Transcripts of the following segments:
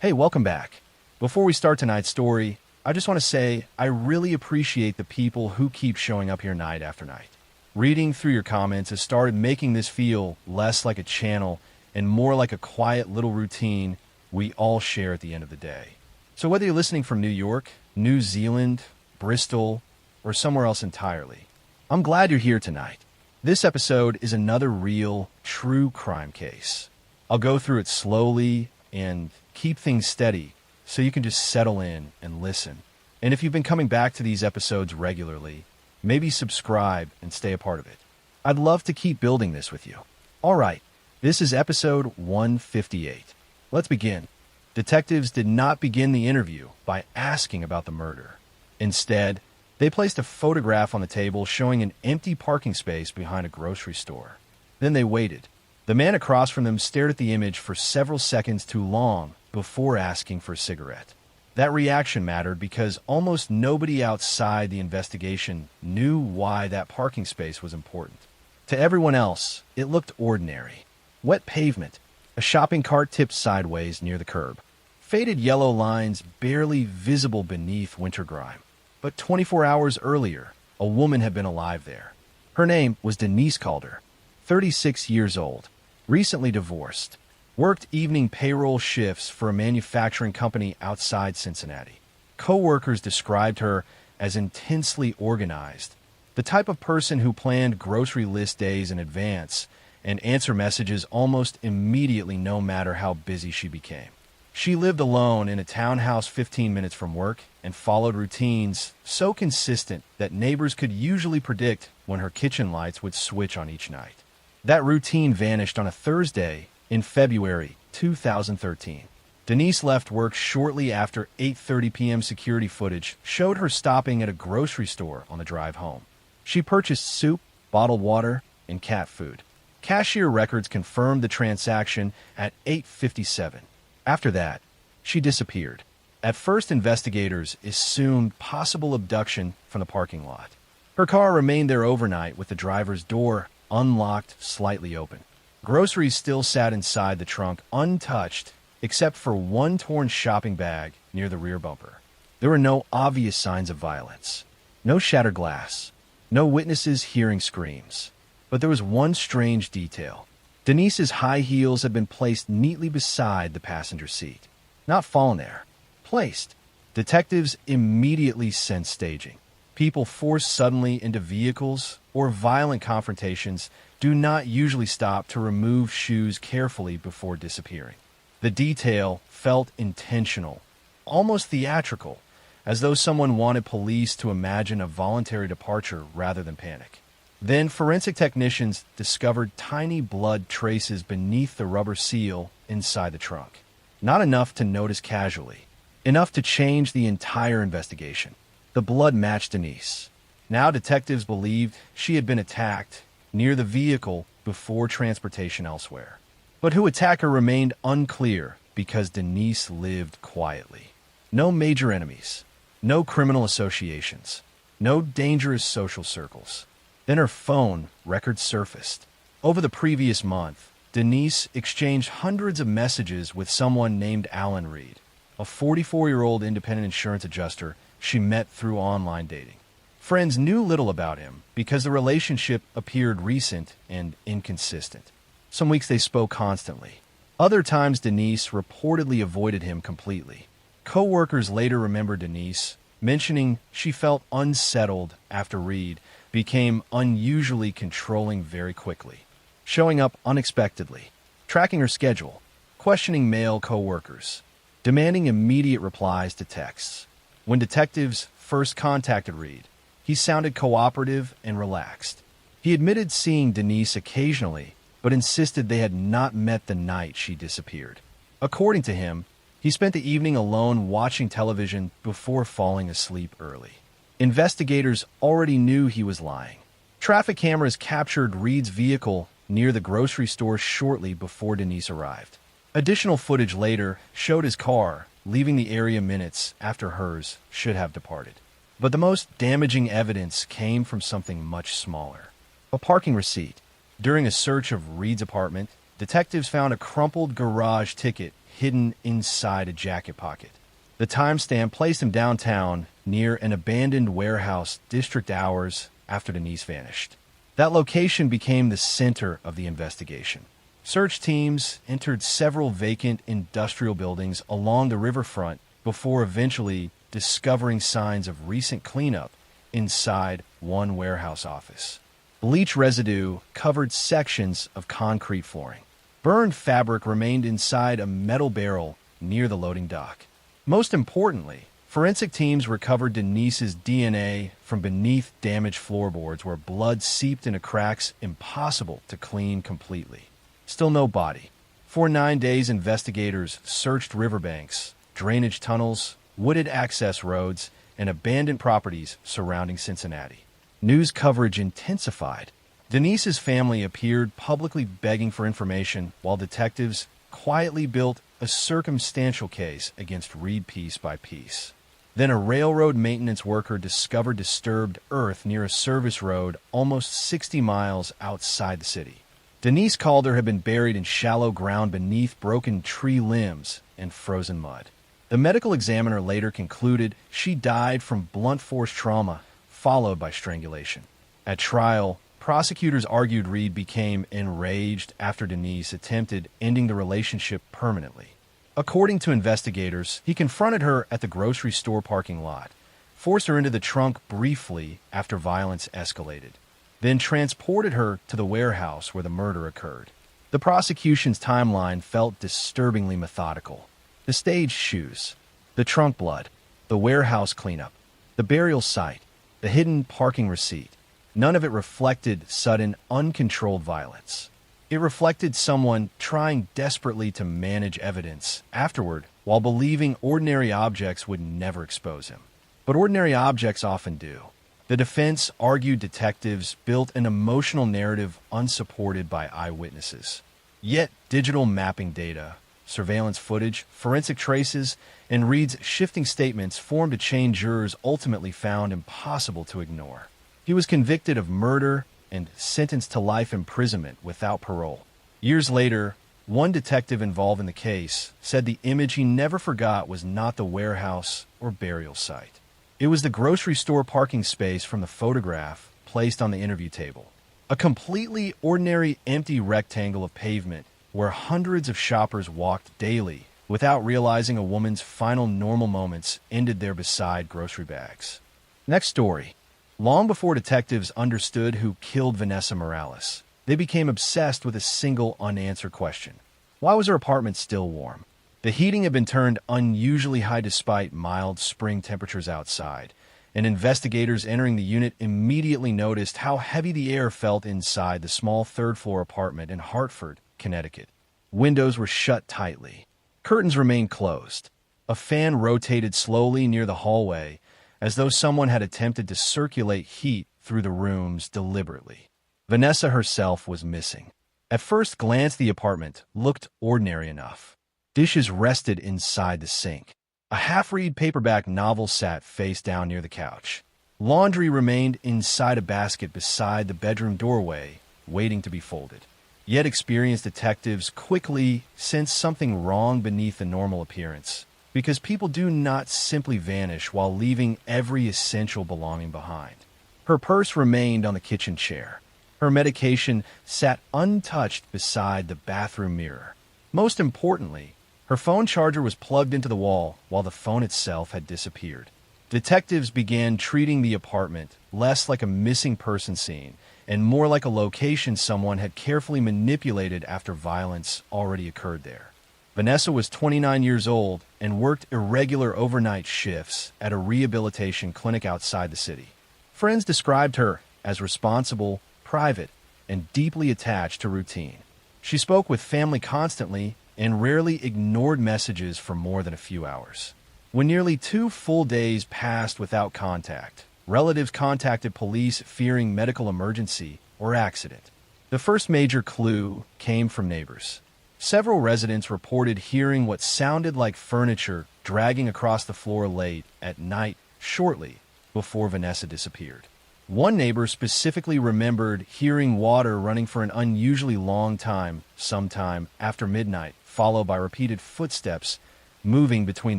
Hey, welcome back. Before we start tonight's story, I just want to say I really appreciate the people who keep showing up here night after night. Reading through your comments has started making this feel less like a channel and more like a quiet little routine we all share at the end of the day. So whether you're listening from New York, New Zealand, Bristol, or somewhere else entirely, I'm glad you're here tonight. This episode is another real, true crime case. I'll go through it slowly and keep things steady so you can just settle in and listen. And if you've been coming back to these episodes regularly, maybe subscribe and stay a part of it. I'd love to keep building this with you. All right, this is episode 158. Let's begin. Detectives did not begin the interview by asking about the murder. Instead, they placed a photograph on the table showing an empty parking space behind a grocery store. Then they waited. The man across from them stared at the image for several seconds too long before asking for a cigarette. That reaction mattered because almost nobody outside the investigation knew why that parking space was important. To everyone else, it looked ordinary. Wet pavement, a shopping cart tipped sideways near the curb, faded yellow lines barely visible beneath winter grime. But 24 hours earlier, a woman had been alive there. Her name was Denise Calder, 36 years old, recently divorced, worked evening payroll shifts for a manufacturing company outside Cincinnati. Co-workers described her as intensely organized, the type of person who planned grocery list days in advance and answer messages almost immediately no matter how busy she became. She lived alone in a townhouse 15 minutes from work and followed routines so consistent that neighbors could usually predict when her kitchen lights would switch on each night. That routine vanished on a Thursday in February 2013. Denise left work shortly after 8:30 p.m. Security footage showed her stopping at a grocery store on the drive home. She purchased soup, bottled water, and cat food. Cashier records confirmed the transaction at 8:57. After that, she disappeared. At first, investigators assumed possible abduction from the parking lot. Her car remained there overnight with the driver's door unlocked, slightly open. Groceries still sat inside the trunk untouched, except for one torn shopping bag near the rear bumper. There were no obvious signs of violence. No shattered glass. No witnesses hearing screams. But there was one strange detail. Denise's high heels had been placed neatly beside the passenger seat. Not fallen there. Placed. Detectives immediately sensed staging. People forced suddenly into vehicles or violent confrontations do not usually stop to remove shoes carefully before disappearing. The detail felt intentional, almost theatrical, as though someone wanted police to imagine a voluntary departure rather than panic. Then forensic technicians discovered tiny blood traces beneath the rubber seal inside the trunk. Not enough to notice casually, enough to change the entire investigation. The blood matched Denise. Now detectives believed she had been attacked near the vehicle before transportation elsewhere. But who attacked her remained unclear because Denise lived quietly. No major enemies, no criminal associations, no dangerous social circles. Then her phone record surfaced. Over the previous month, Denise exchanged hundreds of messages with someone named Alan Reed, a 44-year-old independent insurance adjuster she met through online dating. Friends knew little about him because the relationship appeared recent and inconsistent. Some weeks they spoke constantly. Other times Denise reportedly avoided him completely. Co-workers later remembered Denise mentioning she felt unsettled after Reed became unusually controlling very quickly, showing up unexpectedly, tracking her schedule, questioning male co-workers, demanding immediate replies to texts. When detectives first contacted Reed, he sounded cooperative and relaxed. He admitted seeing Denise occasionally, but insisted they had not met the night she disappeared. According to him, he spent the evening alone watching television before falling asleep early. Investigators already knew he was lying. Traffic cameras captured Reed's vehicle near the grocery store shortly before Denise arrived. Additional footage later showed his car leaving the area minutes after hers should have departed. But the most damaging evidence came from something much smaller. A parking receipt. During a search of Reed's apartment, detectives found a crumpled garage ticket hidden inside a jacket pocket. The timestamp placed him downtown near an abandoned warehouse district hours after Denise vanished. That location became the center of the investigation. Search teams entered several vacant industrial buildings along the riverfront before eventually discovering signs of recent cleanup inside one warehouse office. Bleach residue covered sections of concrete flooring. Burned fabric remained inside a metal barrel near the loading dock. Most importantly, forensic teams recovered Denise's DNA from beneath damaged floorboards where blood seeped into cracks impossible to clean completely. Still no body. For 9 days, investigators searched riverbanks, drainage tunnels, wooded access roads, and abandoned properties surrounding Cincinnati. News coverage intensified. Denise's family appeared publicly begging for information while detectives quietly built a circumstantial case against Reed piece by piece. Then a railroad maintenance worker discovered disturbed earth near a service road almost 60 miles outside the city. Denise Calder had been buried in shallow ground beneath broken tree limbs and frozen mud. The medical examiner later concluded she died from blunt force trauma followed by strangulation. At trial, prosecutors argued Reed became enraged after Denise attempted ending the relationship permanently. According to investigators, he confronted her at the grocery store parking lot, forced her into the trunk briefly after violence escalated, then transported her to the warehouse where the murder occurred. The prosecution's timeline felt disturbingly methodical. The staged shoes, the trunk blood, the warehouse cleanup, the burial site, the hidden parking receipt. None of it reflected sudden, uncontrolled violence. It reflected someone trying desperately to manage evidence afterward while believing ordinary objects would never expose him. But ordinary objects often do. The defense argued detectives built an emotional narrative unsupported by eyewitnesses. Yet digital mapping data, surveillance footage, forensic traces, and Reed's shifting statements formed a chain jurors ultimately found impossible to ignore. He was convicted of murder and sentenced to life imprisonment without parole. Years later, one detective involved in the case said the image he never forgot was not the warehouse or burial site. It was the grocery store parking space from the photograph placed on the interview table. A completely ordinary empty rectangle of pavement where hundreds of shoppers walked daily without realizing a woman's final normal moments ended there beside grocery bags. Next story. Long before detectives understood who killed Vanessa Morales, they became obsessed with a single unanswered question. Why was her apartment still warm? The heating had been turned unusually high despite mild spring temperatures outside, and investigators entering the unit immediately noticed how heavy the air felt inside the small third-floor apartment in Hartford, Connecticut. Windows were shut tightly. Curtains remained closed. A fan rotated slowly near the hallway, as though someone had attempted to circulate heat through the rooms deliberately. Vanessa herself was missing. At first glance, the apartment looked ordinary enough. Dishes rested inside the sink. A half-read paperback novel sat face down near the couch. Laundry remained inside a basket beside the bedroom doorway, waiting to be folded. Yet experienced detectives quickly sensed something wrong beneath the normal appearance, because people do not simply vanish while leaving every essential belonging behind. Her purse remained on the kitchen chair. Her medication sat untouched beside the bathroom mirror. Most importantly, her phone charger was plugged into the wall while the phone itself had disappeared. Detectives began treating the apartment less like a missing person scene and more like a location someone had carefully manipulated after violence already occurred there. Vanessa was 29 years old and worked irregular overnight shifts at a rehabilitation clinic outside the city. Friends described her as responsible, private, and deeply attached to routine. She spoke with family constantly and rarely ignored messages for more than a few hours. When nearly 2 full days passed without contact, relatives contacted police fearing medical emergency or accident. The first major clue came from neighbors. Several residents reported hearing what sounded like furniture dragging across the floor late at night shortly before Vanessa disappeared. One neighbor specifically remembered hearing water running for an unusually long time, sometime after midnight, followed by repeated footsteps moving between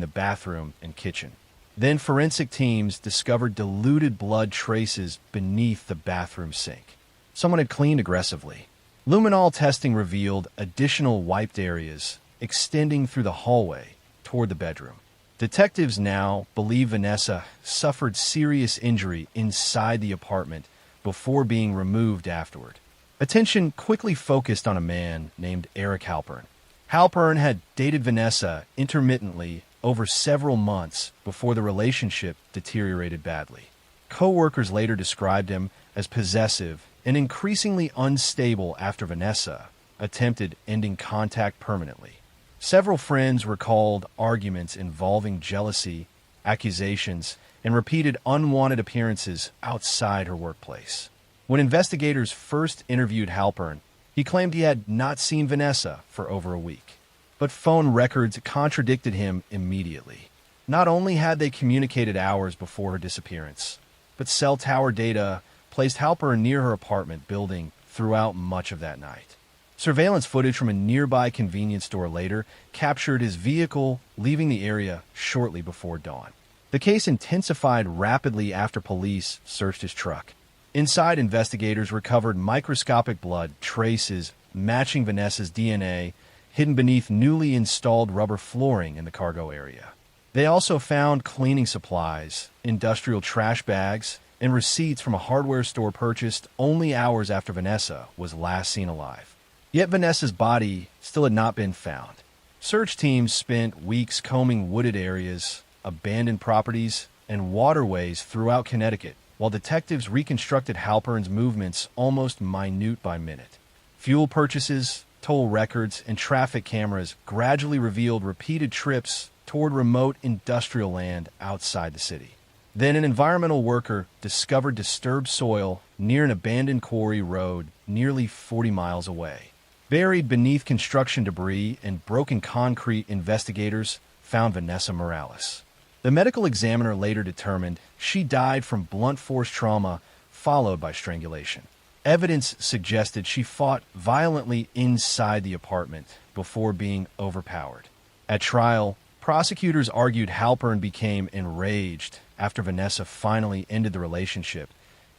the bathroom and kitchen. Then forensic teams discovered diluted blood traces beneath the bathroom sink. Someone had cleaned aggressively. Luminol testing revealed additional wiped areas extending through the hallway toward the bedroom. Detectives now believe Vanessa suffered serious injury inside the apartment before being removed afterward. Attention quickly focused on a man named Eric Halpern. Halpern had dated Vanessa intermittently over several months before the relationship deteriorated badly. Co-workers later described him as possessive and increasingly unstable after Vanessa attempted ending contact permanently. Several friends recalled arguments involving jealousy, accusations, and repeated unwanted appearances outside her workplace. When investigators first interviewed Halpern, he claimed he had not seen Vanessa for over a week. But phone records contradicted him immediately. Not only had they communicated hours before her disappearance, but cell tower data placed Halpern near her apartment building throughout much of that night. Surveillance footage from a nearby convenience store later captured his vehicle leaving the area shortly before dawn. The case intensified rapidly after police searched his truck. Inside, investigators recovered microscopic blood traces matching Vanessa's DNA hidden beneath newly installed rubber flooring in the cargo area. They also found cleaning supplies, industrial trash bags, and receipts from a hardware store purchased only hours after Vanessa was last seen alive. Yet Vanessa's body still had not been found. Search teams spent weeks combing wooded areas, abandoned properties, and waterways throughout Connecticut, while detectives reconstructed Halpern's movements almost minute by minute. Fuel purchases, toll records, and traffic cameras gradually revealed repeated trips toward remote industrial land outside the city. Then an environmental worker discovered disturbed soil near an abandoned quarry road nearly 40 miles away. Buried beneath construction debris and broken concrete, investigators found Vanessa Morales. The medical examiner later determined she died from blunt force trauma followed by strangulation. Evidence suggested she fought violently inside the apartment before being overpowered. At trial, prosecutors argued Halpern became enraged after Vanessa finally ended the relationship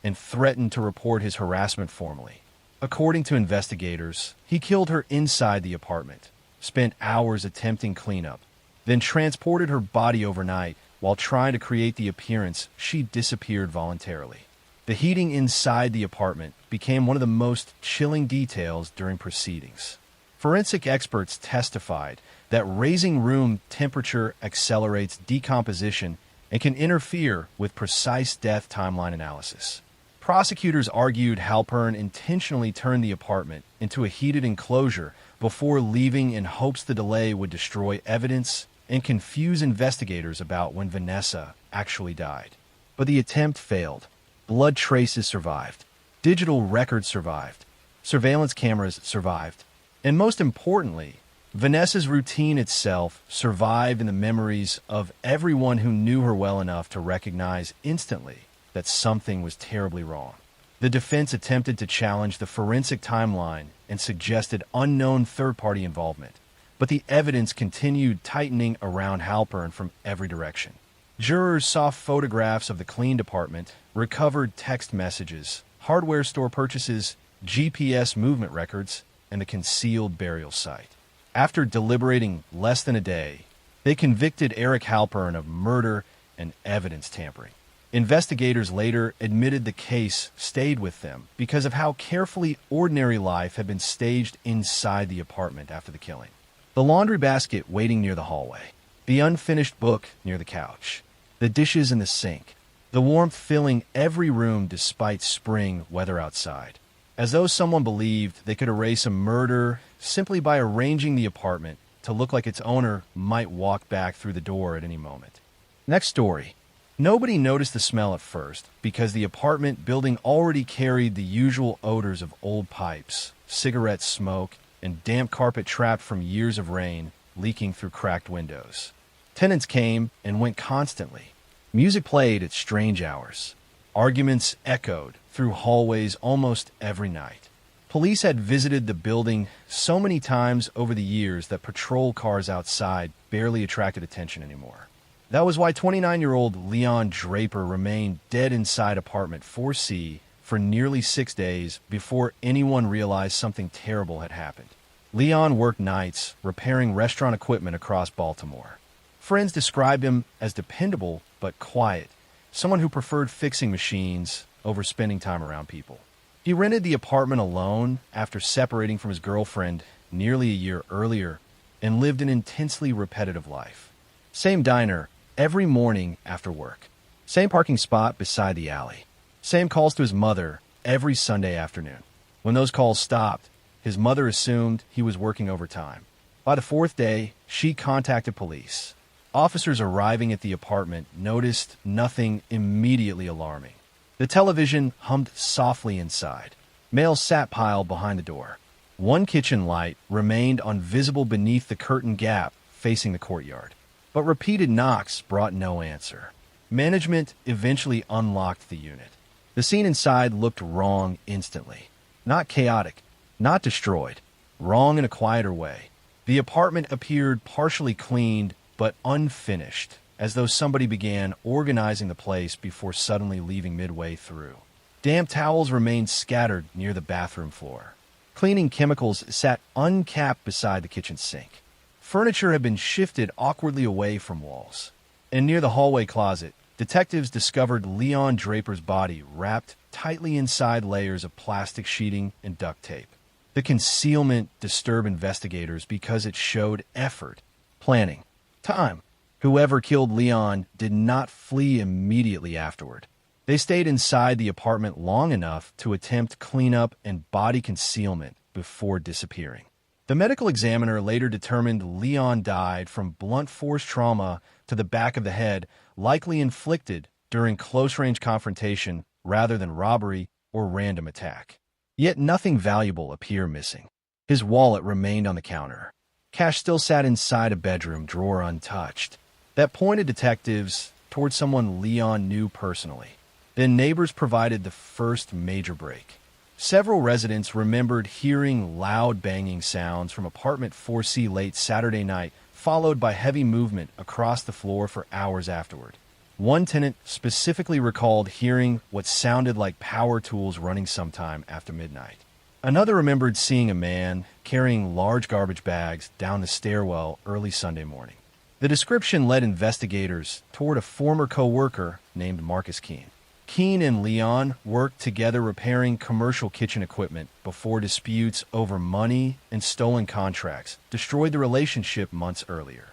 and threatened to report his harassment formally. According to investigators, he killed her inside the apartment, spent hours attempting cleanup, then transported her body overnight while trying to create the appearance she disappeared voluntarily. The heating inside the apartment became one of the most chilling details during proceedings. Forensic experts testified that raising room temperature accelerates decomposition and can interfere with precise death timeline analysis. Prosecutors argued Halpern intentionally turned the apartment into a heated enclosure before leaving in hopes the delay would destroy evidence and confuse investigators about when Vanessa actually died. But the attempt failed. Blood traces survived. Digital records survived. Surveillance cameras survived. And most importantly, Vanessa's routine itself survived in the memories of everyone who knew her well enough to recognize instantly that something was terribly wrong. The defense attempted to challenge the forensic timeline and suggested unknown third-party involvement, but the evidence continued tightening around Halpern from every direction. Jurors saw photographs of the cleaned apartment, recovered text messages, hardware store purchases, GPS movement records, and the concealed burial site. After deliberating less than a day, they convicted Eric Halpern of murder and evidence tampering. Investigators later admitted the case stayed with them because of how carefully ordinary life had been staged inside the apartment after the killing. The laundry basket waiting near the hallway, the unfinished book near the couch, the dishes in the sink, the warmth filling every room despite spring weather outside. As though someone believed they could erase a murder simply by arranging the apartment to look like its owner might walk back through the door at any moment. Next story. Nobody noticed the smell at first because the apartment building already carried the usual odors of old pipes, cigarette smoke, and damp carpet trapped from years of rain leaking through cracked windows. Tenants came and went constantly. Music played at strange hours. Arguments echoed through hallways almost every night. Police had visited the building so many times over the years that patrol cars outside barely attracted attention anymore. That was why 29-year-old Leon Draper remained dead inside apartment 4C for nearly 6 days before anyone realized something terrible had happened. Leon worked nights repairing restaurant equipment across Baltimore. Friends described him as dependable but quiet, someone who preferred fixing machines over spending time around people. He rented the apartment alone after separating from his girlfriend nearly a year earlier and lived an intensely repetitive life. Same diner every morning after work. Same parking spot beside the alley. Same calls to his mother every Sunday afternoon. When those calls stopped, his mother assumed he was working overtime. By the fourth day, she contacted police. Officers arriving at the apartment noticed nothing immediately alarming. The television hummed softly inside. Mail sat piled behind the door. One kitchen light remained invisible beneath the curtain gap facing the courtyard. But repeated knocks brought no answer. Management eventually unlocked the unit. The scene inside looked wrong instantly. Not chaotic, not destroyed. Wrong in a quieter way. The apartment appeared partially cleaned but unfinished, as though somebody began organizing the place before suddenly leaving midway through. Damp towels remained scattered near the bathroom floor. Cleaning chemicals sat uncapped beside the kitchen sink. Furniture had been shifted awkwardly away from walls. And near the hallway closet, detectives discovered Leon Draper's body wrapped tightly inside layers of plastic sheeting and duct tape. The concealment disturbed investigators because it showed effort, planning, time. Whoever killed Leon did not flee immediately afterward. They stayed inside the apartment long enough to attempt cleanup and body concealment before disappearing. The medical examiner later determined Leon died from blunt force trauma to the back of the head, likely inflicted during close-range confrontation rather than robbery or random attack. Yet nothing valuable appeared missing. His wallet remained on the counter. Cash still sat inside a bedroom drawer untouched. That pointed detectives toward someone Leon knew personally. Then neighbors provided the first major break. Several residents remembered hearing loud banging sounds from apartment 4C late Saturday night, followed by heavy movement across the floor for hours afterward. One tenant specifically recalled hearing what sounded like power tools running sometime after midnight. Another remembered seeing a man carrying large garbage bags down the stairwell early Sunday morning. The description led investigators toward a former co-worker named Marcus Keene. Keene and Leon worked together repairing commercial kitchen equipment before disputes over money and stolen contracts destroyed the relationship months earlier.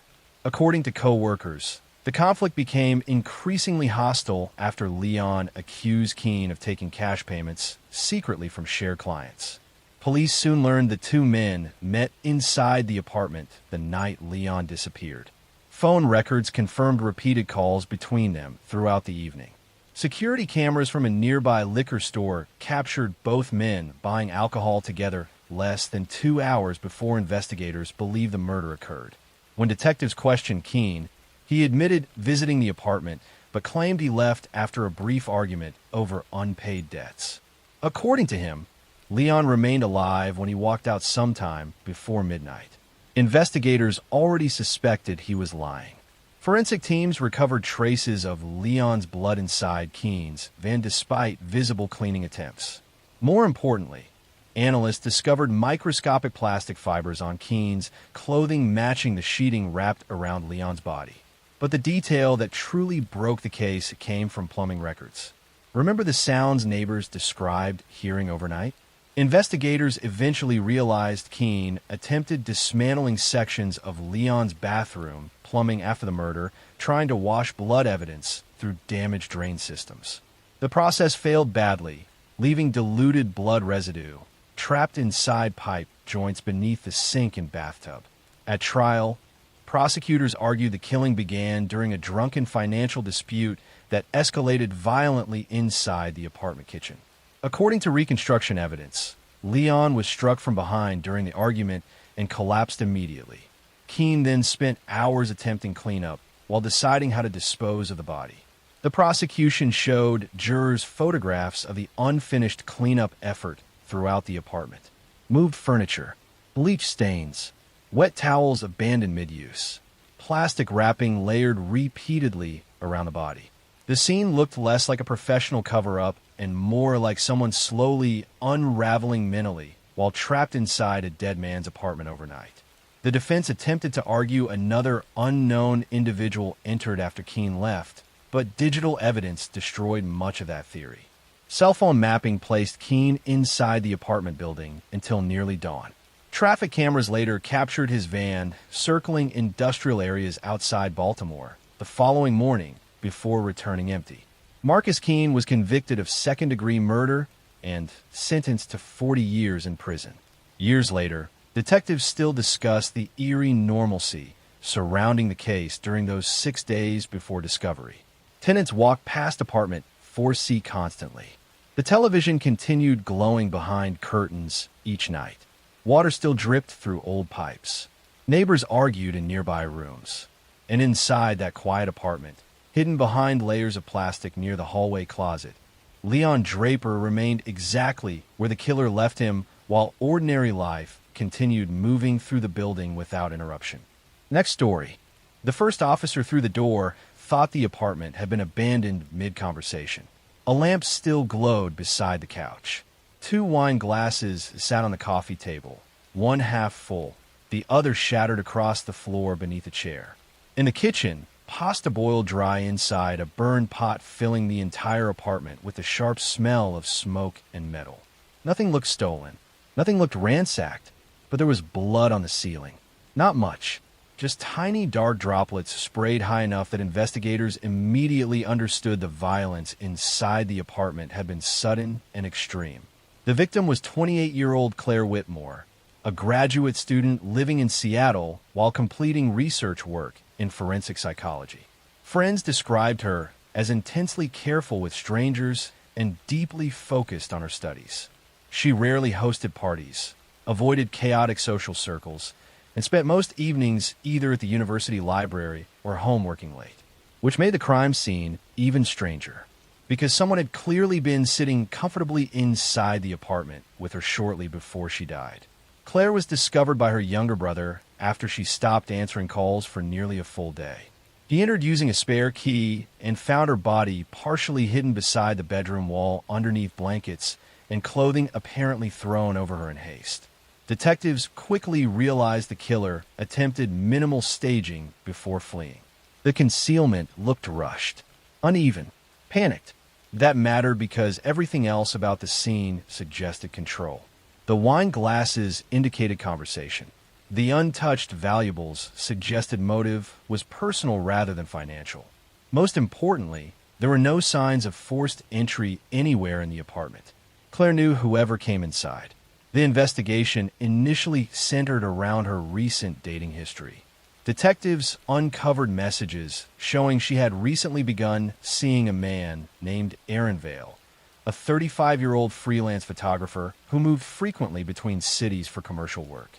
According to co-workers, the conflict became increasingly hostile after Leon accused Keene of taking cash payments secretly from shared clients. Police soon learned the two men met inside the apartment the night Leon disappeared. Phone records confirmed repeated calls between them throughout the evening. Security cameras from a nearby liquor store captured both men buying alcohol together less than 2 hours before investigators believed the murder occurred. When detectives questioned Keene, he admitted visiting the apartment, but claimed he left after a brief argument over unpaid debts. According to him, Leon remained alive when he walked out sometime before midnight. Investigators already suspected he was lying. Forensic teams recovered traces of Leon's blood inside Keene's van despite visible cleaning attempts. More importantly, analysts discovered microscopic plastic fibers on Keene's clothing matching the sheeting wrapped around Leon's body. But the detail that truly broke the case came from plumbing records. Remember the sounds neighbors described hearing overnight? Investigators eventually realized Keene attempted dismantling sections of Leon's bathroom plumbing after the murder, trying to wash blood evidence through damaged drain systems. The process failed badly, leaving diluted blood residue trapped inside pipe joints beneath the sink and bathtub. At trial, prosecutors argued the killing began during a drunken financial dispute that escalated violently inside the apartment kitchen. According to reconstruction evidence, Leon was struck from behind during the argument and collapsed immediately. Keene then spent hours attempting cleanup while deciding how to dispose of the body. The prosecution showed jurors photographs of the unfinished cleanup effort throughout the apartment. Moved furniture, bleach stains, wet towels abandoned mid-use, plastic wrapping layered repeatedly around the body. The scene looked less like a professional cover-up and more like someone slowly unraveling mentally while trapped inside a dead man's apartment overnight. The defense attempted to argue another unknown individual entered after Keene left, but digital evidence destroyed much of that theory. Cell phone mapping placed Keene inside the apartment building until nearly dawn. Traffic cameras later captured his van circling industrial areas outside Baltimore the following morning before returning empty. Marcus Keene was convicted of second-degree murder and sentenced to 40 years in prison. Years later, detectives still discussed the eerie normalcy surrounding the case during those 6 days before discovery. Tenants walked past apartment 4C constantly. The television continued glowing behind curtains each night. Water still dripped through old pipes. Neighbors argued in nearby rooms. And inside that quiet apartment, hidden behind layers of plastic near the hallway closet, Leon Draper remained exactly where the killer left him while ordinary life continued moving through the building without interruption. Next story. The first officer through the door thought the apartment had been abandoned mid-conversation. A lamp still glowed beside the couch. 2 wine glasses sat on the coffee table, one half full, the other shattered across the floor beneath a chair. In the kitchen, pasta boiled dry inside a burned pot filling the entire apartment with the sharp smell of smoke and metal. Nothing looked stolen. Nothing looked ransacked, but there was blood on the ceiling. Not much. Just tiny dark droplets sprayed high enough that investigators immediately understood the violence inside the apartment had been sudden and extreme. The victim was 28-year-old Claire Whitmore, a graduate student living in Seattle while completing research work in forensic psychology. Friends described her as intensely careful with strangers and deeply focused on her studies. She rarely hosted parties, avoided chaotic social circles, and spent most evenings either at the university library or home working late, which made the crime scene even stranger, because someone had clearly been sitting comfortably inside the apartment with her shortly before she died. Claire was discovered by her younger brother after she stopped answering calls for nearly a full day. He entered using a spare key and found her body partially hidden beside the bedroom wall underneath blankets and clothing apparently thrown over her in haste. Detectives quickly realized the killer attempted minimal staging before fleeing. The concealment looked rushed, uneven, panicked. That mattered because everything else about the scene suggested control. The wine glasses indicated conversation. The untouched valuables suggested motive was personal rather than financial. Most importantly, there were no signs of forced entry anywhere in the apartment. Claire knew whoever came inside. The investigation initially centered around her recent dating history. Detectives uncovered messages showing she had recently begun seeing a man named Aaron Vale, a 35-year-old freelance photographer who moved frequently between cities for commercial work.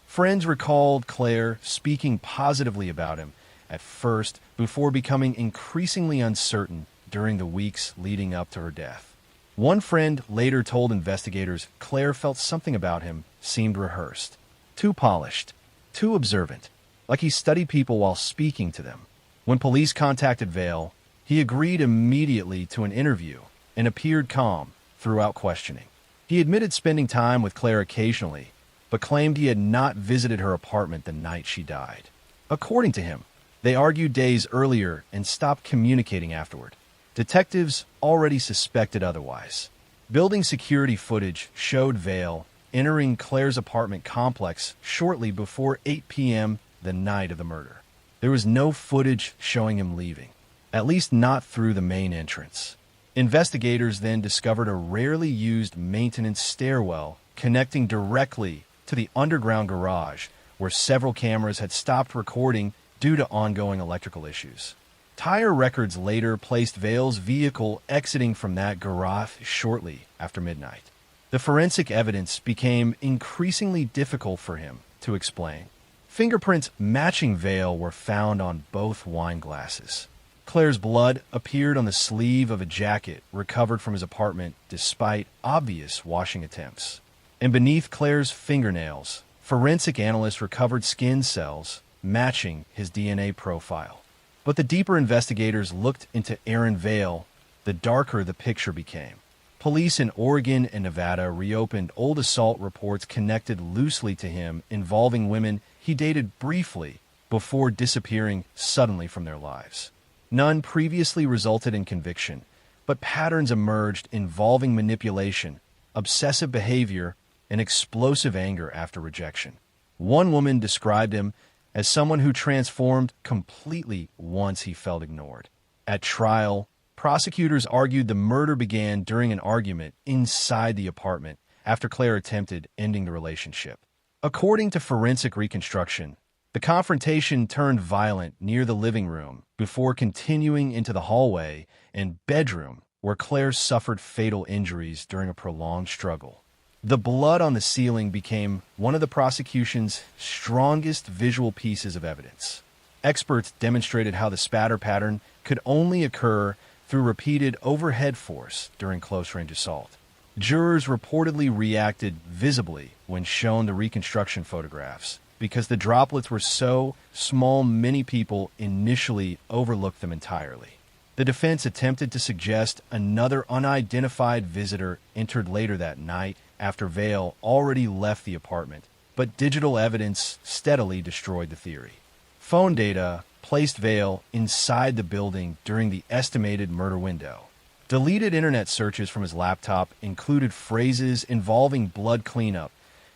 Friends recalled Claire speaking positively about him at first before becoming increasingly uncertain during the weeks leading up to her death. One friend later told investigators Claire felt something about him seemed rehearsed, too polished, too observant, like he studied people while speaking to them. When police contacted Vale, he agreed immediately to an interview and appeared calm throughout questioning. He admitted spending time with Claire occasionally, but claimed he had not visited her apartment the night she died. According to him, they argued days earlier and stopped communicating afterward. Detectives already suspected otherwise. Building security footage showed Vale entering Claire's apartment complex shortly before 8 p.m. the night of the murder. There was no footage showing him leaving, at least not through the main entrance. Investigators then discovered a rarely used maintenance stairwell connecting directly to the underground garage where several cameras had stopped recording due to ongoing electrical issues. Tire records later placed Vale's vehicle exiting from that garage shortly after midnight. The forensic evidence became increasingly difficult for him to explain. Fingerprints matching Vale were found on both wine glasses. Claire's blood appeared on the sleeve of a jacket recovered from his apartment despite obvious washing attempts. And beneath Claire's fingernails, forensic analysts recovered skin cells matching his DNA profile. But the deeper investigators looked into Aaron Vale, the darker the picture became. Police in Oregon and Nevada reopened old assault reports connected loosely to him involving women he dated briefly before disappearing suddenly from their lives. None previously resulted in conviction, but patterns emerged involving manipulation, obsessive behavior, and explosive anger after rejection. One woman described him as someone who transformed completely once he felt ignored. At trial, prosecutors argued the murder began during an argument inside the apartment after Claire attempted ending the relationship. According to forensic reconstruction, the confrontation turned violent near the living room before continuing into the hallway and bedroom where Claire suffered fatal injuries during a prolonged struggle. The blood on the ceiling became one of the prosecution's strongest visual pieces of evidence. Experts demonstrated how the spatter pattern could only occur through repeated overhead force during close-range assault. Jurors reportedly reacted visibly when shown the reconstruction photographs because the droplets were so small many people initially overlooked them entirely. The defense attempted to suggest another unidentified visitor entered later that night after Vale already left the apartment, but digital evidence steadily destroyed the theory. Phone data placed Vale inside the building during the estimated murder window. Deleted internet searches from his laptop included phrases involving blood cleanup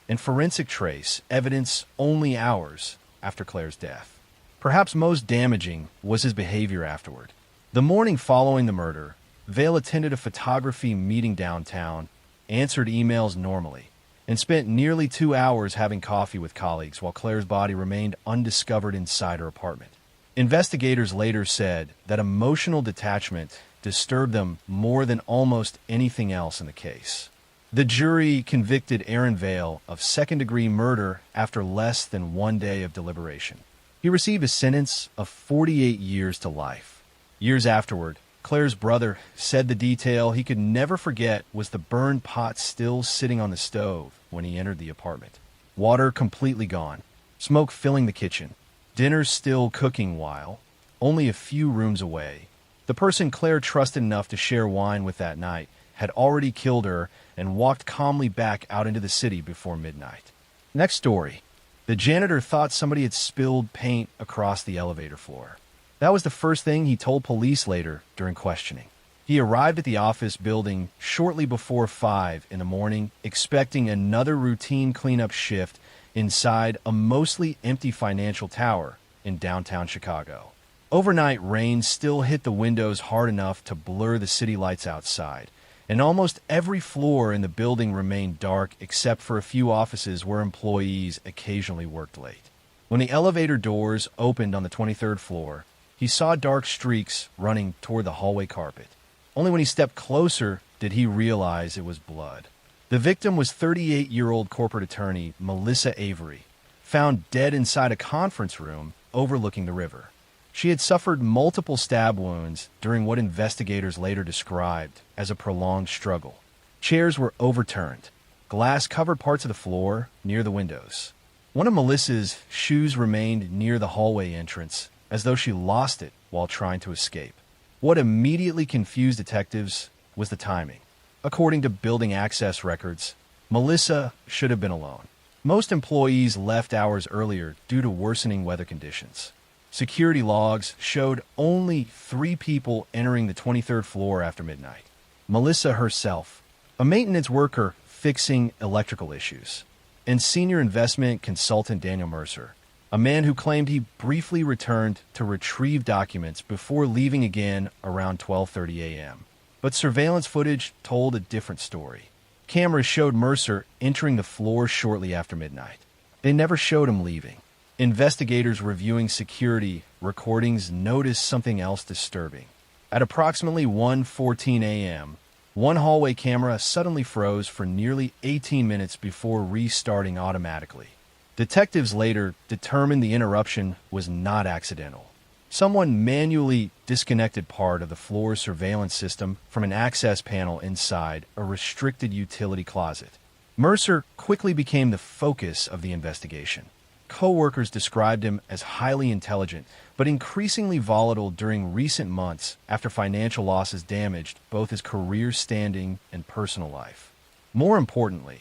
and forensic trace evidence only hours after Claire's death. Perhaps most damaging was his behavior afterward. The morning following the murder, Vale attended a photography meeting downtown, answered emails normally, and spent nearly 2 hours having coffee with colleagues while Claire's body remained undiscovered inside her apartment. Investigators later said that emotional detachment disturbed them more than almost anything else in the case. The jury convicted Aaron Vale of second-degree murder after less than 1 day of deliberation. He received a sentence of 48 years to life. Years afterward, Claire's brother said the detail he could never forget was the burned pot still sitting on the stove when he entered the apartment. Water completely gone, smoke filling the kitchen, dinner still cooking while, only a few rooms away, the person Claire trusted enough to share wine with that night had already killed her and walked calmly back out into the city before midnight. Next story. The janitor thought somebody had spilled paint across the elevator floor. That was the first thing he told police later during questioning. He arrived at the office building shortly before 5 in the morning, expecting another routine cleanup shift inside a mostly empty financial tower in downtown Chicago. Overnight rain still hit the windows hard enough to blur the city lights outside, and almost every floor in the building remained dark except for a few offices where employees occasionally worked late. When the elevator doors opened on the 23rd floor, he saw dark streaks running toward the hallway carpet. Only when he stepped closer did he realize it was blood. The victim was 38-year-old corporate attorney Melissa Avery, found dead inside a conference room overlooking the river. She had suffered multiple stab wounds during what investigators later described as a prolonged struggle. Chairs were overturned. Glass covered parts of the floor near the windows. One of Melissa's shoes remained near the hallway entrance, as though she lost it while trying to escape. What immediately confused detectives was the timing. According to building access records, Melissa should have been alone. Most employees left hours earlier due to worsening weather conditions. Security logs showed only 3 people entering the 23rd floor after midnight. Melissa herself, a maintenance worker fixing electrical issues, and senior investment consultant Daniel Mercer, a man who claimed he briefly returned to retrieve documents before leaving again around 12:30 a.m. But surveillance footage told a different story. Cameras showed Mercer entering the floor shortly after midnight. They never showed him leaving. Investigators reviewing security recordings noticed something else disturbing. At approximately 1:14 a.m., one hallway camera suddenly froze for nearly 18 minutes before restarting automatically. Detectives later determined the interruption was not accidental. Someone manually disconnected part of the floor surveillance system from an access panel inside a restricted utility closet. Mercer quickly became the focus of the investigation. Co-workers described him as highly intelligent, but increasingly volatile during recent months after financial losses damaged both his career standing and personal life. More importantly,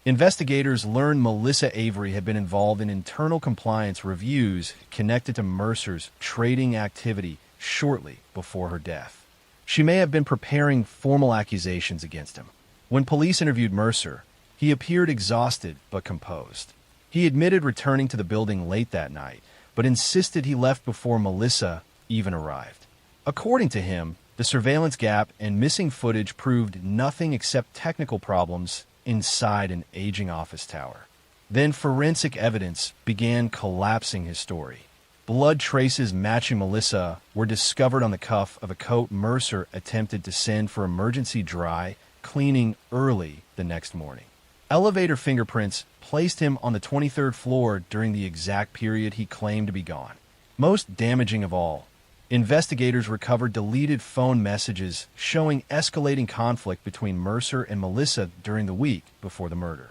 investigators learned Melissa Avery had been involved in internal compliance reviews connected to Mercer's trading activity shortly before her death. She may have been preparing formal accusations against him. When police interviewed Mercer, he appeared exhausted but composed. He admitted returning to the building late that night, but insisted he left before Melissa even arrived. According to him, the surveillance gap and missing footage proved nothing except technical problems inside an aging office tower. Then forensic evidence began collapsing his story. Blood traces matching Melissa were discovered on the cuff of a coat Mercer attempted to send for emergency dry cleaning early the next morning. Elevator fingerprints placed him on the 23rd floor during the exact period he claimed to be gone. Most damaging of all, investigators recovered deleted phone messages showing escalating conflict between Mercer and Melissa during the week before the murder.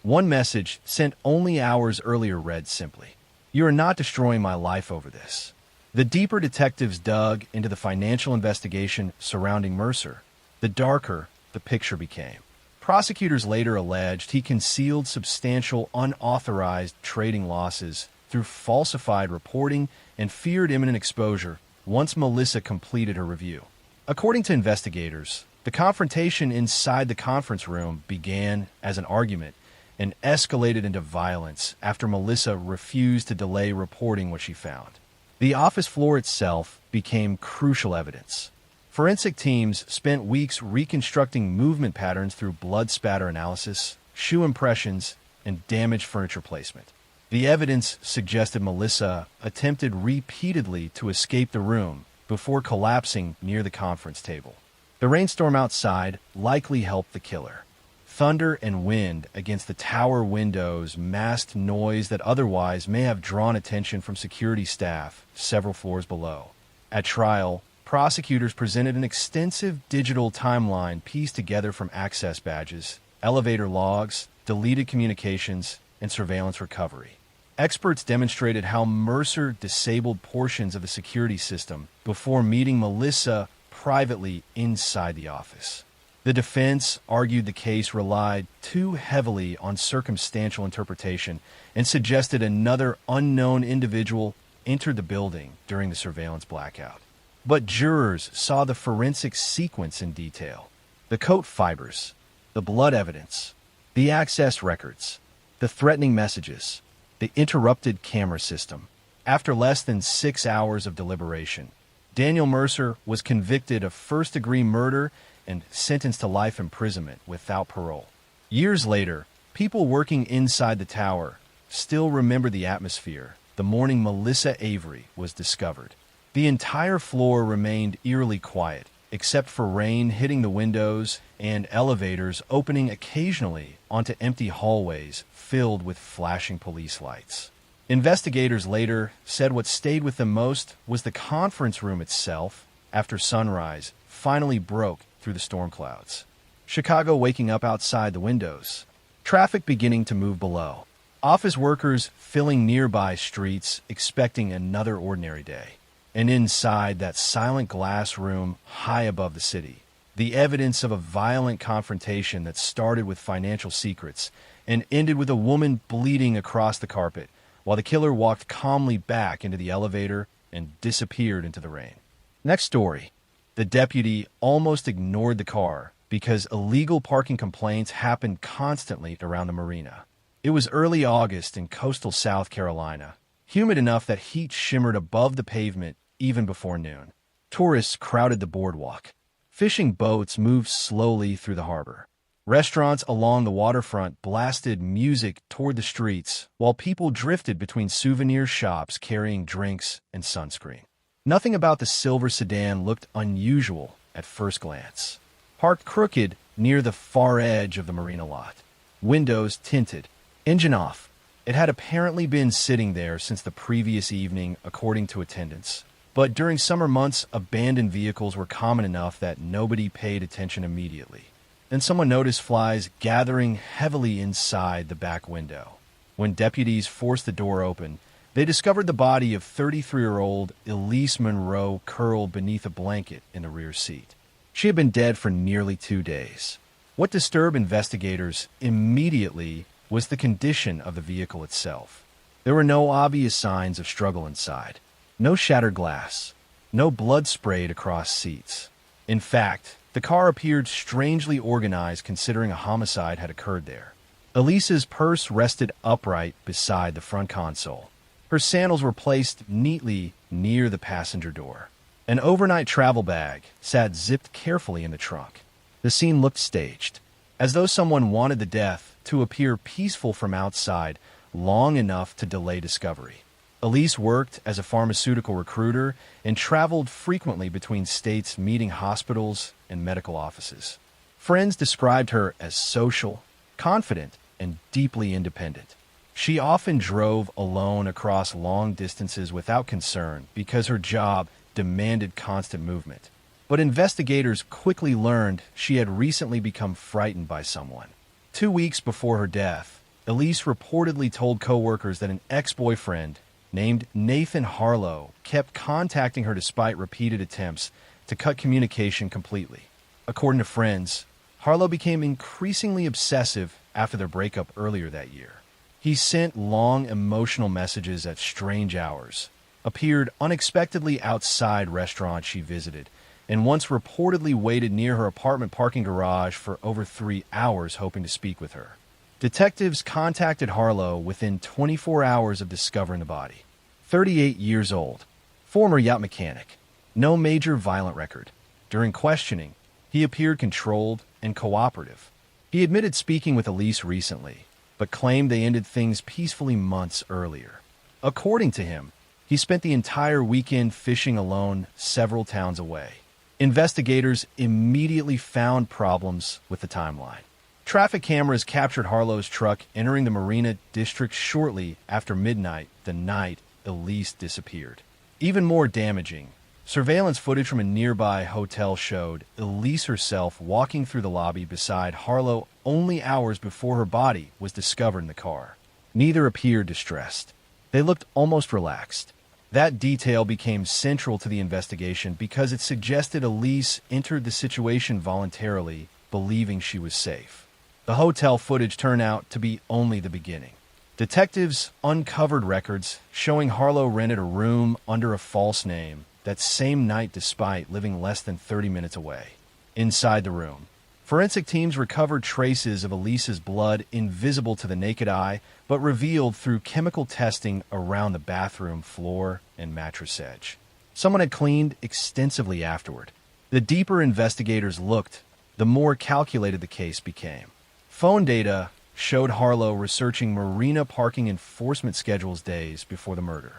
One message, sent only hours earlier, read simply, "You are not destroying my life over this." The deeper detectives dug into the financial investigation surrounding Mercer, the darker the picture became. Prosecutors later alleged he concealed substantial unauthorized trading losses through falsified reporting and feared imminent exposure once Melissa completed her review. According to investigators, the confrontation inside the conference room began as an argument and escalated into violence after Melissa refused to delay reporting what she found. The office floor itself became crucial evidence. Forensic teams spent weeks reconstructing movement patterns through blood spatter analysis, shoe impressions, and damaged furniture placement. The evidence suggested Melissa attempted repeatedly to escape the room before collapsing near the conference table. The rainstorm outside likely helped the killer. Thunder and wind against the tower windows masked noise that otherwise may have drawn attention from security staff several floors below. At trial, prosecutors presented an extensive digital timeline pieced together from access badges, elevator logs, deleted communications, and surveillance recovery. Experts demonstrated how Mercer disabled portions of the security system before meeting Melissa privately inside the office. The defense argued the case relied too heavily on circumstantial interpretation and suggested another unknown individual entered the building during the surveillance blackout. But jurors saw the forensic sequence in detail. The coat fibers, the blood evidence, the access records, the threatening messages, the interrupted camera system. After less than 6 hours of deliberation, Daniel Mercer was convicted of first-degree murder and sentenced to life imprisonment without parole. Years later, people working inside the tower still remember the atmosphere the morning Melissa Avery was discovered. The entire floor remained eerily quiet, except for rain hitting the windows and elevators opening occasionally onto empty hallways filled with flashing police lights. Investigators later said what stayed with them most was the conference room itself, after sunrise, finally broke through the storm clouds. Chicago waking up outside the windows. Traffic beginning to move below. Office workers filling nearby streets, expecting another ordinary day. And inside that silent glass room high above the city, the evidence of a violent confrontation that started with financial secrets and ended with a woman bleeding across the carpet, while the killer walked calmly back into the elevator and disappeared into the rain. Next story. The deputy almost ignored the car because illegal parking complaints happened constantly around the marina. It was early August in coastal South Carolina, humid enough that heat shimmered above the pavement even before noon. Tourists crowded the boardwalk. Fishing boats moved slowly through the harbor. Restaurants along the waterfront blasted music toward the streets, while people drifted between souvenir shops carrying drinks and sunscreen. Nothing about the silver sedan looked unusual at first glance. Parked crooked near the far edge of the marina lot. Windows tinted. Engine off. It had apparently been sitting there since the previous evening, according to attendants. But during summer months, abandoned vehicles were common enough that nobody paid attention immediately. Then someone noticed flies gathering heavily inside the back window. When deputies forced the door open, they discovered the body of 33-year-old Elise Monroe curled beneath a blanket in the rear seat. She had been dead for nearly 2 days. What disturbed investigators immediately was the condition of the vehicle itself. There were no obvious signs of struggle inside. No shattered glass. No blood sprayed across seats. In fact, the car appeared strangely organized considering a homicide had occurred there. Elise's purse rested upright beside the front console. Her sandals were placed neatly near the passenger door. An overnight travel bag sat zipped carefully in the trunk. The scene looked staged, as though someone wanted the death to appear peaceful from outside long enough to delay discovery. Elise worked as a pharmaceutical recruiter and traveled frequently between states meeting hospitals and medical offices. Friends described her as social, confident, and deeply independent. She often drove alone across long distances without concern because her job demanded constant movement. But investigators quickly learned she had recently become frightened by someone. 2 weeks before her death, Elise reportedly told coworkers that an ex-boyfriend named Nathan Harlow kept contacting her despite repeated attempts to cut communication completely. According to friends, Harlow became increasingly obsessive after their breakup earlier that year. He sent long emotional messages at strange hours, appeared unexpectedly outside restaurants she visited, and once reportedly waited near her apartment parking garage for over 3 hours hoping to speak with her. Detectives contacted Harlow within 24 hours of discovering the body. 38 years old, former yacht mechanic, no major violent record. During questioning, he appeared controlled and cooperative. He admitted speaking with Elise recently, but claimed they ended things peacefully months earlier. According to him, he spent the entire weekend fishing alone several towns away. Investigators immediately found problems with the timeline. Traffic cameras captured Harlow's truck entering the Marina District shortly after midnight the night Elise disappeared. Even more damaging, surveillance footage from a nearby hotel showed Elise herself walking through the lobby beside Harlow only hours before her body was discovered in the car. Neither appeared distressed. They looked almost relaxed. That detail became central to the investigation because it suggested Elise entered the situation voluntarily, believing she was safe. The hotel footage turned out to be only the beginning. Detectives uncovered records showing Harlow rented a room under a false name that same night despite living less than 30 minutes away. Inside the room, forensic teams recovered traces of Elise's blood invisible to the naked eye, but revealed through chemical testing around the bathroom floor and mattress edge. Someone had cleaned extensively afterward. The deeper investigators looked, the more calculated the case became. Phone data showed Harlow researching marina parking enforcement schedules days before the murder.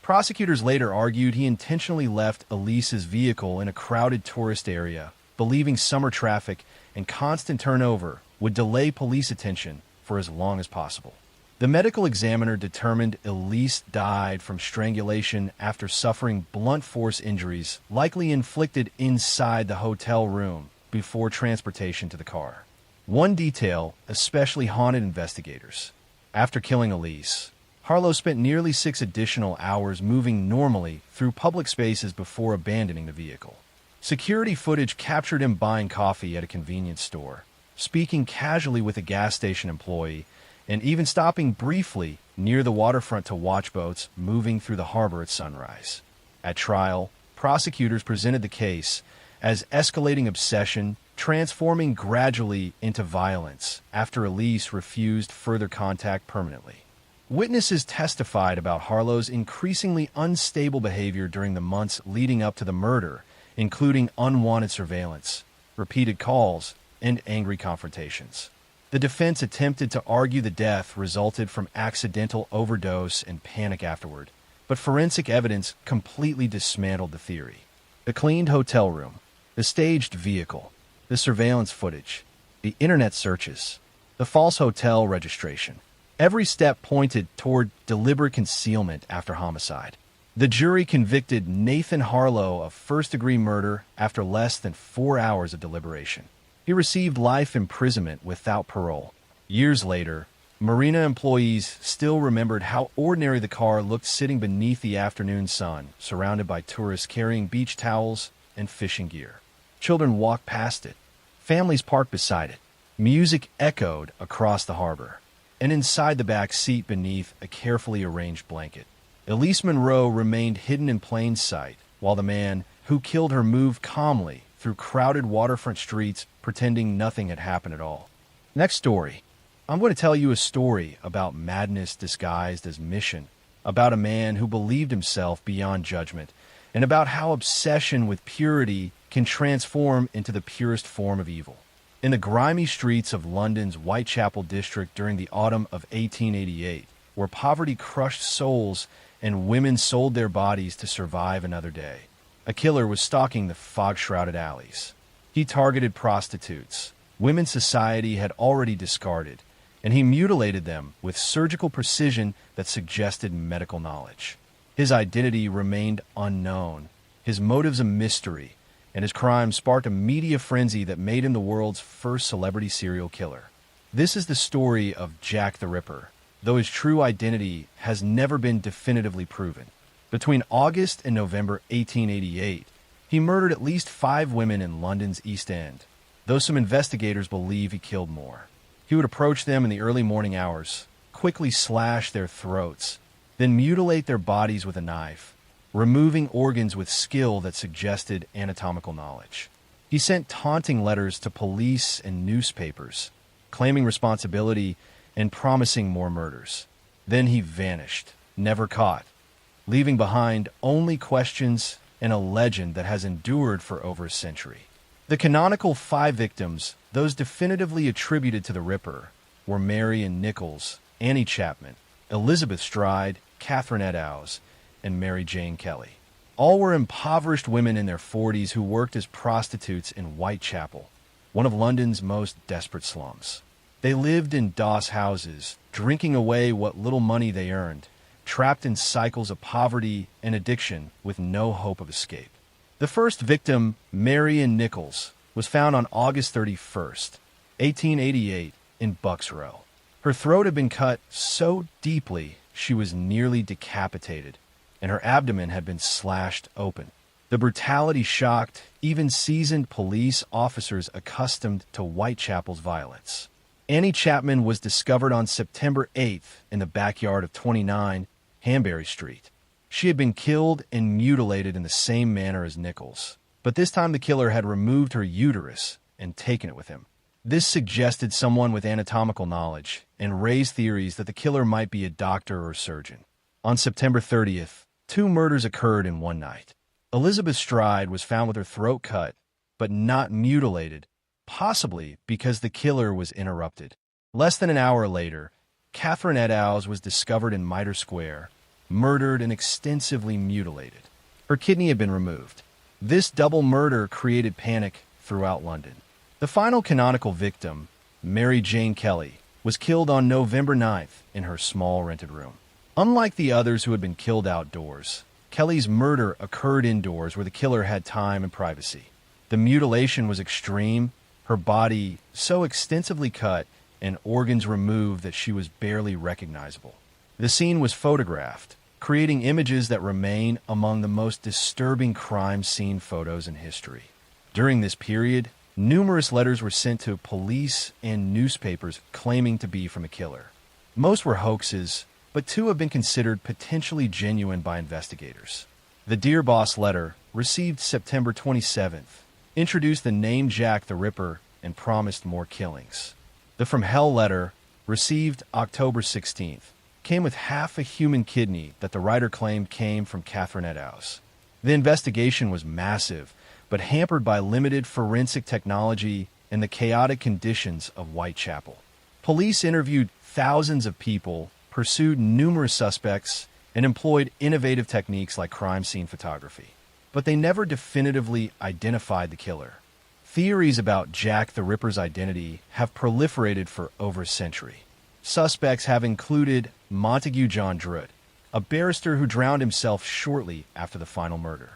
Prosecutors later argued he intentionally left Elise's vehicle in a crowded tourist area, believing summer traffic and constant turnover would delay police attention for as long as possible. The medical examiner determined Elise died from strangulation after suffering blunt force injuries likely inflicted inside the hotel room before transportation to the car. One detail especially haunted investigators. After killing Elise, Harlow spent nearly 6 additional hours moving normally through public spaces before abandoning the vehicle. Security footage captured him buying coffee at a convenience store, speaking casually with a gas station employee, and even stopping briefly near the waterfront to watch boats moving through the harbor at sunrise. At trial, prosecutors presented the case as escalating obsession, transforming gradually into violence after Elise refused further contact permanently. Witnesses testified about Harlow's increasingly unstable behavior during the months leading up to the murder, including unwanted surveillance, repeated calls, and angry confrontations. The defense attempted to argue the death resulted from accidental overdose and panic afterward, but forensic evidence completely dismantled the theory. The cleaned hotel room, the staged vehicle, the surveillance footage, the internet searches, the false hotel registration. Every step pointed toward deliberate concealment after homicide. The jury convicted Nathan Harlow of first-degree murder after less than 4 hours of deliberation. He received life imprisonment without parole. Years later, marina employees still remembered how ordinary the car looked sitting beneath the afternoon sun, surrounded by tourists carrying beach towels and fishing gear. Children walked past it. Families parked beside it. Music echoed across the harbor. And inside the back seat beneath a carefully arranged blanket, Elise Monroe remained hidden in plain sight, while the man who killed her moved calmly through crowded waterfront streets, pretending nothing had happened at all. Next story. I'm going to tell you a story about madness disguised as mission, about a man who believed himself beyond judgment, and about how obsession with purity can transform into the purest form of evil. In the grimy streets of London's Whitechapel district during the autumn of 1888, where poverty crushed souls and women sold their bodies to survive another day, a killer was stalking the fog-shrouded alleys. He targeted prostitutes, women society had already discarded, and he mutilated them with surgical precision that suggested medical knowledge. His identity remained unknown, his motives a mystery, and his crime sparked a media frenzy that made him the world's first celebrity serial killer. This is the story of Jack the Ripper, though his true identity has never been definitively proven. Between August and November 1888, he murdered at least 5 women in London's East End, though some investigators believe he killed more. He would approach them in the early morning hours, quickly slash their throats, then mutilate their bodies with a knife, removing organs with skill that suggested anatomical knowledge. He sent taunting letters to police and newspapers, claiming responsibility and promising more murders. Then he vanished, never caught, leaving behind only questions and a legend that has endured for over a century. The canonical 5 victims, those definitively attributed to the Ripper, were Mary and Nichols, Annie Chapman, Elizabeth Stride, Catherine Eddowes, and Mary Jane Kelly. All were impoverished women in their 40s who worked as prostitutes in Whitechapel, one of London's most desperate slums. They lived in doss houses, drinking away what little money they earned, trapped in cycles of poverty and addiction with no hope of escape. The first victim, Marion Nichols, was found on August 31st, 1888, in Bucks Row. Her throat had been cut so deeply she was nearly decapitated, and her abdomen had been slashed open. The brutality shocked even seasoned police officers accustomed to Whitechapel's violence. Annie Chapman was discovered on September 8th in the backyard of 29 Hanbury Street. She had been killed and mutilated in the same manner as Nichols, but this time the killer had removed her uterus and taken it with him. This suggested someone with anatomical knowledge and raised theories that the killer might be a doctor or surgeon. On September 30th, 2 murders occurred in one night. Elizabeth Stride was found with her throat cut, but not mutilated, possibly because the killer was interrupted. Less than an hour later, Catherine Eddowes was discovered in Mitre Square, murdered and extensively mutilated. Her kidney had been removed. This double murder created panic throughout London. The final canonical victim, Mary Jane Kelly, was killed on November 9th in her small rented room. Unlike the others who had been killed outdoors, Kelly's murder occurred indoors where the killer had time and privacy. The mutilation was extreme, her body so extensively cut and organs removed that she was barely recognizable. The scene was photographed, creating images that remain among the most disturbing crime scene photos in history. During this period, numerous letters were sent to police and newspapers claiming to be from a killer. Most were hoaxes, but 2 have been considered potentially genuine by investigators. The Dear Boss letter, received September 27th, introduced the name Jack the Ripper and promised more killings. The From Hell letter, received October 16th, came with half a human kidney that the writer claimed came from Catherine Eddowes. The investigation was massive, but hampered by limited forensic technology and the chaotic conditions of Whitechapel. Police interviewed thousands of people, pursued numerous suspects, and employed innovative techniques like crime scene photography. But they never definitively identified the killer. Theories about Jack the Ripper's identity have proliferated for over a century. Suspects have included Montague John Druitt, a barrister who drowned himself shortly after the final murder.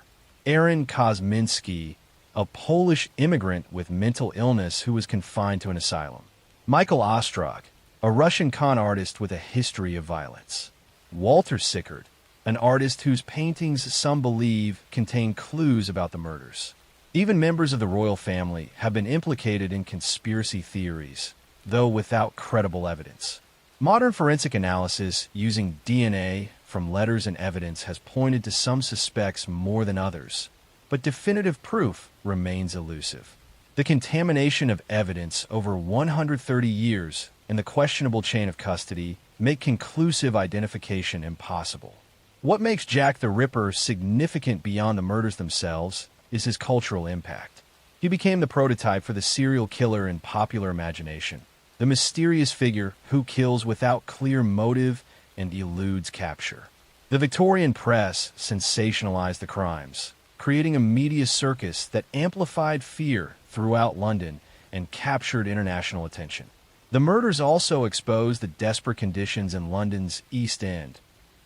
Aaron Kosminski, a Polish immigrant with mental illness who was confined to an asylum. Michael Ostrog, a Russian con artist with a history of violence. Walter Sickert, an artist whose paintings some believe contain clues about the murders. Even members of the royal family have been implicated in conspiracy theories, though without credible evidence. Modern forensic analysis using DNA from letters and evidence has pointed to some suspects more than others, but definitive proof remains elusive. The contamination of evidence over 130 years and the questionable chain of custody make conclusive identification impossible. What makes Jack the Ripper significant beyond the murders themselves is his cultural impact. He became the prototype for the serial killer in popular imagination, the mysterious figure who kills without clear motive and eludes capture. The Victorian press sensationalized the crimes, creating a media circus that amplified fear throughout London and captured international attention. The murders also exposed the desperate conditions in London's East End,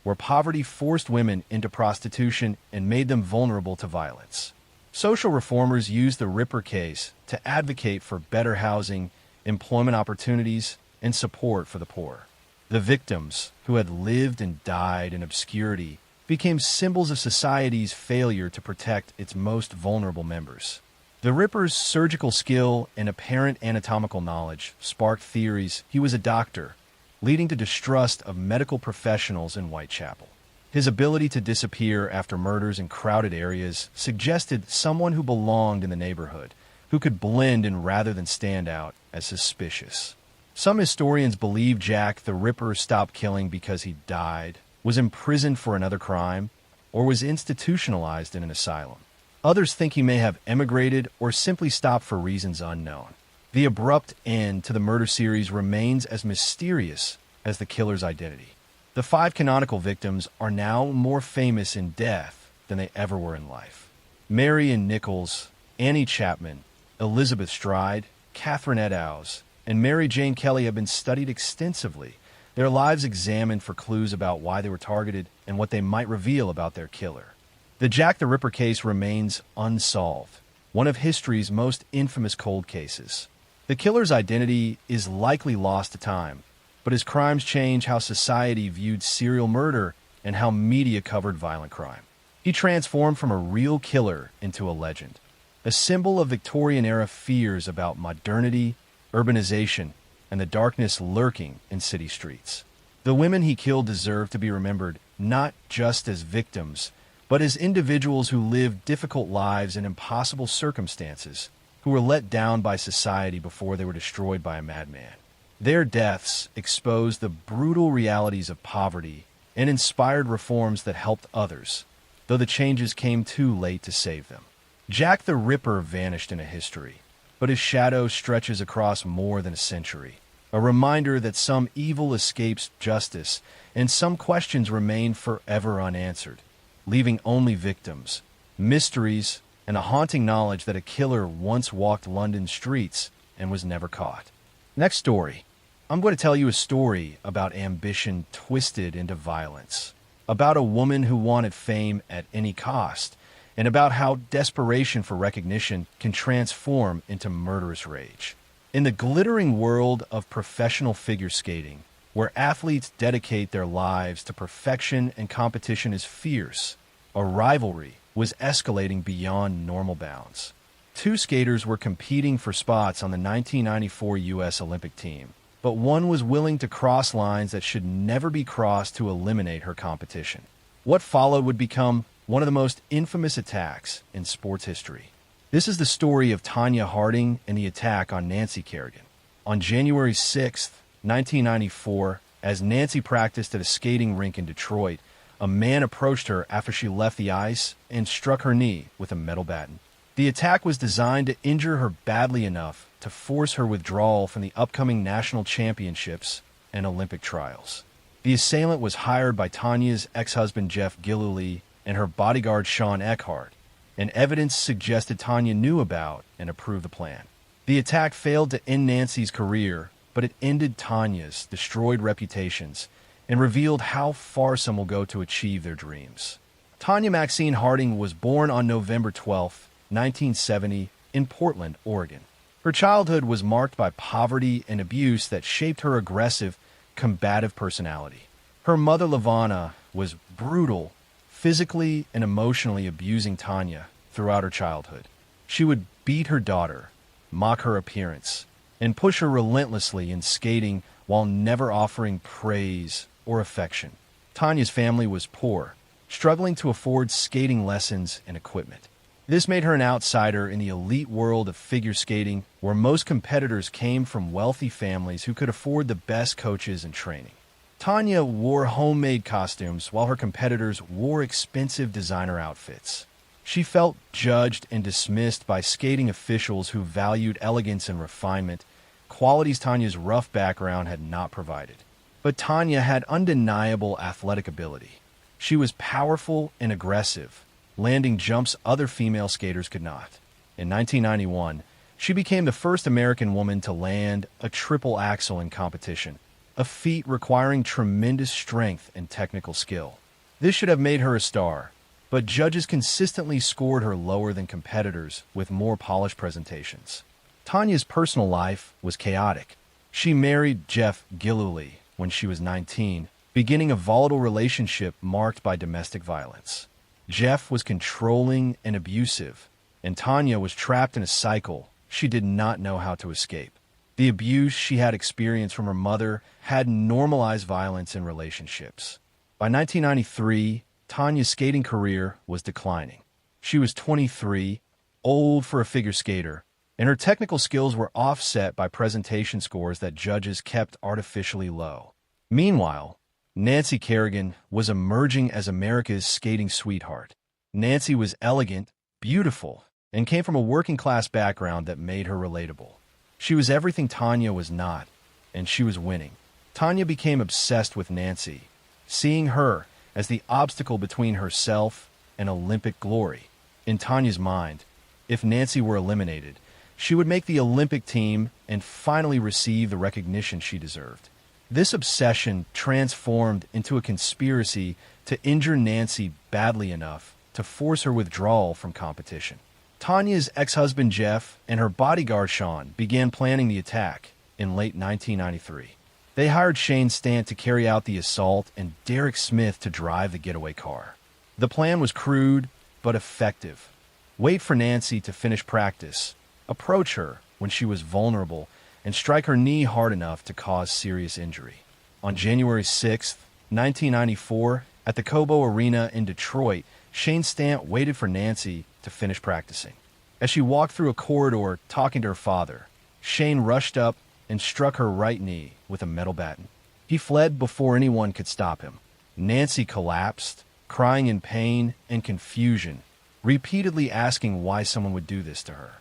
where poverty forced women into prostitution and made them vulnerable to violence. Social reformers used the Ripper case to advocate for better housing, employment opportunities, and support for the poor. The victims, who had lived and died in obscurity, became symbols of society's failure to protect its most vulnerable members. The Ripper's surgical skill and apparent anatomical knowledge sparked theories he was a doctor, leading to distrust of medical professionals in Whitechapel. His ability to disappear after murders in crowded areas suggested someone who belonged in the neighborhood, who could blend in rather than stand out as suspicious. Some historians believe Jack the Ripper stopped killing because he died, was imprisoned for another crime, or was institutionalized in an asylum. Others think he may have emigrated or simply stopped for reasons unknown. The abrupt end to the murder series remains as mysterious as the killer's identity. The 5 canonical victims are now more famous in death than they ever were in life. Marion Nichols, Annie Chapman, Elizabeth Stride, Catherine Eddowes, and Mary Jane Kelly have been studied extensively, their lives examined for clues about why they were targeted and what they might reveal about their killer. The Jack the Ripper case remains unsolved, one of history's most infamous cold cases. The killer's identity is likely lost to time, but his crimes change how society viewed serial murder and how media covered violent crime. He transformed from a real killer into a legend, a symbol of Victorian-era fears about modernity, urbanization, and the darkness lurking in city streets. The women he killed deserve to be remembered not just as victims, but as individuals who lived difficult lives in impossible circumstances, who were let down by society before they were destroyed by a madman. Their deaths exposed the brutal realities of poverty and inspired reforms that helped others, though the changes came too late to save them. Jack the Ripper vanished into history, but his shadow stretches across more than a century, a reminder that some evil escapes justice and some questions remain forever unanswered, leaving only victims, mysteries, and a haunting knowledge that a killer once walked London streets and was never caught. Next story. I'm going to tell you a story about ambition twisted into violence, about a woman who wanted fame at any cost, and about how desperation for recognition can transform into murderous rage. In the glittering world of professional figure skating, where athletes dedicate their lives to perfection and competition is fierce, a rivalry was escalating beyond normal bounds. 2 skaters were competing for spots on the 1994 U.S. Olympic team, but one was willing to cross lines that should never be crossed to eliminate her competition. What followed would become one of the most infamous attacks in sports history. This is the story of Tanya Harding and the attack on Nancy Kerrigan. On January 6, 1994, as Nancy practiced at a skating rink in Detroit, a man approached her after she left the ice and struck her knee with a metal baton. The attack was designed to injure her badly enough to force her withdrawal from the upcoming national championships and Olympic trials. The assailant was hired by Tanya's ex-husband Jeff Gillooly and her bodyguard Sean Eckhart, and evidence suggested Tanya knew about and approved the plan. The attack failed to end Nancy's career, but it ended Tanya's destroyed reputations and revealed how far some will go to achieve their dreams. Tanya Maxine Harding was born on November 12, 1970, in Portland, Oregon. Her childhood was marked by poverty and abuse that shaped her aggressive, combative personality. Her mother, Lavana, was brutal, physically and emotionally abusing Tanya throughout her childhood. She would beat her daughter, mock her appearance, and push her relentlessly in skating while never offering praise or affection. Tanya's family was poor, struggling to afford skating lessons and equipment. This made her an outsider in the elite world of figure skating, where most competitors came from wealthy families who could afford the best coaches and training. Tanya wore homemade costumes while her competitors wore expensive designer outfits. She felt judged and dismissed by skating officials who valued elegance and refinement, qualities Tanya's rough background had not provided. But Tanya had undeniable athletic ability. She was powerful and aggressive, landing jumps other female skaters could not. In 1991, she became the first American woman to land a triple axel in competition, a feat requiring tremendous strength and technical skill. This should have made her a star, but judges consistently scored her lower than competitors with more polished presentations. Tanya's personal life was chaotic. She married Jeff Gillooly when she was 19, beginning a volatile relationship marked by domestic violence. Jeff was controlling and abusive, and Tanya was trapped in a cycle she did not know how to escape. The abuse she had experienced from her mother had normalized violence in relationships. By 1993, Tanya's skating career was declining. She was 23, old for a figure skater, and her technical skills were offset by presentation scores that judges kept artificially low. Meanwhile, Nancy Kerrigan was emerging as America's skating sweetheart. Nancy was elegant, beautiful, and came from a working-class background that made her relatable. She was everything Tanya was not, and she was winning. Tanya became obsessed with Nancy, seeing her as the obstacle between herself and Olympic glory. In Tanya's mind, if Nancy were eliminated, she would make the Olympic team and finally receive the recognition she deserved. This obsession transformed into a conspiracy to injure Nancy badly enough to force her withdrawal from competition. Tanya's ex-husband Jeff and her bodyguard Sean began planning the attack in late 1993. They hired Shane Stant to carry out the assault and Derek Smith to drive the getaway car. The plan was crude but effective. Wait for Nancy to finish practice, approach her when she was vulnerable, and strike her knee hard enough to cause serious injury. On January 6, 1994, at the Cobo Arena in Detroit, Shane Stant waited for Nancy to finish practicing. As she walked through a corridor talking to her father, Shane rushed up and struck her right knee with a metal baton. He fled before anyone could stop him. Nancy collapsed, crying in pain and confusion, repeatedly asking why someone would do this to her.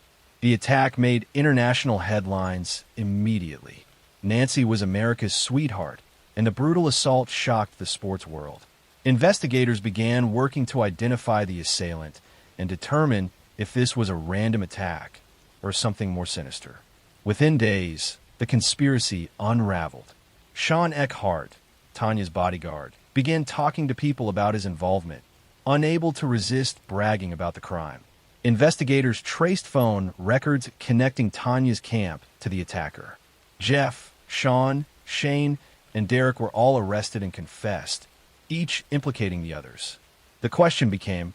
The attack made international headlines immediately. Nancy was America's sweetheart, and the brutal assault shocked the sports world. Investigators began working to identify the assailant and determine if this was a random attack or something more sinister. Within days, the conspiracy unraveled. Sean Eckhart, Tanya's bodyguard, began talking to people about his involvement, unable to resist bragging about the crime. Investigators traced phone records connecting Tanya's camp to the attacker. Jeff, Sean, Shane, and Derek were all arrested and confessed, each implicating the others. The question became,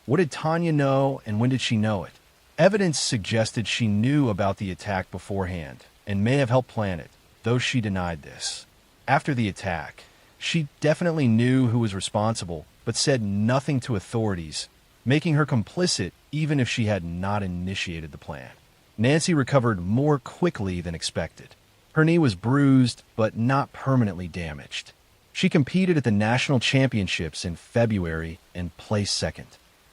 what did Tanya know and when did she know it? Evidence suggested she knew about the attack beforehand and may have helped plan it, though she denied this. After the attack, she definitely knew who was responsible, but said nothing to authorities, making her complicit even if she had not initiated the plan. Nancy recovered more quickly than expected. Her knee was bruised, but not permanently damaged. She competed at the national championships in February and placed second.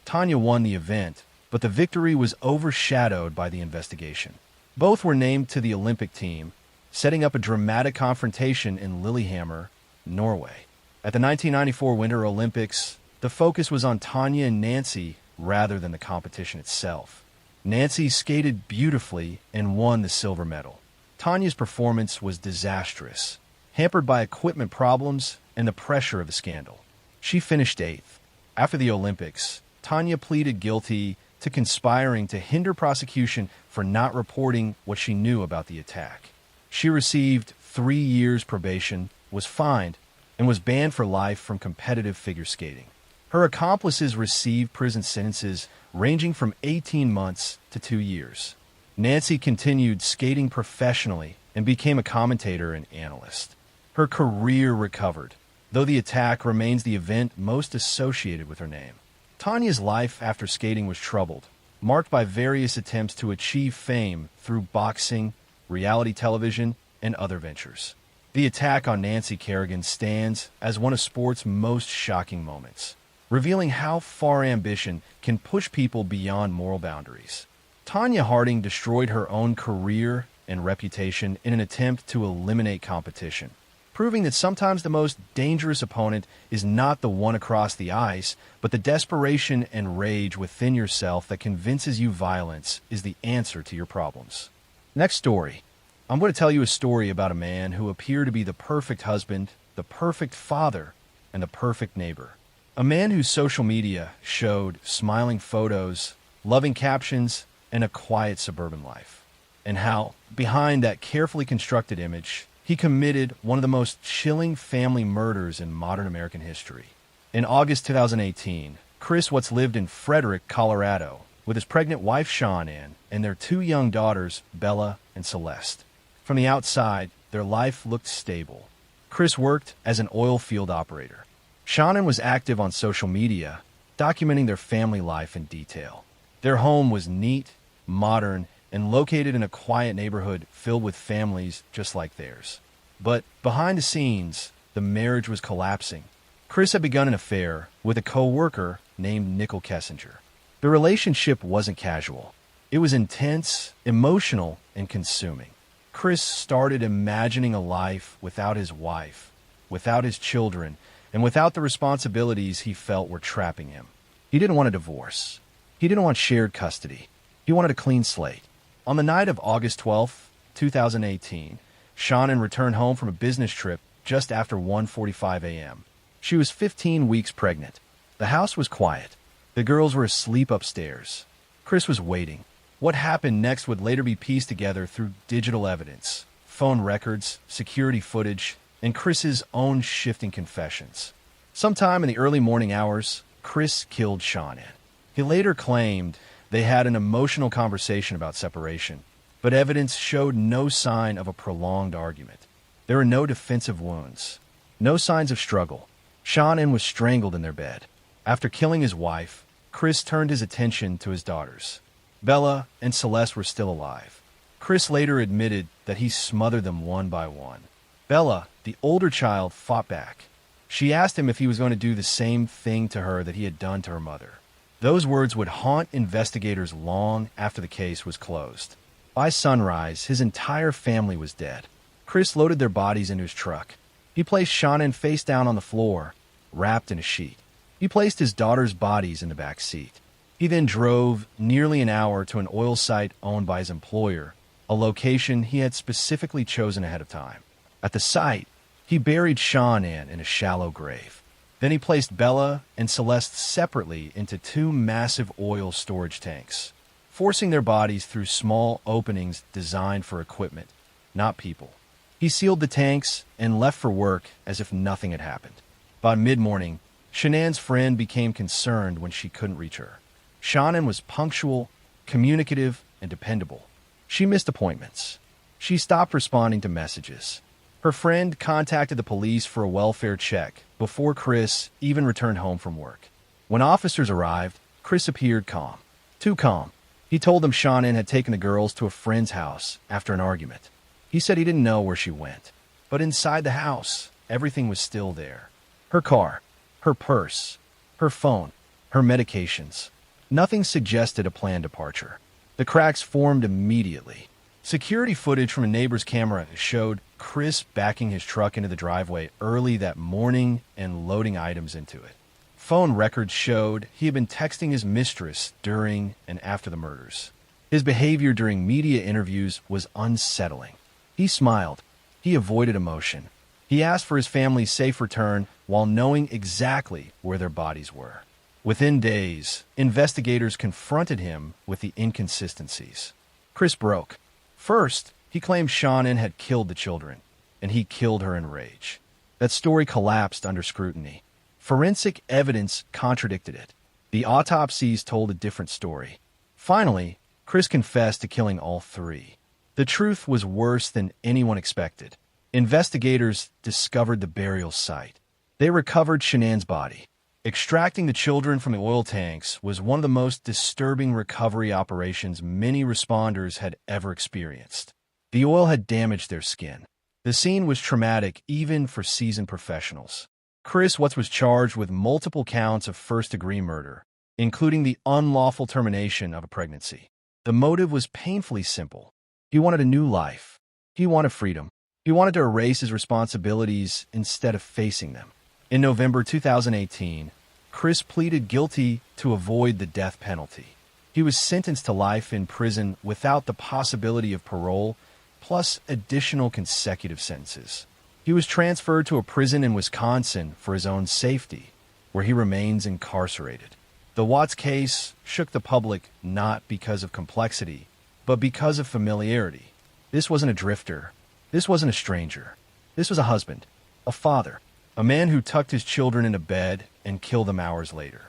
Tanya won the event, but the victory was overshadowed by the investigation. Both were named to the Olympic team, setting up a dramatic confrontation in Lillehammer, Norway. At the 1994 Winter Olympics, the focus was on Tanya and Nancy rather than the competition itself. Nancy skated beautifully and won the silver medal. Tanya's performance was disastrous, hampered by equipment problems and the pressure of the scandal. She finished 8th. After the Olympics, Tanya pleaded guilty to conspiring to hinder prosecution for not reporting what she knew about the attack. She received 3 years probation, was fined, and was banned for life from competitive figure skating. Her accomplices received prison sentences ranging from 18 months to 2 years. Nancy continued skating professionally and became a commentator and analyst. Her career recovered, though the attack remains the event most associated with her name. Tanya's life after skating was troubled, marked by various attempts to achieve fame through boxing, reality television, and other ventures. The attack on Nancy Kerrigan stands as one of sport's most shocking moments, revealing how far ambition can push people beyond moral boundaries. Tanya Harding destroyed her own career and reputation in an attempt to eliminate competition, proving that sometimes the most dangerous opponent is not the one across the ice, but the desperation and rage within yourself that convinces you violence is the answer to your problems. Next story. I'm going to tell you a story about a man who appeared to be the perfect husband, the perfect father, and the perfect neighbor. A man whose social media showed smiling photos, loving captions, and a quiet suburban life. And how, behind that carefully constructed image, he committed one of the most chilling family murders in modern American history. In August 2018, Chris Watts lived in Frederick, Colorado, with his pregnant wife Sean-Ann and their 2 young daughters, Bella and Celeste. From the outside, their life looked stable. Chris worked as an oil field operator. Sean-Ann was active on social media, documenting their family life in detail. Their home was neat, modern, and located in a quiet neighborhood filled with families just like theirs. But behind the scenes, the marriage was collapsing. Chris had begun an affair with a co-worker named Nicole Kessinger. The relationship wasn't casual. It was intense, emotional, and consuming. Chris started imagining a life without his wife, without his children, and without the responsibilities he felt were trapping him. He didn't want a divorce. He didn't want shared custody. He wanted a clean slate. On the night of August 12, 2018, Sean-Ann returned home from a business trip just after 1:45 a.m. She was 15 weeks pregnant. The house was quiet. The girls were asleep upstairs. Chris was waiting. What happened next would later be pieced together through digital evidence, phone records, security footage, and Chris's own shifting confessions. Sometime in the early morning hours, Chris killed Sean-Ann. He later claimed they had an emotional conversation about separation, but evidence showed no sign of a prolonged argument. There were no defensive wounds, no signs of struggle. Sean-Ann was strangled in their bed. After killing his wife, Chris turned his attention to his daughters. Bella and Celeste were still alive. Chris later admitted that he smothered them one by one. Bella, the older child, fought back. She asked him if he was going to do the same thing to her that he had done to her mother. Those words would haunt investigators long after the case was closed. By sunrise, his entire family was dead. Chris loaded their bodies into his truck. He placed Sean-Ann face down on the floor, wrapped in a sheet. He placed his daughter's bodies in the back seat. He then drove nearly an hour to an oil site owned by his employer, a location he had specifically chosen ahead of time. At the site, he buried Sean-Ann in a shallow grave. Then he placed Bella and Celeste separately into 2 massive oil storage tanks, forcing their bodies through small openings designed for equipment, not people. He sealed the tanks and left for work as if nothing had happened. By mid-morning, Sean-Ann's friend became concerned when she couldn't reach her. Sean-Ann was punctual, communicative, and dependable. She missed appointments. She stopped responding to messages. Her friend contacted the police for a welfare check before Chris even returned home from work. When officers arrived, Chris appeared calm. Too calm. He told them Sean-Ann had taken the girls to a friend's house after an argument. He said he didn't know where she went. But inside the house, everything was still there. Her car, her purse, her phone, her medications. Nothing suggested a planned departure. The cracks formed immediately. Security footage from a neighbor's camera showed Chris backing his truck into the driveway early that morning and loading items into it. Phone records showed he had been texting his mistress during and after the murders. His behavior during media interviews was unsettling. He smiled. He avoided emotion. He He asked for his family's safe return while knowing exactly where their bodies were. Within days, investigators confronted him with the inconsistencies. Chris broke. First, he claimed Shannon had killed the children, and he killed her in rage. That story collapsed under scrutiny. Forensic evidence contradicted it. The autopsies told a different story. Finally, Chris confessed to killing all three. The truth was worse than anyone expected. Investigators discovered the burial site. They recovered Shannon's body. Extracting the children from the oil tanks was one of the most disturbing recovery operations many responders had ever experienced. The oil had damaged their skin. The scene was traumatic even for seasoned professionals. Chris Watts was charged with multiple counts of first-degree murder, including the unlawful termination of a pregnancy. The motive was painfully simple. He wanted a new life. He wanted freedom. He wanted to erase his responsibilities instead of facing them. In November 2018, Chris pleaded guilty to avoid the death penalty. He was sentenced to life in prison without the possibility of parole, plus additional consecutive sentences. He was transferred to a prison in Wisconsin for his own safety, where he remains incarcerated. The Watts case shook the public not because of complexity, but because of familiarity. This wasn't a drifter. This wasn't a stranger. This was a husband, a father, a man who tucked his children into bed and killed them hours later.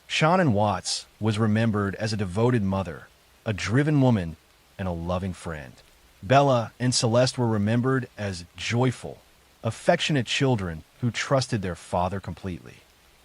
Shannon Watts was remembered as a devoted mother, a driven woman, and a loving friend. Bella and Celeste were remembered as joyful, affectionate children who trusted their father completely.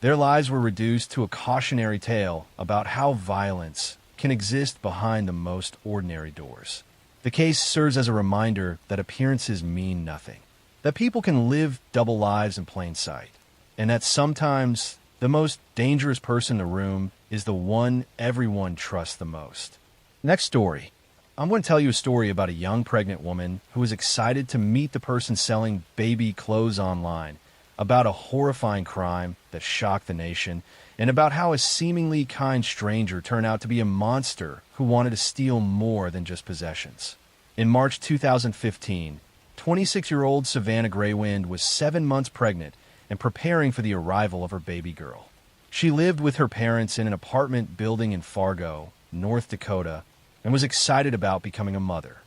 Their lives were reduced to a cautionary tale about how violence can exist behind the most ordinary doors. The case serves as a reminder that appearances mean nothing, that people can live double lives in plain sight, and that sometimes the most dangerous person in the room is the one everyone trusts the most. Next story. I'm going to tell you a story about a young pregnant woman who was excited to meet the person selling baby clothes online, about a horrifying crime that shocked the nation, and about how a seemingly kind stranger turned out to be a monster who wanted to steal more than just possessions. In March 2015, 26-year-old Savannah Graywind was 7 months pregnant and preparing for the arrival of her baby girl. She lived with her parents in an apartment building in Fargo, North Dakota, and was excited about becoming a mother.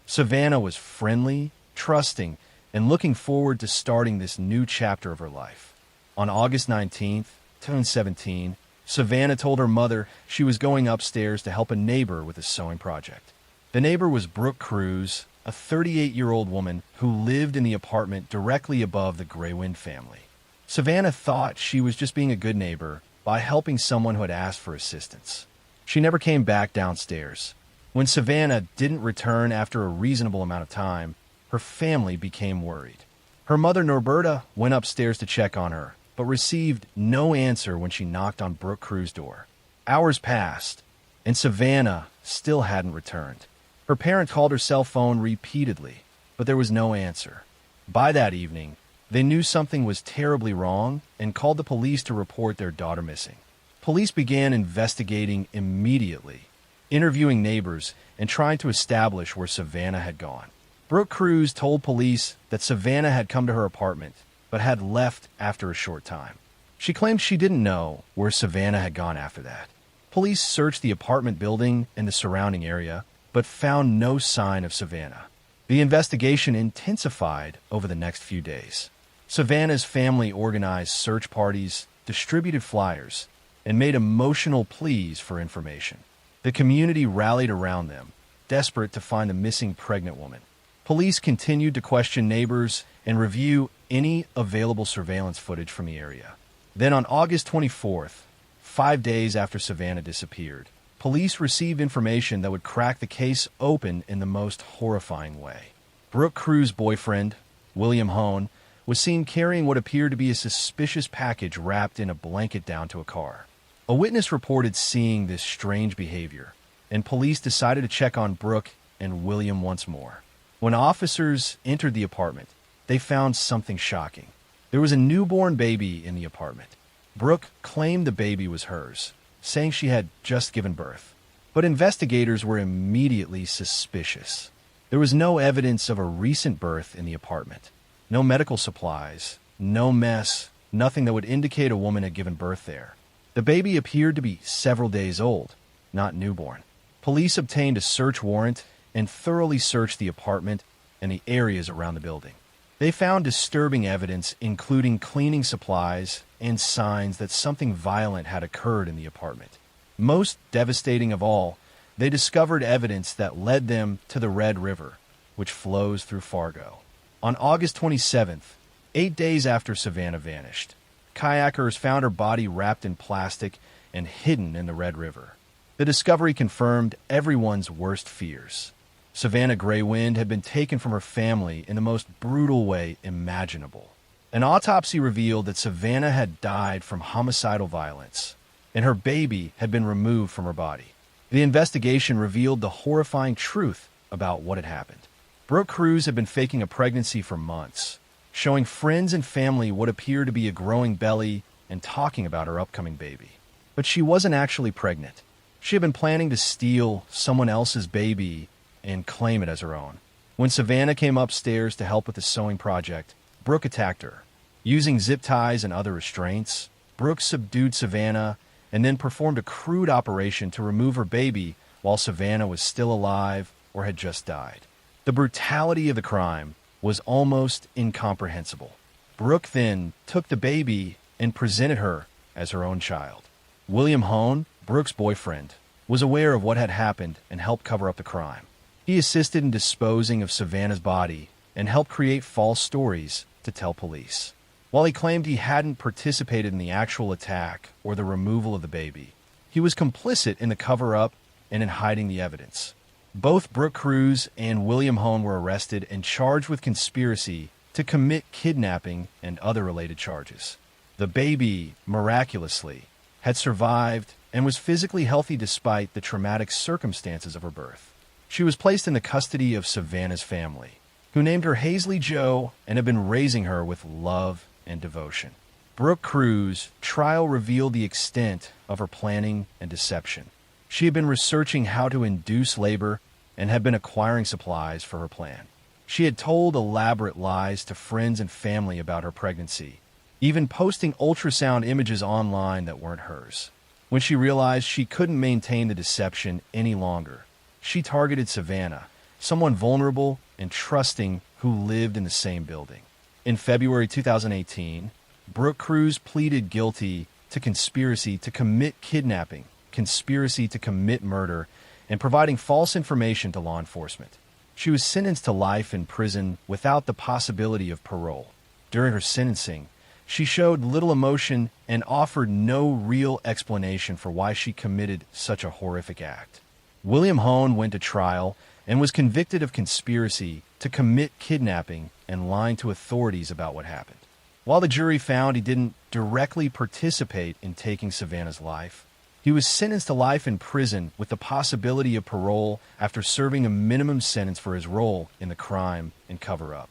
Savannah was friendly, trusting, and looking forward to starting this new chapter of her life. On August 19th, 2017, Savannah told her mother she was going upstairs to help a neighbor with a sewing project. The neighbor was Brooke Cruz, a 38-year-old woman who lived in the apartment directly above the Graywind family. Savannah thought she was just being a good neighbor by helping someone who had asked for assistance. She never came back downstairs. When Savannah didn't return after a reasonable amount of time, her family became worried. Her mother, Norberta, went upstairs to check on her, but received no answer when she knocked on Brooke Cruz's door. Hours passed, and Savannah still hadn't returned. Her parents called her cell phone repeatedly, but there was no answer. By that evening, they knew something was terribly wrong and called the police to report their daughter missing. Police began investigating immediately, interviewing neighbors and trying to establish where Savannah had gone. Brooke Cruz told police that Savannah had come to her apartment, but had left after a short time. She claimed she didn't know where Savannah had gone after that. Police searched the apartment building and the surrounding area, but found no sign of Savannah. The investigation intensified over the next few days. Savannah's family organized search parties, distributed flyers, and made emotional pleas for information. The community rallied around them, desperate to find the missing pregnant woman. Police continued to question neighbors and review any available surveillance footage from the area. Then on August 24th, 5 days after Savannah disappeared, police received information that would crack the case open in the most horrifying way. Brooke Cruz's boyfriend, William Hone, was seen carrying what appeared to be a suspicious package wrapped in a blanket down to a car. A witness reported seeing this strange behavior, and police decided to check on Brooke and William once more. When officers entered the apartment, they found something shocking. There was a newborn baby in the apartment. Brooke claimed the baby was hers, saying she had just given birth. But investigators were immediately suspicious. There was no evidence of a recent birth in the apartment. No medical supplies, no mess, nothing that would indicate a woman had given birth there. The baby appeared to be several days old, not newborn. Police obtained a search warrant and thoroughly searched the apartment and the areas around the building. They found disturbing evidence, including cleaning supplies and signs that something violent had occurred in the apartment. Most devastating of all, they discovered evidence that led them to the Red River, which flows through Fargo. On August 27th, 8 days after Savannah vanished, kayakers found her body wrapped in plastic and hidden in the Red River. The discovery confirmed everyone's worst fears. Savannah Greywind had been taken from her family in the most brutal way imaginable. An autopsy revealed that Savannah had died from homicidal violence, and her baby had been removed from her body. The investigation revealed the horrifying truth about what had happened. Brooke Cruz had been faking a pregnancy for months, showing friends and family what appeared to be a growing belly and talking about her upcoming baby. But she wasn't actually pregnant. She had been planning to steal someone else's baby and claim it as her own. When Savannah came upstairs to help with the sewing project, Brooke attacked her. Using zip ties and other restraints, Brooke subdued Savannah and then performed a crude operation to remove her baby while Savannah was still alive or had just died. The brutality of the crime was almost incomprehensible. Brooke then took the baby and presented her as her own child. William Hone, Brooke's boyfriend, was aware of what had happened and helped cover up the crime. He assisted in disposing of Savannah's body and helped create false stories to tell police. While he claimed he hadn't participated in the actual attack or the removal of the baby, he was complicit in the cover-up and in hiding the evidence. Both Brooke Cruz and William Hone were arrested and charged with conspiracy to commit kidnapping and other related charges. The baby, miraculously, had survived and was physically healthy despite the traumatic circumstances of her birth. She was placed in the custody of Savannah's family, who named her Hazley Jo and have been raising her with love and devotion. Brooke Cruz's trial revealed the extent of her planning and deception. She had been researching how to induce labor and had been acquiring supplies for her plan. She had told elaborate lies to friends and family about her pregnancy, even posting ultrasound images online that weren't hers. When she realized she couldn't maintain the deception any longer, she targeted Savannah, someone vulnerable and trusting who lived in the same building. In February 2018, Brooke Cruz pleaded guilty to conspiracy to commit kidnapping, conspiracy to commit murder, and providing false information to law enforcement. She was sentenced to life in prison without the possibility of parole. During her sentencing, she showed little emotion and offered no real explanation for why she committed such a horrific act. William Hone went to trial and was convicted of conspiracy to commit kidnapping and lying to authorities about what happened. While the jury found he didn't directly participate in taking Savannah's life, he was sentenced to life in prison with the possibility of parole after serving a minimum sentence for his role in the crime and cover-up.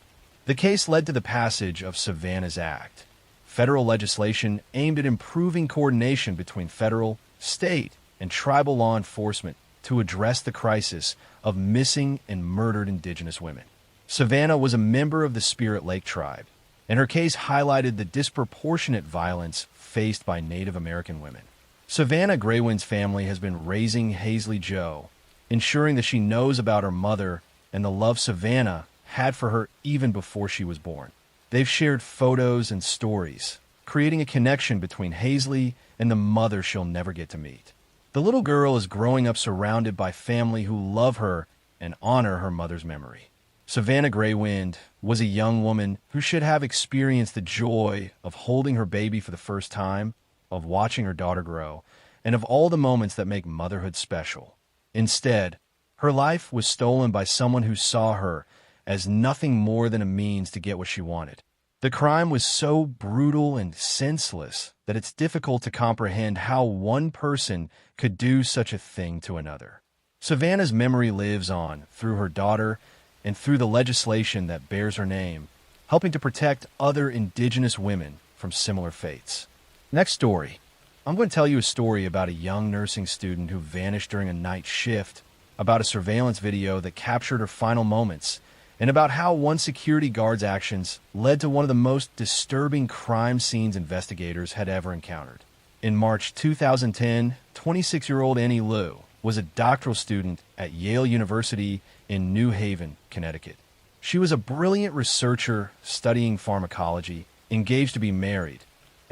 The case led to the passage of Savannah's Act, federal legislation aimed at improving coordination between federal, state, and tribal law enforcement to address the crisis of missing and murdered Indigenous women. Savannah was a member of the Spirit Lake tribe, and her case highlighted the disproportionate violence faced by Native American women. Savannah Greywind's family has been raising Hazley Jo, ensuring that she knows about her mother and the love Savannah had for her even before she was born. They've shared photos and stories, creating a connection between Hazley and the mother she'll never get to meet. The little girl is growing up surrounded by family who love her and honor her mother's memory. Savannah Greywind was a young woman who should have experienced the joy of holding her baby for the first time, of watching her daughter grow, and of all the moments that make motherhood special. Instead, her life was stolen by someone who saw her as nothing more than a means to get what she wanted. The crime was so brutal and senseless that it's difficult to comprehend how one person could do such a thing to another. Savannah's memory lives on through her daughter and through the legislation that bears her name, helping to protect other Indigenous women from similar fates. Next story. I'm going to tell you a story about a young nursing student who vanished during a night shift, about a surveillance video that captured her final moments, and about how one security guard's actions led to one of the most disturbing crime scenes investigators had ever encountered. In March 2010, 26-year-old Annie Liu was a doctoral student at Yale University in New Haven, Connecticut. She was a brilliant researcher studying pharmacology, engaged to be married,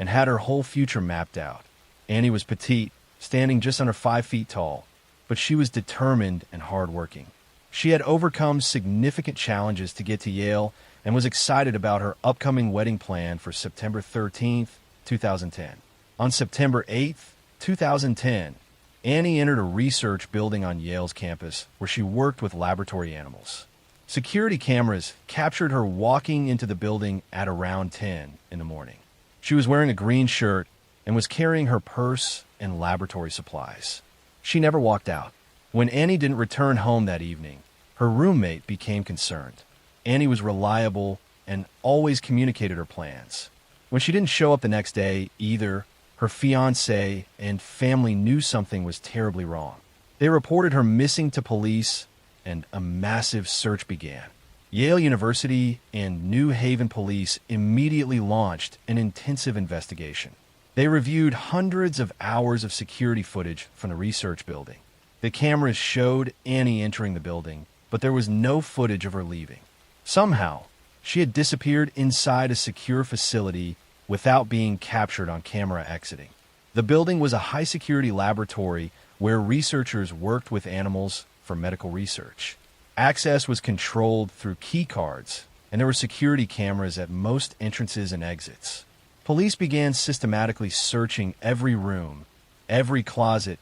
and had her whole future mapped out. Annie was petite, standing just under 5 feet tall, but she was determined and hardworking. She had overcome significant challenges to get to Yale and was excited about her upcoming wedding plan for September 13th, 2010. On September 8th, 2010, Annie entered a research building on Yale's campus where she worked with laboratory animals. Security cameras captured her walking into the building at around 10 in the morning. She was wearing a green shirt and was carrying her purse and laboratory supplies. She never walked out. When Annie didn't return home that evening, her roommate became concerned. Annie was reliable and always communicated her plans. When she didn't show up the next day either, her fiancé and family knew something was terribly wrong. They reported her missing to police, and a massive search began. Yale University and New Haven police immediately launched an intensive investigation. They reviewed hundreds of hours of security footage from the research building. The cameras showed Annie entering the building, but there was no footage of her leaving. Somehow, she had disappeared inside a secure facility without being captured on camera exiting. The building was a high-security laboratory where researchers worked with animals for medical research. Access was controlled through key cards, and there were security cameras at most entrances and exits. Police began systematically searching every room, every closet,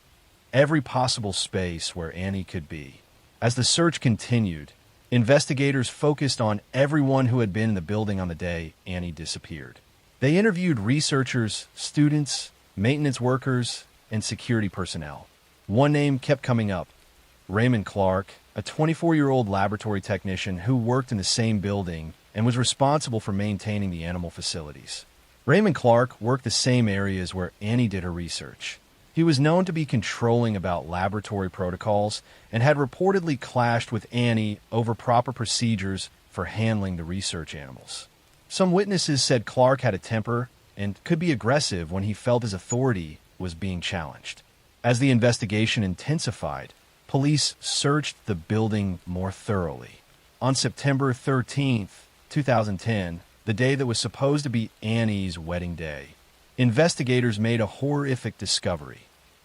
every possible space where Annie could be. As the search continued, investigators focused on everyone who had been in the building on the day Annie disappeared. They interviewed researchers, students, maintenance workers, and security personnel. One name kept coming up: Raymond Clark, a 24-year-old laboratory technician who worked in the same building and was responsible for maintaining the animal facilities. Raymond Clark worked the same areas where Annie did her research. He was known to be controlling about laboratory protocols and had reportedly clashed with Annie over proper procedures for handling the research animals. Some witnesses said Clark had a temper and could be aggressive when he felt his authority was being challenged. As the investigation intensified, police searched the building more thoroughly. On September 13th, 2010, the day that was supposed to be Annie's wedding day, investigators made a horrific discovery.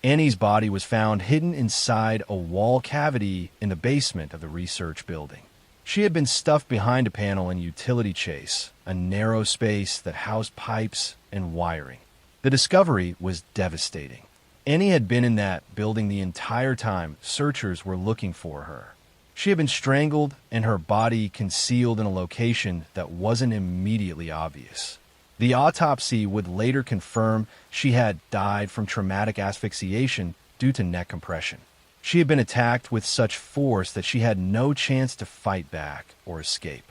Annie's body was found hidden inside a wall cavity in the basement of the research building. She had been stuffed behind a panel in utility chase, a narrow space that housed pipes and wiring. The discovery was devastating. Annie had been in that building the entire time searchers were looking for her. She had been strangled and her body concealed in a location that wasn't immediately obvious. The autopsy would later confirm she had died from traumatic asphyxiation due to neck compression. She had been attacked with such force that she had no chance to fight back or escape.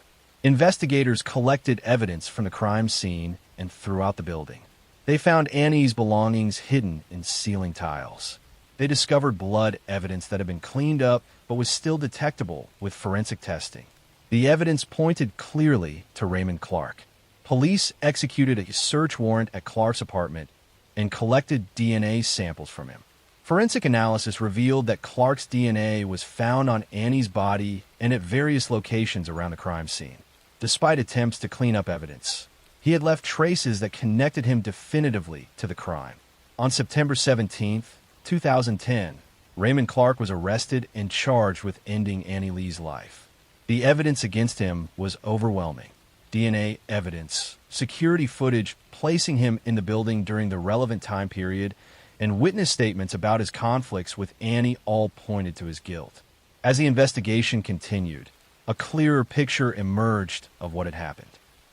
Investigators collected evidence from the crime scene and throughout the building. They found Annie's belongings hidden in ceiling tiles. They discovered blood evidence that had been cleaned up but was still detectable with forensic testing. The evidence pointed clearly to Raymond Clark. Police executed a search warrant at Clark's apartment and collected DNA samples from him. Forensic analysis revealed that Clark's DNA was found on Annie's body and at various locations around the crime scene. Despite attempts to clean up evidence, he had left traces that connected him definitively to the crime. On September 17, 2010, Raymond Clark was arrested and charged with ending Annie Lee's life. The evidence against him was overwhelming. DNA evidence, security footage placing him in the building during the relevant time period, and witness statements about his conflicts with Annie all pointed to his guilt. As the investigation continued, a clearer picture emerged of what had happened.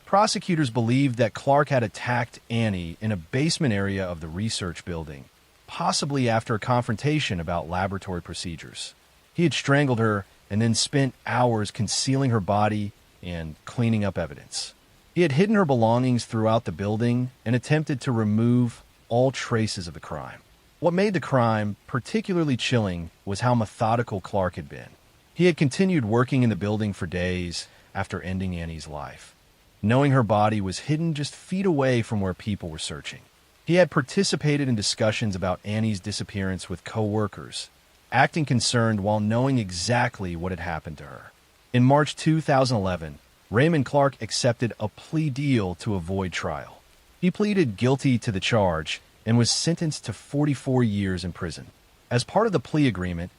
Prosecutors believed that Clark had attacked Annie in a basement area of the research building, possibly after a confrontation about laboratory procedures. He had strangled her and then spent hours concealing her body and cleaning up evidence. He had hidden her belongings throughout the building and attempted to remove all traces of the crime. What made the crime particularly chilling was how methodical Clark had been. He had continued working in the building for days, after ending Annie's life, knowing her body was hidden just feet away from where people were searching. He had participated in discussions about Annie's disappearance with co-workers, acting concerned while knowing exactly what had happened to her. In March 2011, Raymond Clark accepted a plea deal to avoid trial. He pleaded guilty to the charge and was sentenced to 44 years in prison. As part of the plea agreement,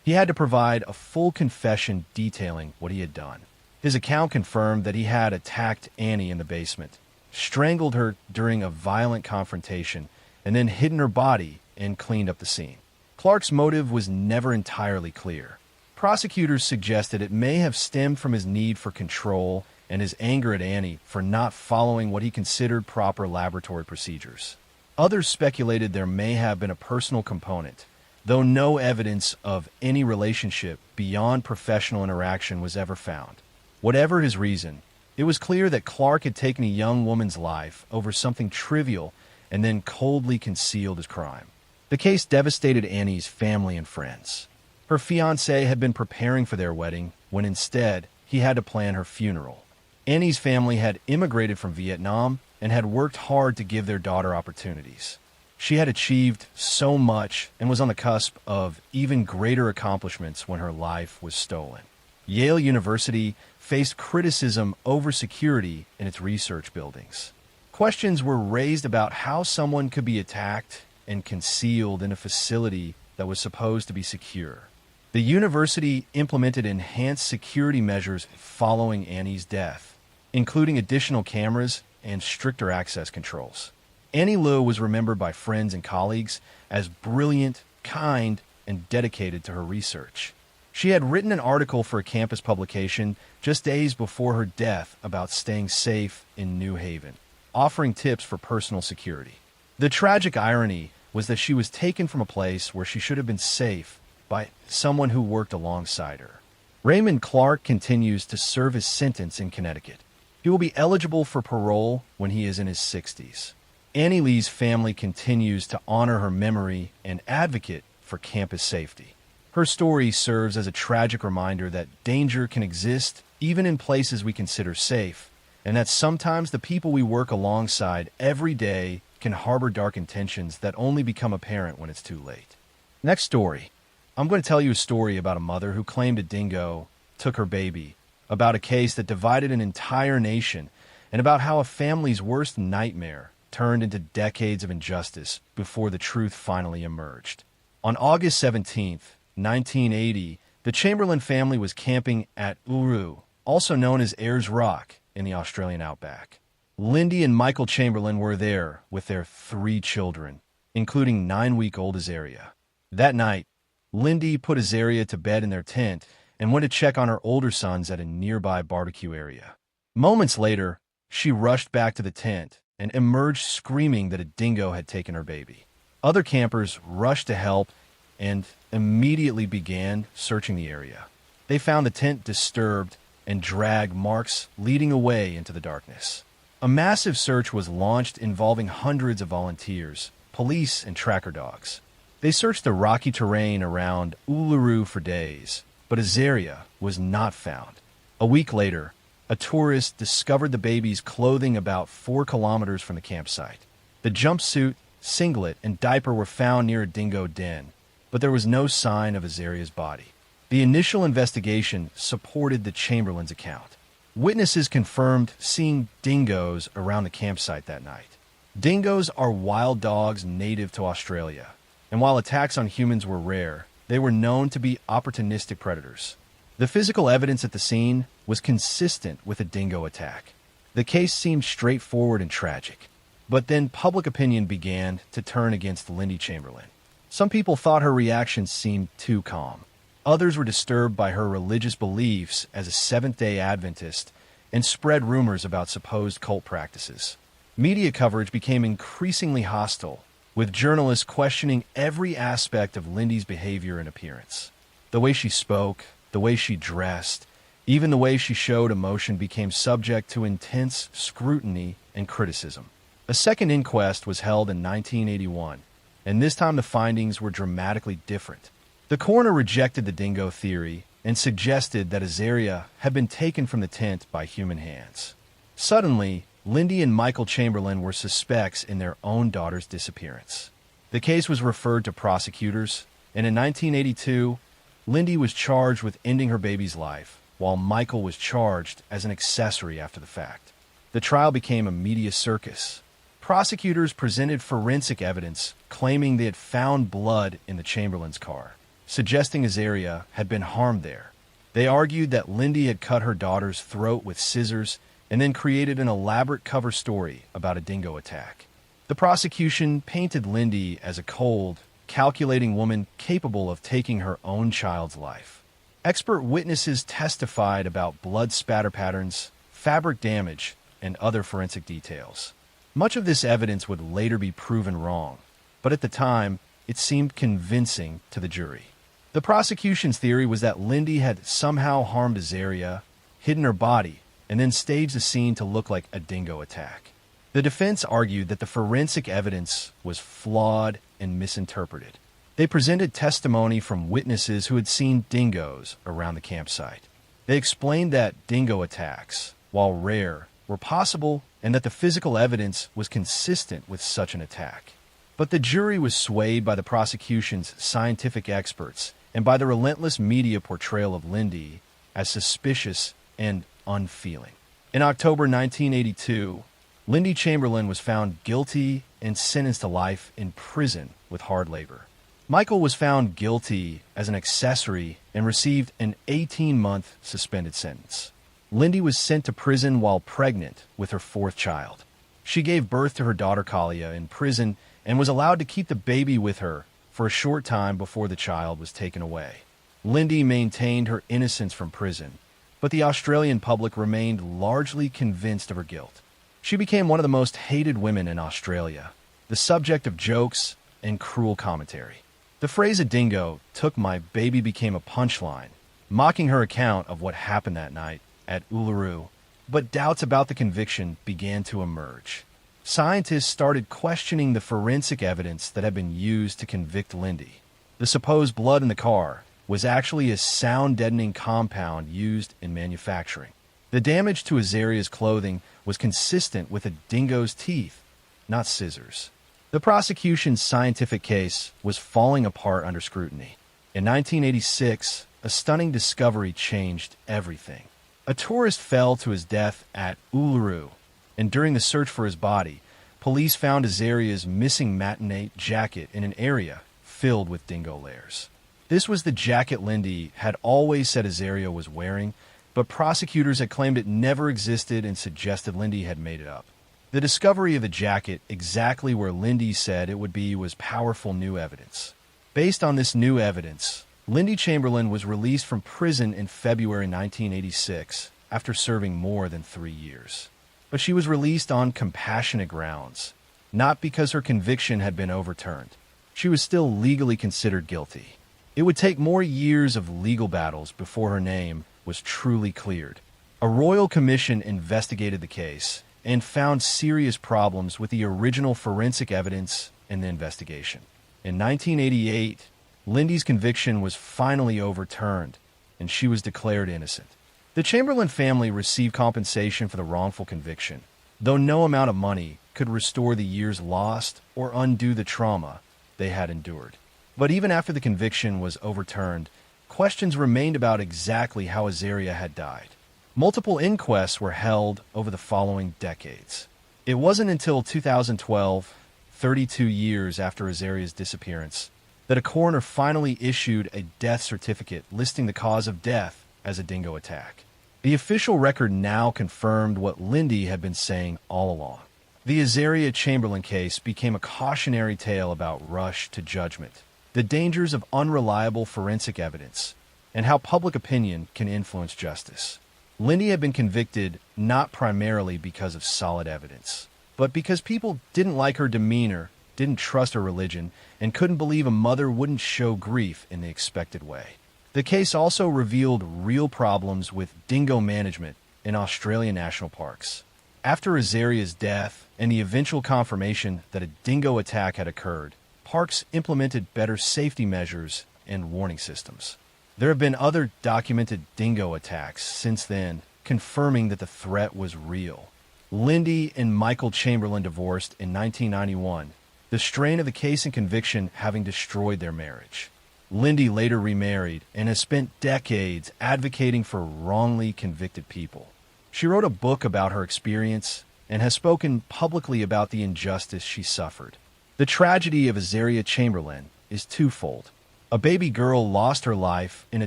he had to provide a full confession detailing what he had done. His account confirmed that he had attacked Annie in the basement, strangled her during a violent confrontation, and then hidden her body and cleaned up the scene. Clark's motive was never entirely clear. Prosecutors suggested it may have stemmed from his need for control and his anger at Annie for not following what he considered proper laboratory procedures. Others speculated there may have been a personal component, though no evidence of any relationship beyond professional interaction was ever found. Whatever his reason, it was clear that Clark had taken a young woman's life over something trivial and then coldly concealed his crime. The case devastated Annie's family and friends. Her fiancé had been preparing for their wedding when instead he had to plan her funeral. Annie's family had immigrated from Vietnam and had worked hard to give their daughter opportunities. She had achieved so much and was on the cusp of even greater accomplishments when her life was stolen. Yale University faced criticism over security in its research buildings. Questions were raised about how someone could be attacked and concealed in a facility that was supposed to be secure. The university implemented enhanced security measures following Annie's death, including additional cameras and stricter access controls. Annie Liu was remembered by friends and colleagues as brilliant, kind, and dedicated to her research. She had written an article for a campus publication just days before her death about staying safe in New Haven, offering tips for personal security. The tragic irony was that she was taken from a place where she should have been safe by someone who worked alongside her. Raymond Clark continues to serve his sentence in Connecticut. He will be eligible for parole when he is in his 60s. Annie Lee's family continues to honor her memory and advocate for campus safety. Her story serves as a tragic reminder that danger can exist even in places we consider safe, and that sometimes the people we work alongside every day can harbor dark intentions that only become apparent when it's too late. Next story. I'm going to tell you a story about a mother who claimed a dingo took her baby, about a case that divided an entire nation, and about how a family's worst nightmare turned into decades of injustice before the truth finally emerged. On August 17th, 1980, the Chamberlain family was camping at Uluru, also known as Ayers Rock, in the Australian outback. Lindy and Michael Chamberlain were there with their 3 children, including 9-week-old Azaria. That night, Lindy put Azaria to bed in their tent and went to check on her older sons at a nearby barbecue area. Moments later, she rushed back to the tent and emerged screaming that a dingo had taken her baby. Other campers rushed to help and immediately began searching the area. They found the tent disturbed and dragged marks leading away into the darkness. A massive search was launched involving hundreds of volunteers, police, and tracker dogs. They searched the rocky terrain around Uluru for days, but Azaria was not found. A week later, a tourist discovered the baby's clothing about 4 kilometers from the campsite. The jumpsuit, singlet, and diaper were found near a dingo den, but there was no sign of Azaria's body. The initial investigation supported the Chamberlain's account. Witnesses confirmed seeing dingoes around the campsite that night. Dingoes are wild dogs native to Australia, and while attacks on humans were rare, they were known to be opportunistic predators. The physical evidence at the scene was consistent with a dingo attack. The case seemed straightforward and tragic, but then public opinion began to turn against Lindy Chamberlain. Some people thought her reaction seemed too calm. Others were disturbed by her religious beliefs as a Seventh-day Adventist and spread rumors about supposed cult practices. Media coverage became increasingly hostile, with journalists questioning every aspect of Lindy's behavior and appearance. The way she spoke, the way she dressed, even the way she showed emotion became subject to intense scrutiny and criticism. A second inquest was held in 1981, and this time the findings were dramatically different. The coroner rejected the dingo theory, and suggested that Azaria had been taken from the tent by human hands. Suddenly, Lindy and Michael Chamberlain were suspects in their own daughter's disappearance. The case was referred to prosecutors, and in 1982, Lindy was charged with ending her baby's life, while Michael was charged as an accessory after the fact. The trial became a media circus. Prosecutors presented forensic evidence claiming they had found blood in the Chamberlain's car, suggesting Azaria had been harmed there. They argued that Lindy had cut her daughter's throat with scissors and then created an elaborate cover story about a dingo attack. The prosecution painted Lindy as a cold, calculating woman capable of taking her own child's life. Expert witnesses testified about blood spatter patterns, fabric damage, and other forensic details. Much of this evidence would later be proven wrong, but at the time, it seemed convincing to the jury. The prosecution's theory was that Lindy had somehow harmed Azaria, hidden her body, and then staged the scene to look like a dingo attack. The defense argued that the forensic evidence was flawed and misinterpreted. They presented testimony from witnesses who had seen dingoes around the campsite. They explained that dingo attacks, while rare, were possible and that the physical evidence was consistent with such an attack. But the jury was swayed by the prosecution's scientific experts and by the relentless media portrayal of Lindy as suspicious and unfeeling. In October 1982, Lindy Chamberlain was found guilty and sentenced to life in prison with hard labor. Michael was found guilty as an accessory and received an 18-month suspended sentence. Lindy was sent to prison while pregnant with her fourth child. She gave birth to her daughter Kalia in prison and was allowed to keep the baby with her for a short time before the child was taken away. Lindy maintained her innocence from prison, but the Australian public remained largely convinced of her guilt. She became one of the most hated women in Australia, the subject of jokes and cruel commentary. The phrase "a dingo took my baby" became a punchline, mocking her account of what happened that night at Uluru, but doubts about the conviction began to emerge. Scientists started questioning the forensic evidence that had been used to convict Lindy. The supposed blood in the car was actually a sound-deadening compound used in manufacturing. The damage to Azaria's clothing was consistent with a dingo's teeth, not scissors. The prosecution's scientific case was falling apart under scrutiny. In 1986, a stunning discovery changed everything. A tourist fell to his death at Uluru, and during the search for his body, police found Azaria's missing matinee jacket in an area filled with dingo layers. This was the jacket Lindy had always said Azaria was wearing, but prosecutors had claimed it never existed and suggested Lindy had made it up. The discovery of the jacket exactly where Lindy said it would be was powerful new evidence. Based on this new evidence, Lindy Chamberlain was released from prison in February 1986 after serving more than 3 years. But she was released on compassionate grounds, not because her conviction had been overturned. She was still legally considered guilty. It would take more years of legal battles before her name was truly cleared. A royal commission investigated the case and found serious problems with the original forensic evidence and the investigation. In 1988, Lindy's conviction was finally overturned, and she was declared innocent. The Chamberlain family received compensation for the wrongful conviction, though no amount of money could restore the years lost or undo the trauma they had endured. But even after the conviction was overturned, questions remained about exactly how Azaria had died. Multiple inquests were held over the following decades. It wasn't until 2012, 32 years after Azaria's disappearance, that a coroner finally issued a death certificate listing the cause of death as a dingo attack. The official record now confirmed what Lindy had been saying all along. The Azaria Chamberlain case became a cautionary tale about rush to judgment, the dangers of unreliable forensic evidence, and how public opinion can influence justice. Lindy had been convicted not primarily because of solid evidence, but because people didn't like her demeanor, didn't trust her religion, and couldn't believe a mother wouldn't show grief in the expected way. The case also revealed real problems with dingo management in Australian national parks. After Azaria's death and the eventual confirmation that a dingo attack had occurred, parks implemented better safety measures and warning systems. There have been other documented dingo attacks since then, confirming that the threat was real. Lindy and Michael Chamberlain divorced in 1991, the strain of the case and conviction having destroyed their marriage. Lindy later remarried and has spent decades advocating for wrongly convicted people. She wrote a book about her experience and has spoken publicly about the injustice she suffered. The tragedy of Azaria Chamberlain is twofold. A baby girl lost her life in a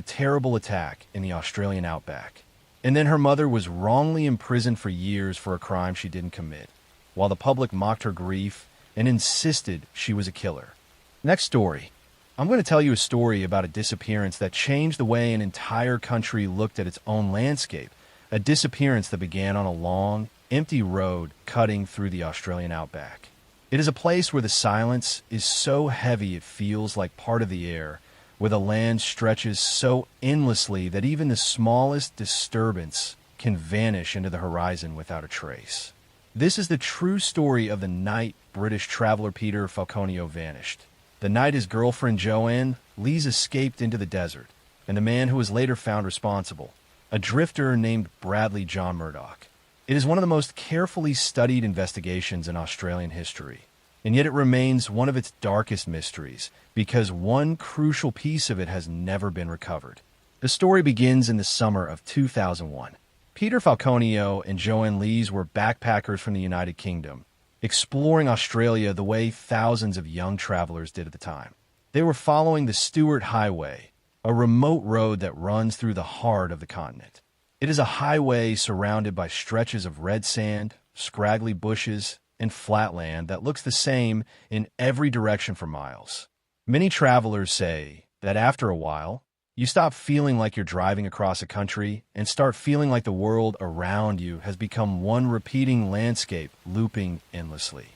terrible attack in the Australian outback, and then her mother was wrongly imprisoned for years for a crime she didn't commit, while the public mocked her grief and insisted she was a killer. Next story. I'm going to tell you a story about a disappearance that changed the way an entire country looked at its own landscape, a disappearance that began on a long, empty road cutting through the Australian outback. It is a place where the silence is so heavy it feels like part of the air, where the land stretches so endlessly that even the smallest disturbance can vanish into the horizon without a trace. This is the true story of the night British traveler Peter Falconio vanished. The night his girlfriend Joanne Lees escaped into the desert, and the man who was later found responsible, a drifter named Bradley John Murdoch. It is one of the most carefully studied investigations in Australian history, and yet it remains one of its darkest mysteries because one crucial piece of it has never been recovered. The story begins in the summer of 2001. Peter Falconio and Joanne Lees were backpackers from the United Kingdom, exploring Australia the way thousands of young travelers did at the time. They were following the Stuart Highway, a remote road that runs through the heart of the continent. It is a highway surrounded by stretches of red sand, scraggly bushes, and flatland that looks the same in every direction for miles. Many travelers say that after a while, you stop feeling like you're driving across a country and start feeling like the world around you has become one repeating landscape looping endlessly.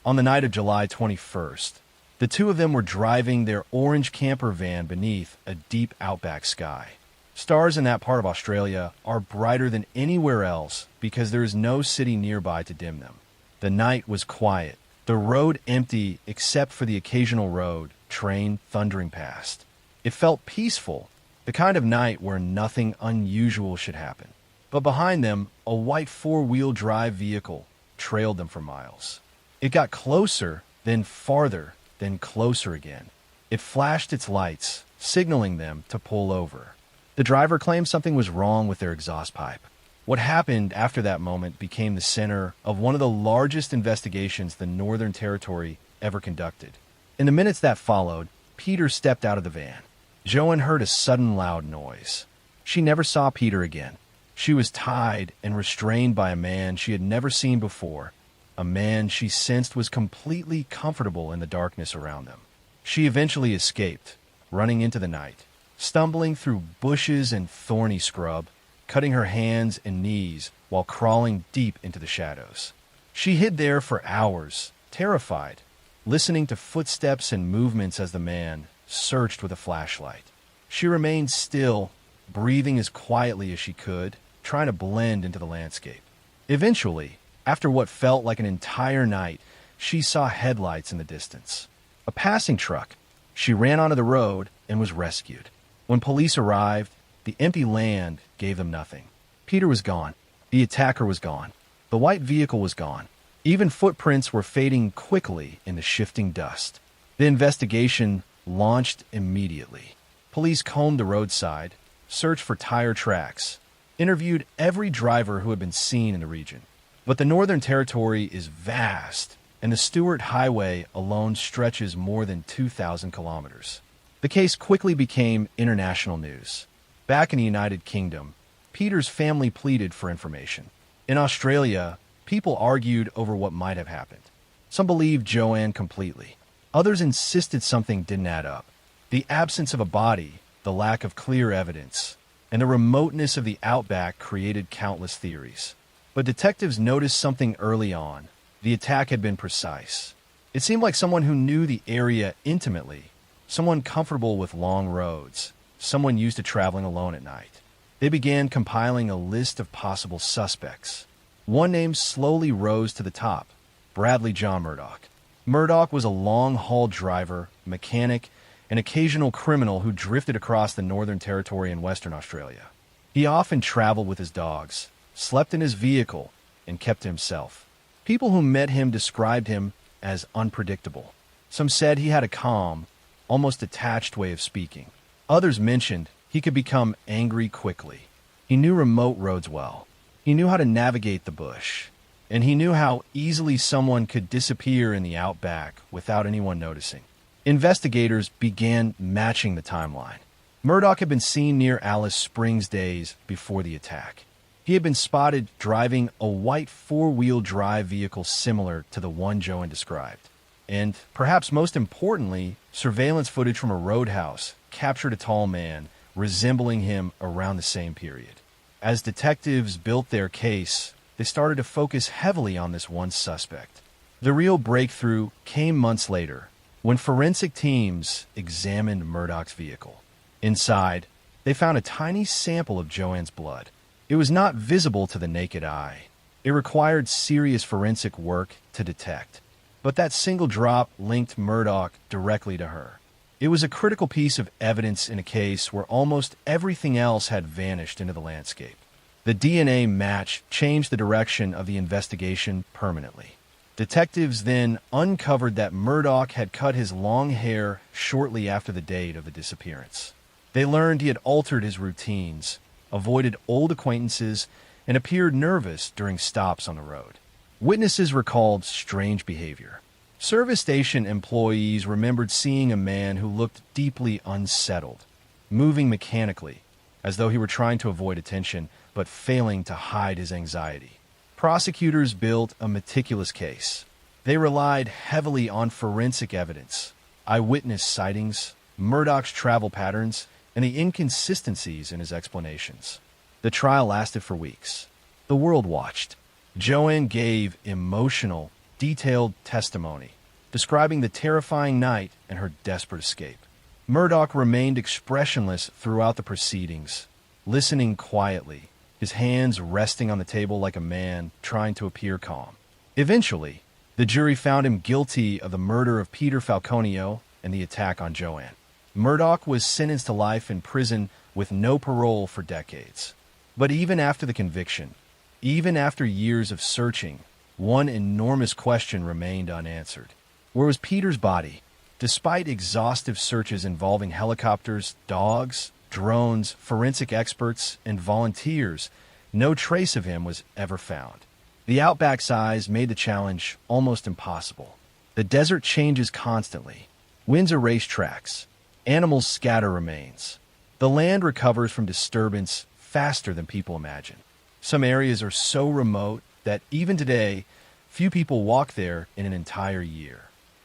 On the night of July 21st, the two of them were driving their orange camper van beneath a deep outback sky. Stars in that part of Australia are brighter than anywhere else because there is no city nearby to dim them. The night was quiet, the road empty except for the occasional train thundering past. It felt peaceful, the kind of night where nothing unusual should happen. But behind them, a white four-wheel drive vehicle trailed them for miles. It got closer, then farther, then closer again. It flashed its lights, signaling them to pull over. The driver claimed something was wrong with their exhaust pipe. What happened after that moment became the center of one of the largest investigations the Northern Territory ever conducted. In the minutes that followed, Peter stepped out of the van. Joanne heard a sudden loud noise. She never saw Peter again. She was tied and restrained by a man she had never seen before, a man she sensed was completely comfortable in the darkness around them. She eventually escaped, running into the night, stumbling through bushes and thorny scrub, cutting her hands and knees while crawling deep into the shadows. She hid there for hours, terrified, listening to footsteps and movements as the man searched with a flashlight. She remained still, breathing as quietly as she could, trying to blend into the landscape. Eventually, after what felt like an entire night, she saw headlights in the distance. A passing truck. She ran onto the road and was rescued. When police arrived, the empty land gave them nothing. Peter was gone. The attacker was gone. The white vehicle was gone. Even footprints were fading quickly in the shifting dust. The investigation launched immediately. Police combed the roadside, searched for tire tracks, interviewed every driver who had been seen in the region. But the Northern Territory is vast, and the Stuart Highway alone stretches more than 2,000 kilometers. The case quickly became international news. Back in the United Kingdom, Peter's family pleaded for information. In Australia, people argued over what might have happened. Some believed Joanne completely. Others insisted something didn't add up. The absence of a body, the lack of clear evidence, and the remoteness of the outback created countless theories. But detectives noticed something early on. The attack had been precise. It seemed like someone who knew the area intimately, someone comfortable with long roads, someone used to traveling alone at night. They began compiling a list of possible suspects. One name slowly rose to the top: Bradley John Murdoch. Murdoch was a long-haul driver, mechanic, an occasional criminal who drifted across the Northern Territory in Western Australia. He often traveled with his dogs, slept in his vehicle, and kept to himself. People who met him described him as unpredictable. Some said he had a calm, almost detached way of speaking. Others mentioned he could become angry quickly. He knew remote roads well. He knew how to navigate the bush. And he knew how easily someone could disappear in the outback without anyone noticing. Investigators began matching the timeline. Murdoch had been seen near Alice Springs days before the attack. He had been spotted driving a white four-wheel drive vehicle similar to the one Joanne described. And, perhaps most importantly, surveillance footage from a roadhouse captured a tall man resembling him around the same period. As detectives built their case, they started to focus heavily on this one suspect. The real breakthrough came months later, when forensic teams examined Murdoch's vehicle. Inside, they found a tiny sample of Joanne's blood. It was not visible to the naked eye. It required serious forensic work to detect. But that single drop linked Murdoch directly to her. It was a critical piece of evidence in a case where almost everything else had vanished into the landscape. The DNA match changed the direction of the investigation permanently. Detectives then uncovered that Murdoch had cut his long hair shortly after the date of the disappearance. They learned he had altered his routines, avoided old acquaintances, and appeared nervous during stops on the road. Witnesses recalled strange behavior. Service station employees remembered seeing a man who looked deeply unsettled, moving mechanically, as though he were trying to avoid attention, but failing to hide his anxiety. Prosecutors built a meticulous case. They relied heavily on forensic evidence, eyewitness sightings, Murdoch's travel patterns, and the inconsistencies in his explanations. The trial lasted for weeks. The world watched. Joanne gave emotional, detailed testimony, describing the terrifying night and her desperate escape. Murdoch remained expressionless throughout the proceedings, listening quietly, his hands resting on the table like a man trying to appear calm. Eventually, the jury found him guilty of the murder of Peter Falconio and the attack on Joanne. Murdoch was sentenced to life in prison with no parole for decades. But even after the conviction, even after years of searching, one enormous question remained unanswered. Where was Peter's body? Despite exhaustive searches involving helicopters, dogs, drones, forensic experts, and volunteers, no trace of him was ever found. The outback size made the challenge almost impossible. The desert changes constantly. Winds erase tracks. Animals scatter remains. The land recovers from disturbance faster than people imagine. Some areas are so remote that even today, few people walk there in an entire year.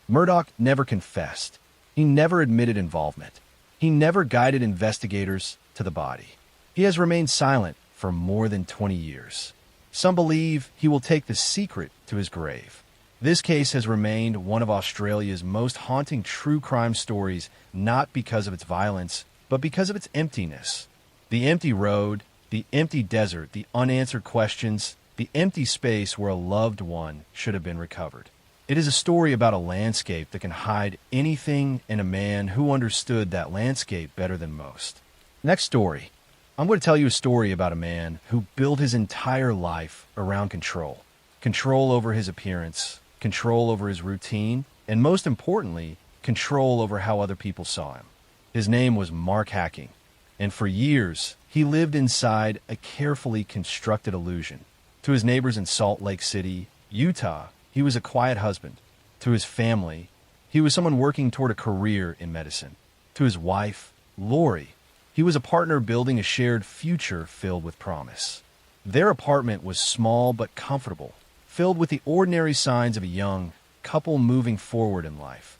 Murdoch never confessed. He never admitted involvement. He never guided investigators to the body. He has remained silent for more than 20 years. Some believe he will take the secret to his grave. This case has remained one of Australia's most haunting true crime stories, not because of its violence, but because of its emptiness. The empty road, the empty desert, the unanswered questions, the empty space where a loved one should have been recovered. It is a story about a landscape that can hide anything and a man who understood that landscape better than most. Next story. I'm going to tell you a story about a man who built his entire life around control. Control over his appearance, control over his routine, and most importantly, control over how other people saw him. His name was Mark Hacking, and for years, he lived inside a carefully constructed illusion. To his neighbors in Salt Lake City, Utah, he was a quiet husband. To his family, he was someone working toward a career in medicine. To his wife, Lori, he was a partner building a shared future filled with promise. Their apartment was small but comfortable, filled with the ordinary signs of a young couple moving forward in life.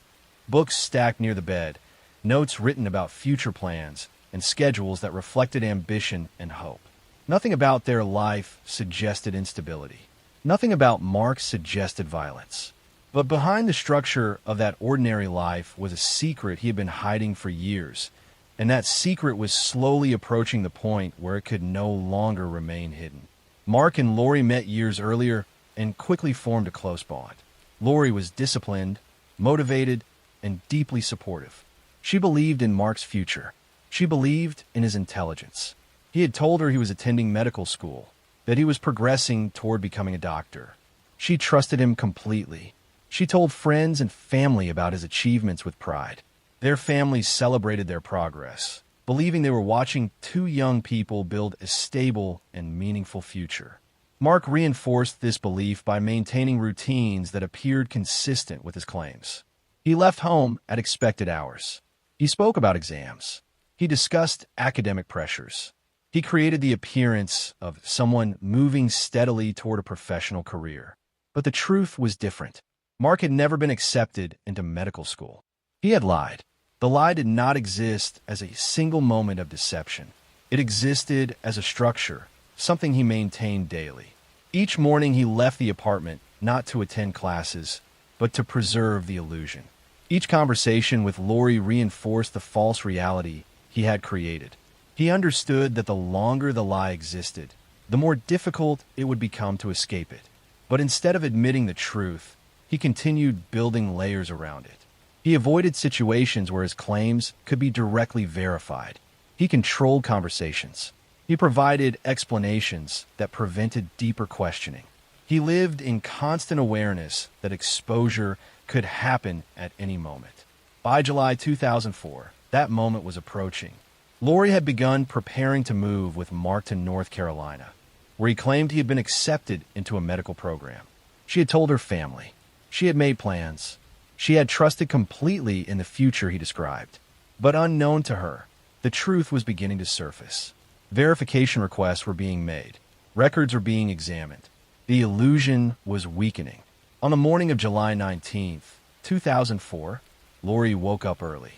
Books stacked near the bed, notes written about future plans, and schedules that reflected ambition and hope. Nothing about their life suggested instability. Nothing about Mark suggested violence. But behind the structure of that ordinary life was a secret he had been hiding for years, and that secret was slowly approaching the point where it could no longer remain hidden. Mark and Lori met years earlier and quickly formed a close bond. Lori was disciplined, motivated, and deeply supportive. She believed in Mark's future. She believed in his intelligence. He had told her he was attending medical school, that he was progressing toward becoming a doctor. She trusted him completely. She told friends and family about his achievements with pride. Their families celebrated their progress, believing they were watching two young people build a stable and meaningful future. Mark reinforced this belief by maintaining routines that appeared consistent with his claims. He left home at expected hours. He spoke about exams. He discussed academic pressures. He created the appearance of someone moving steadily toward a professional career. But the truth was different. Mark had never been accepted into medical school. He had lied. The lie did not exist as a single moment of deception. It existed as a structure, something he maintained daily. Each morning he left the apartment not to attend classes, but to preserve the illusion. Each conversation with Lori reinforced the false reality he had created. He understood that the longer the lie existed, the more difficult it would become to escape it. But instead of admitting the truth, he continued building layers around it. He avoided situations where his claims could be directly verified. He controlled conversations. He provided explanations that prevented deeper questioning. He lived in constant awareness that exposure could happen at any moment. By July 2004, that moment was approaching. Lori had begun preparing to move with Mark to North Carolina, where he claimed he had been accepted into a medical program. She had told her family. She had made plans. She had trusted completely in the future he described. But unknown to her, the truth was beginning to surface. Verification requests were being made. Records were being examined. The illusion was weakening. On the morning of July 19th, 2004, Lori woke up early.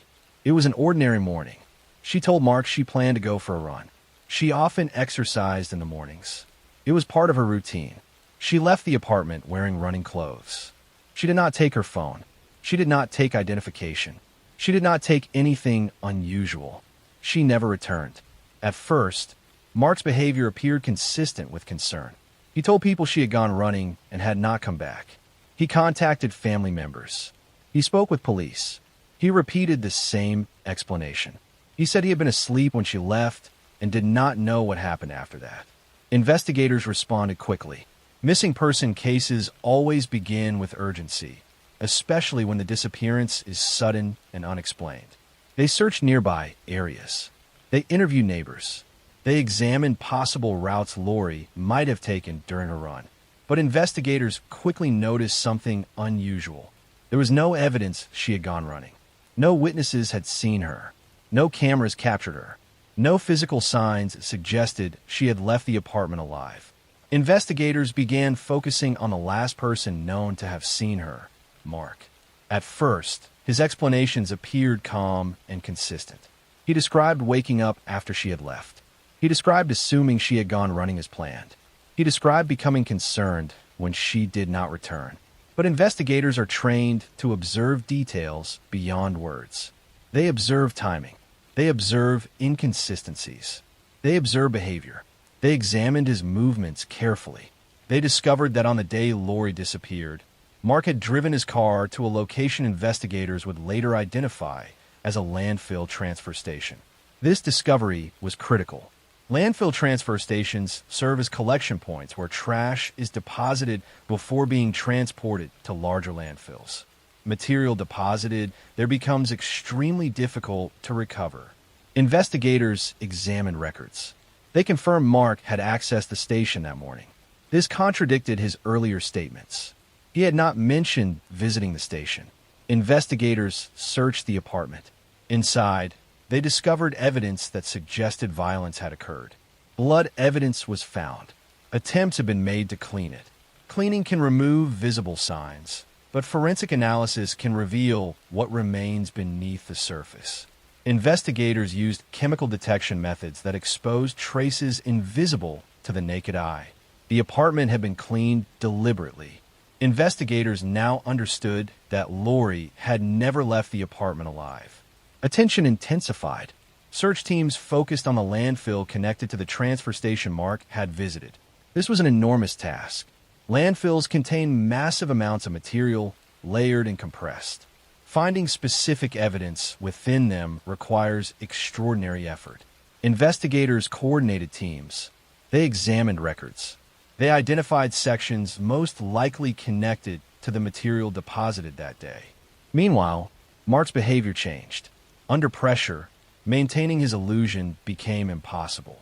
It was an ordinary morning. She told Mark she planned to go for a run. She often exercised in the mornings. It was part of her routine. She left the apartment wearing running clothes. She did not take her phone. She did not take identification. She did not take anything unusual. She never returned. At first, Mark's behavior appeared consistent with concern. He told people she had gone running and had not come back. He contacted family members. He spoke with police. He repeated the same explanation. He said he had been asleep when she left and did not know what happened after that. Investigators responded quickly. Missing person cases always begin with urgency, especially when the disappearance is sudden and unexplained. They searched nearby areas. They interviewed neighbors. They examined possible routes Lori might have taken during her run. But investigators quickly noticed something unusual. There was no evidence she had gone running. No witnesses had seen her. No cameras captured her. No physical signs suggested she had left the apartment alive. Investigators began focusing on the last person known to have seen her, Mark. At first, his explanations appeared calm and consistent. He described waking up after she had left. He described assuming she had gone running as planned. He described becoming concerned when she did not return. But investigators are trained to observe details beyond words. They observe timing. They observe inconsistencies. They observe behavior. They examined his movements carefully. They discovered that on the day Lori disappeared, Mark had driven his car to a location investigators would later identify as a landfill transfer station. This discovery was critical. Landfill transfer stations serve as collection points where trash is deposited before being transported to larger landfills. Material deposited there becomes extremely difficult to recover. Investigators examined records. They confirmed Mark had accessed the station that morning. This contradicted his earlier statements. He had not mentioned visiting the station. Investigators searched the apartment. Inside, they discovered evidence that suggested violence had occurred. Blood evidence was found. Attempts had been made to clean it. Cleaning can remove visible signs, but forensic analysis can reveal what remains beneath the surface. Investigators used chemical detection methods that exposed traces invisible to the naked eye. The apartment had been cleaned deliberately. Investigators now understood that Lori had never left the apartment alive. Attention intensified. Search teams focused on the landfill connected to the transfer station Mark had visited. This was an enormous task. Landfills contain massive amounts of material, layered and compressed. Finding specific evidence within them requires extraordinary effort. Investigators coordinated teams. They examined records. They identified sections most likely connected to the material deposited that day. Meanwhile, Mark's behavior changed. Under pressure, maintaining his illusion became impossible.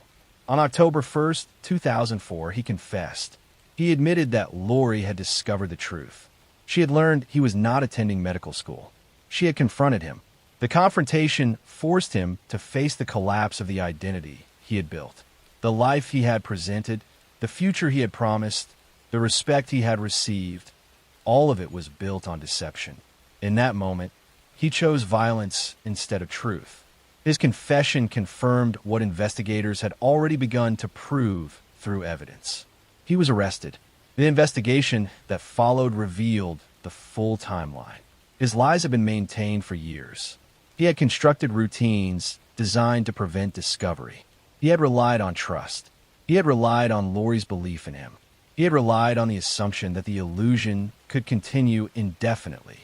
On October 1st, 2004, he confessed. He admitted that Lori had discovered the truth. She had learned he was not attending medical school. She had confronted him. The confrontation forced him to face the collapse of the identity he had built. The life he had presented, the future he had promised, the respect he had received, all of it was built on deception. In that moment, he chose violence instead of truth. His confession confirmed what investigators had already begun to prove through evidence. He was arrested. The investigation that followed revealed the full timeline. His lies had been maintained for years. He had constructed routines designed to prevent discovery. He had relied on trust. He had relied on Lori's belief in him. He had relied on the assumption that the illusion could continue indefinitely.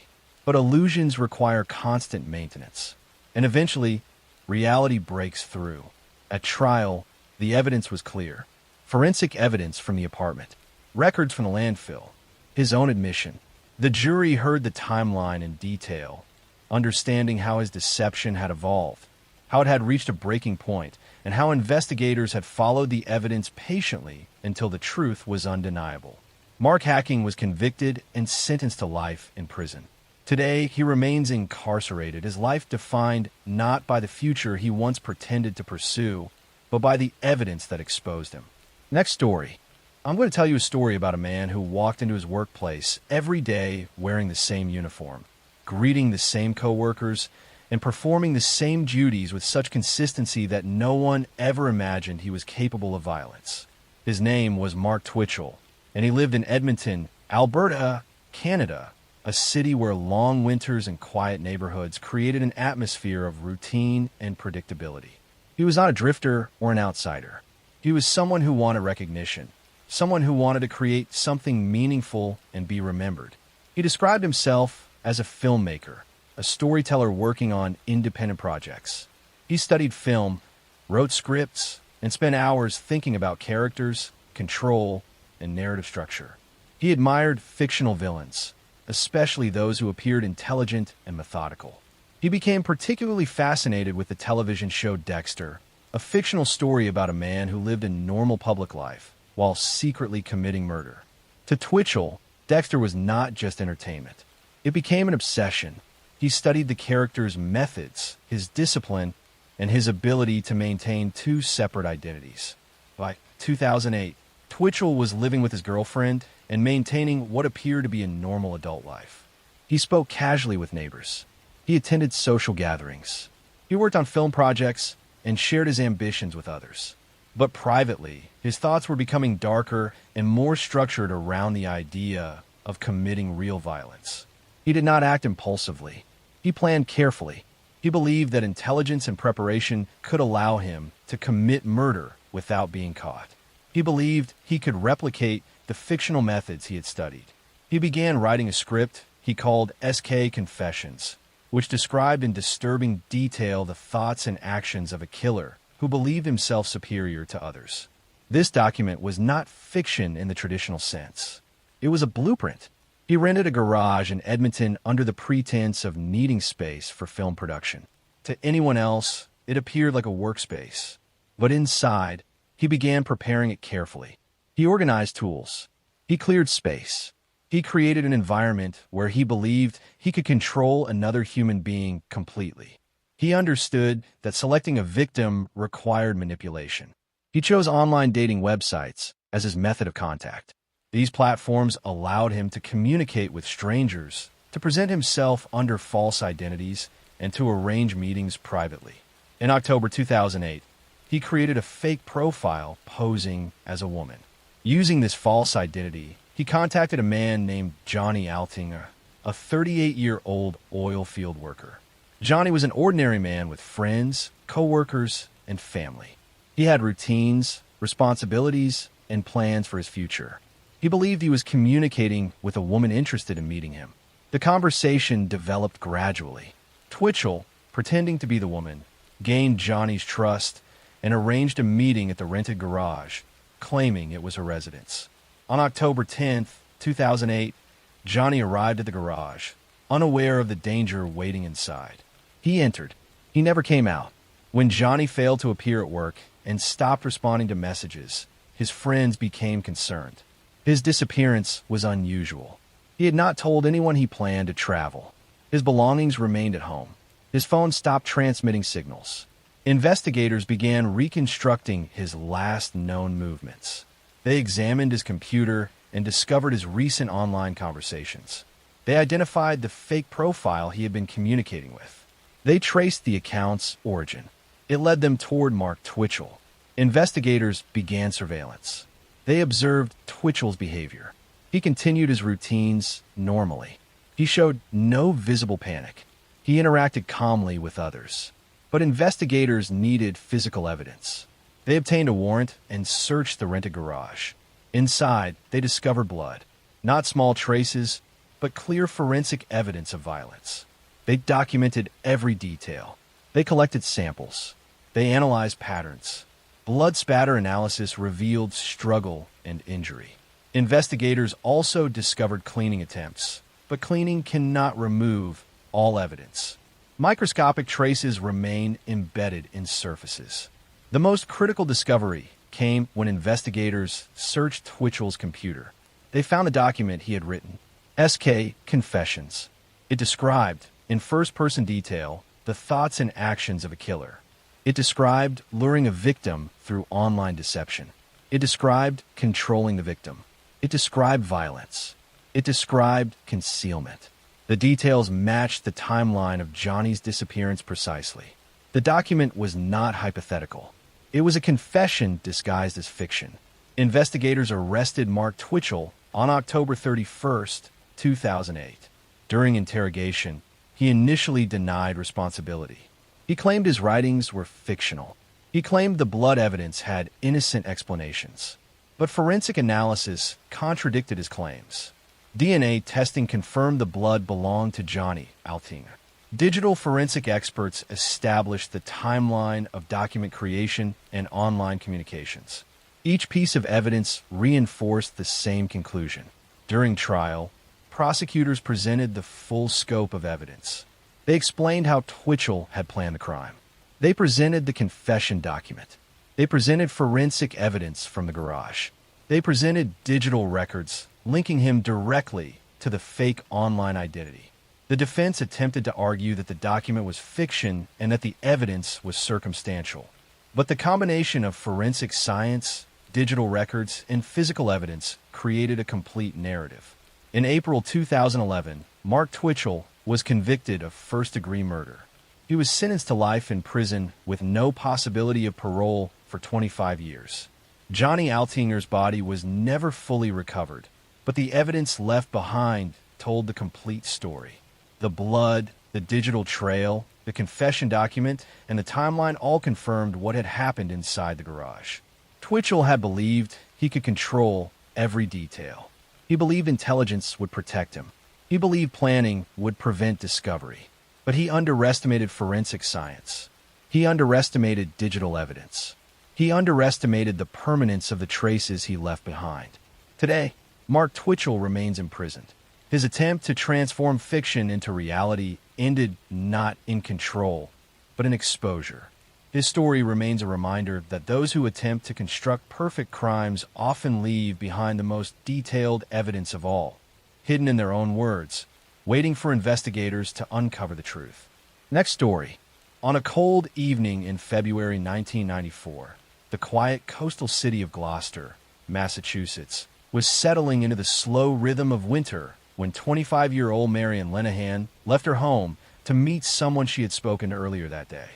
But illusions require constant maintenance. And eventually, reality breaks through. At trial, the evidence was clear. Forensic evidence from the apartment, records from the landfill, his own admission. The jury heard the timeline in detail, understanding how his deception had evolved, how it had reached a breaking point, and how investigators had followed the evidence patiently until the truth was undeniable. Mark Hacking was convicted and sentenced to life in prison. Today, he remains incarcerated, his life defined not by the future he once pretended to pursue, but by the evidence that exposed him. Next story. I'm going to tell you a story about a man who walked into his workplace every day wearing the same uniform, greeting the same coworkers, and performing the same duties with such consistency that no one ever imagined he was capable of violence. His name was Mark Twitchell, and he lived in Edmonton, Alberta, Canada, a city where long winters and quiet neighborhoods created an atmosphere of routine and predictability. He was not a drifter or an outsider. He was someone who wanted recognition, someone who wanted to create something meaningful and be remembered. He described himself as a filmmaker, a storyteller working on independent projects. He studied film, wrote scripts, and spent hours thinking about characters, control, and narrative structure. He admired fictional villains, especially those who appeared intelligent and methodical. He became particularly fascinated with the television show Dexter, a fictional story about a man who lived a normal public life while secretly committing murder. To Twitchell, Dexter was not just entertainment. It became an obsession. He studied the character's methods, his discipline, and his ability to maintain two separate identities. By 2008, Twitchell was living with his girlfriend and maintaining what appeared to be a normal adult life. He spoke casually with neighbors. He attended social gatherings. He worked on film projects and shared his ambitions with others. But privately, his thoughts were becoming darker and more structured around the idea of committing real violence. He did not act impulsively. He planned carefully. He believed that intelligence and preparation could allow him to commit murder without being caught. He believed he could replicate the fictional methods he had studied. He began writing a script he called SK Confessions, which described in disturbing detail the thoughts and actions of a killer who believed himself superior to others. This document was not fiction in the traditional sense. It was a blueprint. He rented a garage in Edmonton under the pretense of needing space for film production. To anyone else, it appeared like a workspace. But inside, he began preparing it carefully. He organized tools. He cleared space. He created an environment where he believed he could control another human being completely. He understood that selecting a victim required manipulation. He chose online dating websites as his method of contact. These platforms allowed him to communicate with strangers, to present himself under false identities, and to arrange meetings privately. In October 2008, he created a fake profile posing as a woman. Using this false identity, he contacted a man named Johnny Altinger, a 38-year-old oil field worker. Johnny was an ordinary man with friends, co-workers, and family. He had routines, responsibilities, and plans for his future. He believed he was communicating with a woman interested in meeting him. The conversation developed gradually. Twitchell, pretending to be the woman, gained Johnny's trust and arranged a meeting at the rented garage, claiming it was her residence. On October 10th, 2008, Johnny arrived at the garage, unaware of the danger waiting inside. He entered. He never came out. When Johnny failed to appear at work and stopped responding to messages, his friends became concerned. His disappearance was unusual. He had not told anyone he planned to travel. His belongings remained at home. His phone stopped transmitting signals. Investigators began reconstructing his last known movements. They examined his computer and discovered his recent online conversations. They identified the fake profile he had been communicating with. They traced the account's origin. It led them toward Mark Twitchell. Investigators began surveillance. They observed Twitchell's behavior. He continued his routines normally. He showed no visible panic. He interacted calmly with others. But investigators needed physical evidence. They obtained a warrant and searched the rented garage. Inside, they discovered blood. Not small traces, but clear forensic evidence of violence. They documented every detail. They collected samples. They analyzed patterns. Blood spatter analysis revealed struggle and injury. Investigators also discovered cleaning attempts, but cleaning cannot remove all evidence. Microscopic traces remain embedded in surfaces. The most critical discovery came when investigators searched Twitchell's computer. They found a document he had written, SK Confessions. It described, in first-person detail, the thoughts and actions of a killer. It described luring a victim through online deception. It described controlling the victim. It described violence. It described concealment. The details matched the timeline of Johnny's disappearance precisely. The document was not hypothetical. It was a confession disguised as fiction. Investigators arrested Mark Twitchell on October 31st, 2008. During interrogation, he initially denied responsibility. He claimed his writings were fictional. He claimed the blood evidence had innocent explanations. But forensic analysis contradicted his claims. DNA testing confirmed the blood belonged to Johnny Altinger. Digital forensic experts established the timeline of document creation and online communications. Each piece of evidence reinforced the same conclusion. During trial, prosecutors presented the full scope of evidence. They explained how Twitchell had planned the crime. They presented the confession document. They presented forensic evidence from the garage. They presented digital records linking him directly to the fake online identity. The defense attempted to argue that the document was fiction and that the evidence was circumstantial. But the combination of forensic science, digital records, and physical evidence created a complete narrative. In April 2011, Mark Twitchell was convicted of first-degree murder. He was sentenced to life in prison with no possibility of parole for 25 years. Johnny Altinger's body was never fully recovered, but the evidence left behind told the complete story. The blood, the digital trail, the confession document, and the timeline all confirmed what had happened inside the garage. Twitchell had believed he could control every detail. He believed intelligence would protect him. He believed planning would prevent discovery. But he underestimated forensic science. He underestimated digital evidence. He underestimated the permanence of the traces he left behind. Today, Mark Twitchell remains imprisoned. His attempt to transform fiction into reality ended not in control, but in exposure. His story remains a reminder that those who attempt to construct perfect crimes often leave behind the most detailed evidence of all, hidden in their own words, waiting for investigators to uncover the truth. Next story. On a cold evening in February 1994, the quiet coastal city of Gloucester, Massachusetts, was settling into the slow rhythm of winter when 25-year-old Marian Lenahan left her home to meet someone she had spoken to earlier that day.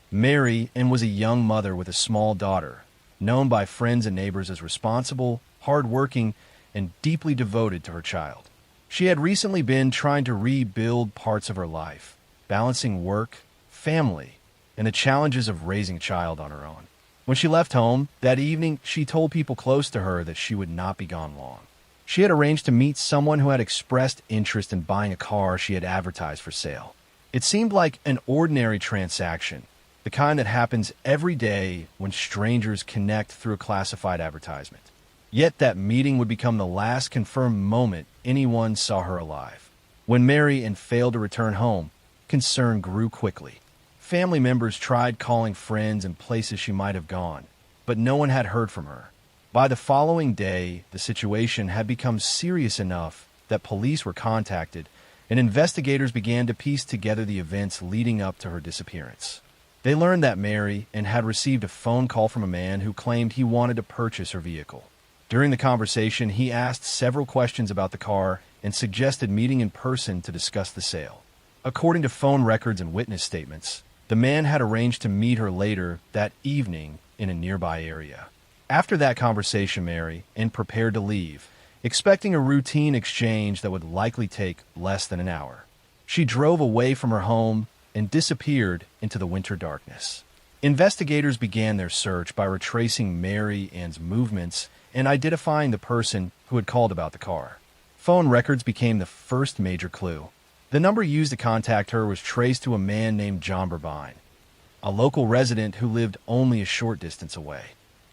Marian was a young mother with a small daughter, known by friends and neighbors as responsible, hardworking, and deeply devoted to her child. She had recently been trying to rebuild parts of her life, balancing work, family, and the challenges of raising a child on her own. When she left home that evening, she told people close to her that she would not be gone long. She had arranged to meet someone who had expressed interest in buying a car she had advertised for sale. It seemed like an ordinary transaction, the kind that happens every day when strangers connect through a classified advertisement. Yet that meeting would become the last confirmed moment anyone saw her alive. When Mary Ann failed to return home, concern grew quickly. Family members tried calling friends and places she might have gone, but no one had heard from her. By the following day, the situation had become serious enough that police were contacted, and investigators began to piece together the events leading up to her disappearance. They learned that Mary Ann had received a phone call from a man who claimed he wanted to purchase her vehicle. During the conversation, he asked several questions about the car and suggested meeting in person to discuss the sale. According to phone records and witness statements, the man had arranged to meet her later that evening in a nearby area. After that conversation, Mary Ann prepared to leave, expecting a routine exchange that would likely take less than an hour. She drove away from her home and disappeared into the winter darkness. Investigators began their search by retracing Mary Ann's movements and identifying the person who had called about the car. Phone records became the first major clue. The number used to contact her was traced to a man named John Burbine, a local resident who lived only a short distance away.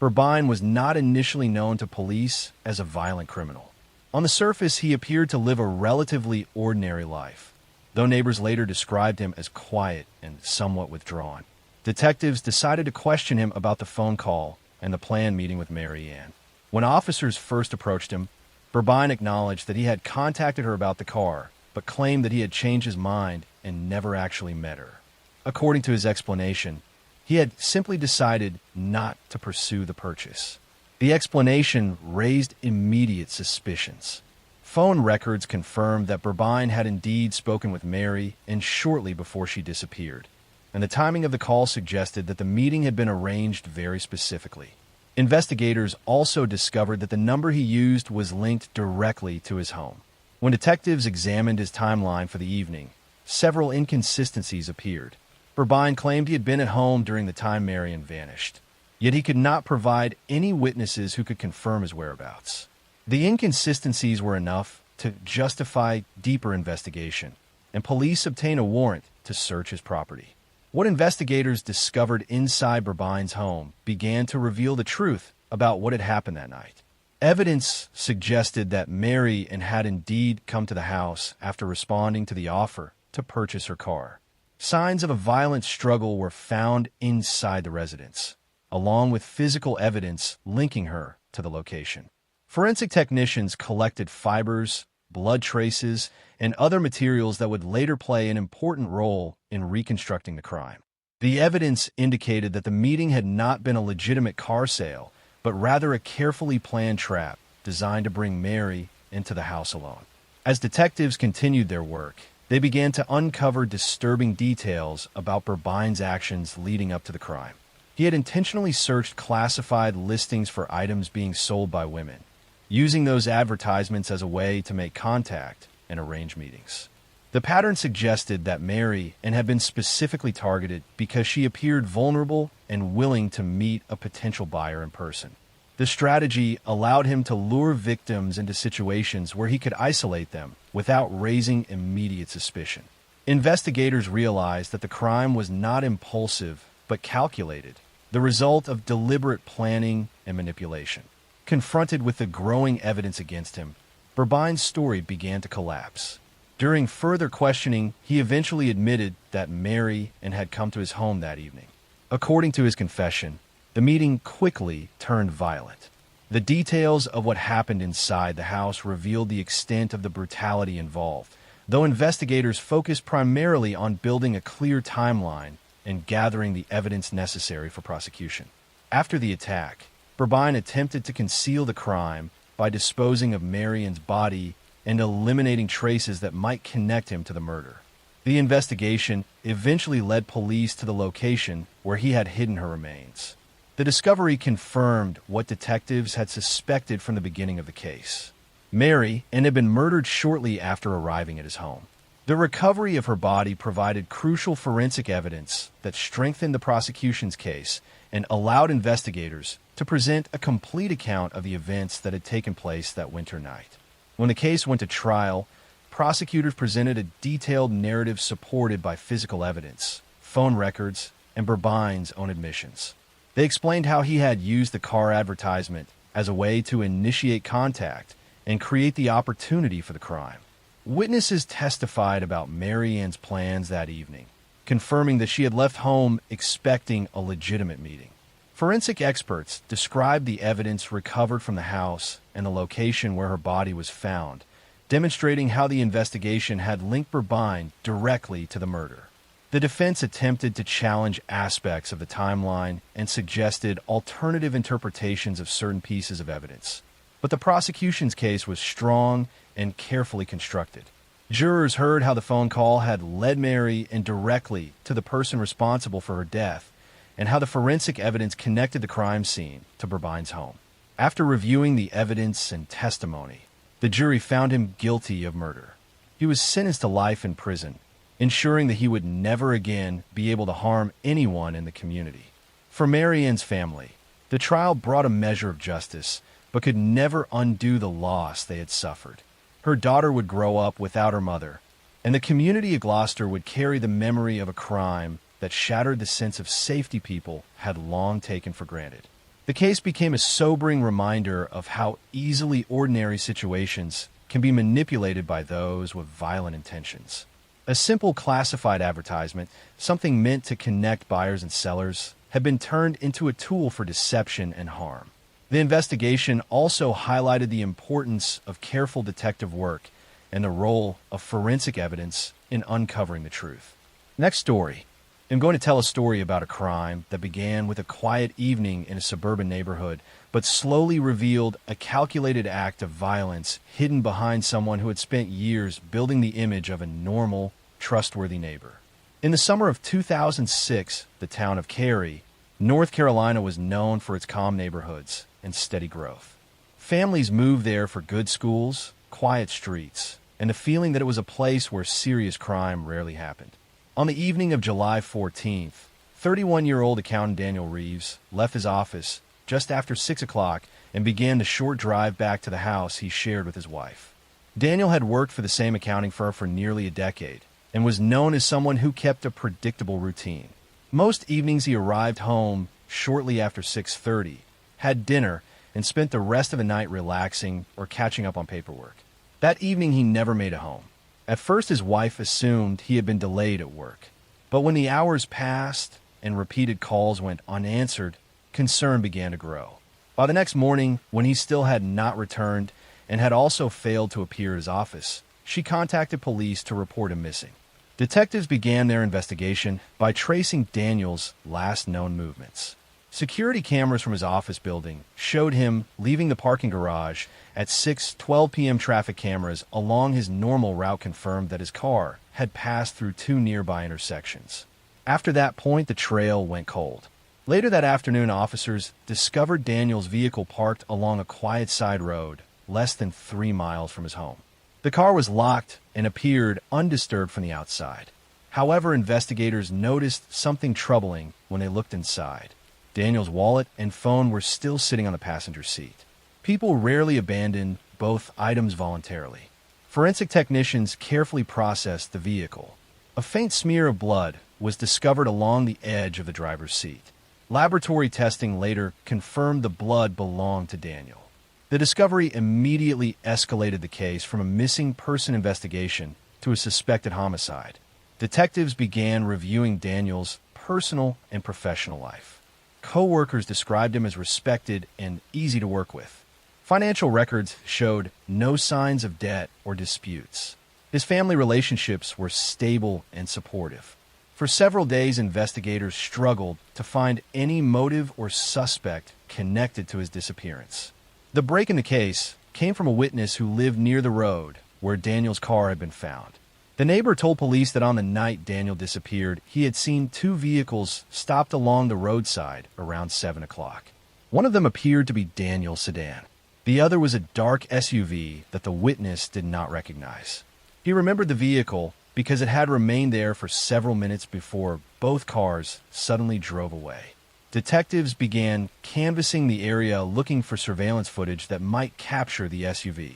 Burbine was not initially known to police as a violent criminal. On the surface, he appeared to live a relatively ordinary life, though neighbors later described him as quiet and somewhat withdrawn. Detectives decided to question him about the phone call and the planned meeting with Mary Ann. When officers first approached him, Burbine acknowledged that he had contacted her about the car, but claimed that he had changed his mind and never actually met her. According to his explanation, he had simply decided not to pursue the purchase. The explanation raised immediate suspicions. Phone records confirmed that Burbine had indeed spoken with Mary Ann shortly before she disappeared, and the timing of the call suggested that the meeting had been arranged very specifically. Investigators also discovered that the number he used was linked directly to his home. When detectives examined his timeline for the evening, several inconsistencies appeared. Burbine claimed he had been at home during the time Mary Ann vanished, yet he could not provide any witnesses who could confirm his whereabouts. The inconsistencies were enough to justify deeper investigation, and police obtained a warrant to search his property. What investigators discovered inside Burbine's home began to reveal the truth about what had happened that night. Evidence suggested that Mary Ann had indeed come to the house after responding to the offer to purchase her car. Signs of a violent struggle were found inside the residence, along with physical evidence linking her to the location. Forensic technicians collected fibers, blood traces, and other materials that would later play an important role in reconstructing the crime. The evidence indicated that the meeting had not been a legitimate car sale, but rather a carefully planned trap designed to bring Mary into the house alone. As detectives continued their work, they began to uncover disturbing details about Burbine's actions leading up to the crime. He had intentionally searched classified listings for items being sold by women, using those advertisements as a way to make contact and arrange meetings. The pattern suggested that Mary Ann had been specifically targeted because she appeared vulnerable and willing to meet a potential buyer in person. The strategy allowed him to lure victims into situations where he could isolate them without raising immediate suspicion. Investigators realized that the crime was not impulsive but calculated, the result of deliberate planning and manipulation. Confronted with the growing evidence against him, Burbine's story began to collapse. During further questioning, he eventually admitted that Mary Ann had come to his home that evening. According to his confession, the meeting quickly turned violent. The details of what happened inside the house revealed the extent of the brutality involved, though investigators focused primarily on building a clear timeline and gathering the evidence necessary for prosecution. After the attack, Burbine attempted to conceal the crime by disposing of Mary Ann's body and eliminating traces that might connect him to the murder. The investigation eventually led police to the location where he had hidden her remains. The discovery confirmed what detectives had suspected from the beginning of the case. Mary Ann had been murdered shortly after arriving at his home. The recovery of her body provided crucial forensic evidence that strengthened the prosecution's case and allowed investigators to present a complete account of the events that had taken place that winter night. When the case went to trial, prosecutors presented a detailed narrative supported by physical evidence, phone records, and Burbine's own admissions. They explained how he had used the car advertisement as a way to initiate contact and create the opportunity for the crime. Witnesses testified about Mary Ann's plans that evening, confirming that she had left home expecting a legitimate meeting. Forensic experts described the evidence recovered from the house and the location where her body was found, demonstrating how the investigation had linked Burbine directly to the murder. The defense attempted to challenge aspects of the timeline and suggested alternative interpretations of certain pieces of evidence. But the prosecution's case was strong and carefully constructed. Jurors heard how the phone call had led Mary indirectly to the person responsible for her death, and how the forensic evidence connected the crime scene to Burbine's home. After reviewing the evidence and testimony, the jury found him guilty of murder. He was sentenced to life in prison, ensuring that he would never again be able to harm anyone in the community. For Mary Ann's family, the trial brought a measure of justice, but could never undo the loss they had suffered. Her daughter would grow up without her mother, and the community of Gloucester would carry the memory of a crime that shattered the sense of safety people had long taken for granted. The case became a sobering reminder of how easily ordinary situations can be manipulated by those with violent intentions. A simple classified advertisement, something meant to connect buyers and sellers, had been turned into a tool for deception and harm. The investigation also highlighted the importance of careful detective work and the role of forensic evidence in uncovering the truth. Next story. I'm going to tell a story about a crime that began with a quiet evening in a suburban neighborhood, but slowly revealed a calculated act of violence hidden behind someone who had spent years building the image of a normal, trustworthy neighbor. In the summer of 2006, the town of Cary, North Carolina was known for its calm neighborhoods and steady growth. Families moved there for good schools, quiet streets, and the feeling that it was a place where serious crime rarely happened. On the evening of July 14th, 31-year-old accountant Daniel Reeves left his office just after 6 o'clock and began the short drive back to the house he shared with his wife. Daniel had worked for the same accounting firm for nearly a decade and was known as someone who kept a predictable routine. Most evenings he arrived home shortly after 6:30, had dinner, and spent the rest of the night relaxing or catching up on paperwork. That evening he never made it home. At first his wife assumed he had been delayed at work, but when the hours passed and repeated calls went unanswered, concern began to grow. By the next morning, when he still had not returned and had also failed to appear at his office, she contacted police to report him missing. Detectives began their investigation by tracing Daniel's last known movements. Security cameras from his office building showed him leaving the parking garage at 6:12 p.m. Traffic cameras along his normal route confirmed that his car had passed through 2 nearby intersections. After that point, the trail went cold. Later that afternoon, officers discovered Daniel's vehicle parked along a quiet side road less than 3 miles from his home. The car was locked and appeared undisturbed from the outside. However, investigators noticed something troubling when they looked inside. Daniel's wallet and phone were still sitting on the passenger seat. People rarely abandoned both items voluntarily. Forensic technicians carefully processed the vehicle. A faint smear of blood was discovered along the edge of the driver's seat. Laboratory testing later confirmed the blood belonged to Daniel. The discovery immediately escalated the case from a missing person investigation to a suspected homicide. Detectives began reviewing Daniel's personal and professional life. Co-workers described him as respected and easy to work with. Financial records showed no signs of debt or disputes. His family relationships were stable and supportive. For several days, investigators struggled to find any motive or suspect connected to his disappearance. The break in the case came from a witness who lived near the road where Daniel's car had been found. The neighbor told police that on the night Daniel disappeared, he had seen 2 vehicles stopped along the roadside around 7 o'clock. One of them appeared to be Daniel's sedan. The other was a dark SUV that the witness did not recognize. He remembered the vehicle because it had remained there for several minutes before both cars suddenly drove away. Detectives began canvassing the area looking for surveillance footage that might capture the SUV.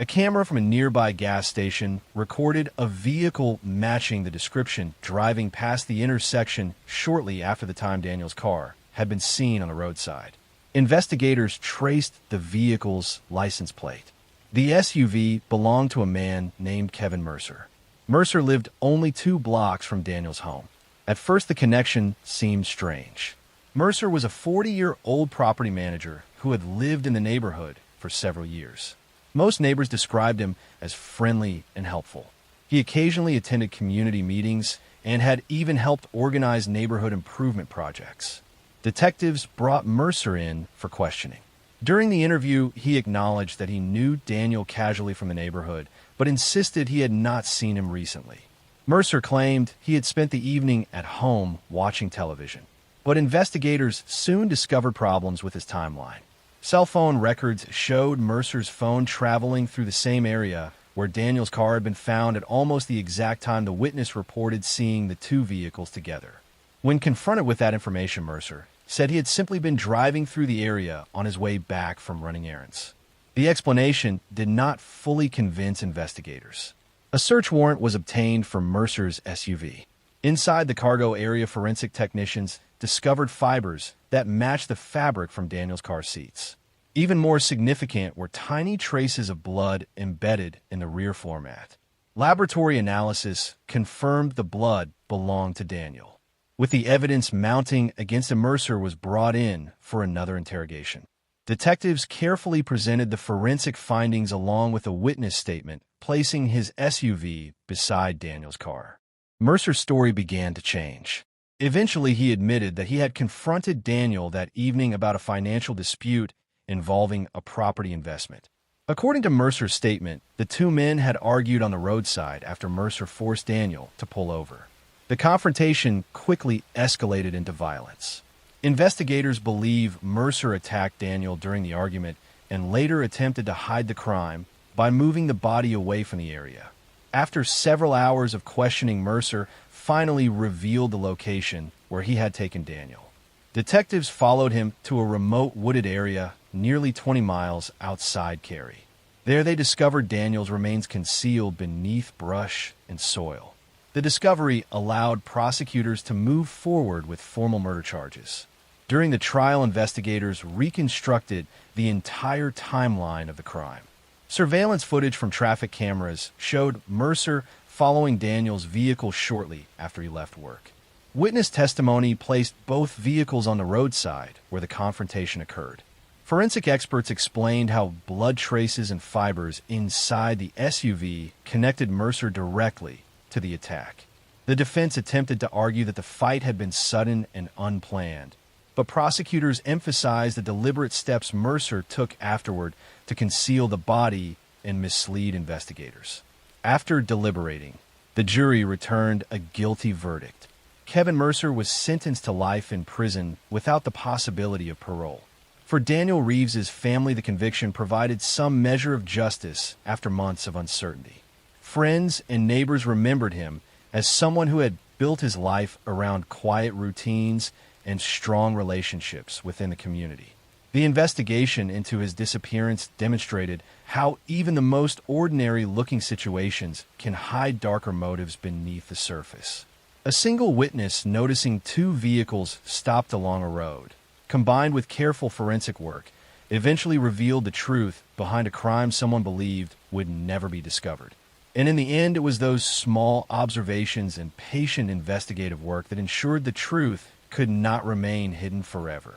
A camera from a nearby gas station recorded a vehicle matching the description driving past the intersection shortly after the time Daniel's car had been seen on the roadside. Investigators traced the vehicle's license plate. The SUV belonged to a man named Kevin Mercer. Mercer lived only 2 blocks from Daniel's home. At first, the connection seemed strange. Mercer was a 40-year-old property manager who had lived in the neighborhood for several years. Most neighbors described him as friendly and helpful. He occasionally attended community meetings and had even helped organize neighborhood improvement projects. Detectives brought Mercer in for questioning. During the interview, he acknowledged that he knew Daniel casually from the neighborhood, but insisted he had not seen him recently. Mercer claimed he had spent the evening at home watching television, but investigators soon discovered problems with his timeline. Cell phone records showed Mercer's phone traveling through the same area where Daniel's car had been found at almost the exact time the witness reported seeing the 2 vehicles together. When confronted with that information, Mercer said he had simply been driving through the area on his way back from running errands. The explanation did not fully convince investigators. A search warrant was obtained for Mercer's SUV. Inside the cargo area, forensic technicians discovered fibers that matched the fabric from Daniel's car seats. Even more significant were tiny traces of blood embedded in the rear floor mat. Laboratory analysis confirmed the blood belonged to Daniel. With the evidence mounting against him, Mercer was brought in for another interrogation. Detectives carefully presented the forensic findings along with a witness statement, placing his SUV beside Daniel's car. Mercer's story began to change. Eventually, he admitted that he had confronted Daniel that evening about a financial dispute involving a property investment. According to Mercer's statement, the 2 men had argued on the roadside after Mercer forced Daniel to pull over. The confrontation quickly escalated into violence. Investigators believe Mercer attacked Daniel during the argument and later attempted to hide the crime by moving the body away from the area. After several hours of questioning, Mercer finally revealed the location where he had taken Daniel. Detectives followed him to a remote wooded area nearly 20 miles outside Cary. There they discovered Daniel's remains concealed beneath brush and soil. The discovery allowed prosecutors to move forward with formal murder charges. During the trial, investigators reconstructed the entire timeline of the crime. Surveillance footage from traffic cameras showed Mercer following Daniel's vehicle shortly after he left work. Witness testimony placed both vehicles on the roadside where the confrontation occurred. Forensic experts explained how blood traces and fibers inside the SUV connected Mercer directly to the attack. The defense attempted to argue that the fight had been sudden and unplanned, but prosecutors emphasized the deliberate steps Mercer took afterward to conceal the body and mislead investigators. After deliberating, the jury returned a guilty verdict. Kevin Mercer was sentenced to life in prison without the possibility of parole. For Daniel Reeves's family, the conviction provided some measure of justice after months of uncertainty. Friends and neighbors remembered him as someone who had built his life around quiet routines and strong relationships within the community. The investigation into his disappearance demonstrated how even the most ordinary-looking situations can hide darker motives beneath the surface. A single witness noticing 2 vehicles stopped along a road, combined with careful forensic work, eventually revealed the truth behind a crime someone believed would never be discovered. And in the end, it was those small observations and patient investigative work that ensured the truth could not remain hidden forever.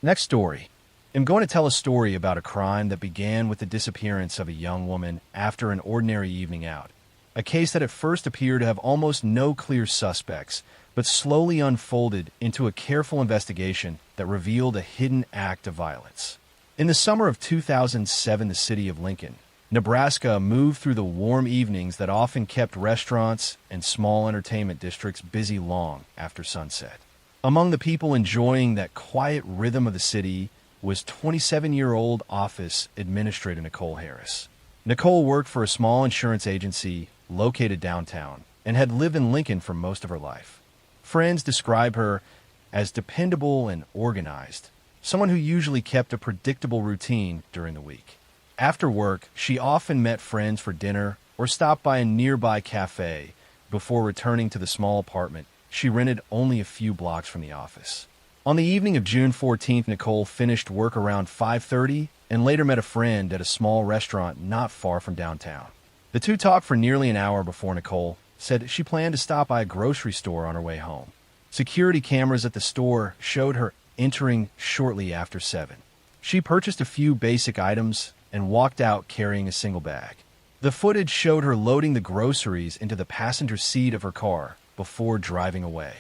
Next story. I'm going to tell a story about a crime that began with the disappearance of a young woman after an ordinary evening out. A case that at first appeared to have almost no clear suspects, but slowly unfolded into a careful investigation that revealed a hidden act of violence. In the summer of 2007, the city of Lincoln, Nebraska moved through the warm evenings that often kept restaurants and small entertainment districts busy long after sunset. Among the people enjoying that quiet rhythm of the city was 27-year-old office administrator Nicole Harris. Nicole worked for a small insurance agency located downtown and had lived in Lincoln for most of her life. Friends describe her as dependable and organized, someone who usually kept a predictable routine during the week. After work, she often met friends for dinner or stopped by a nearby cafe before returning to the small apartment she rented only a few blocks from the office. On the evening of June 14th, Nicole finished work around 5:30 and later met a friend at a small restaurant not far from downtown. The two talked for nearly an hour before Nicole said she planned to stop by a grocery store on her way home. Security cameras at the store showed her entering shortly after 7. She purchased a few basic items and walked out carrying a single bag. The footage showed her loading the groceries into the passenger seat of her car before driving away.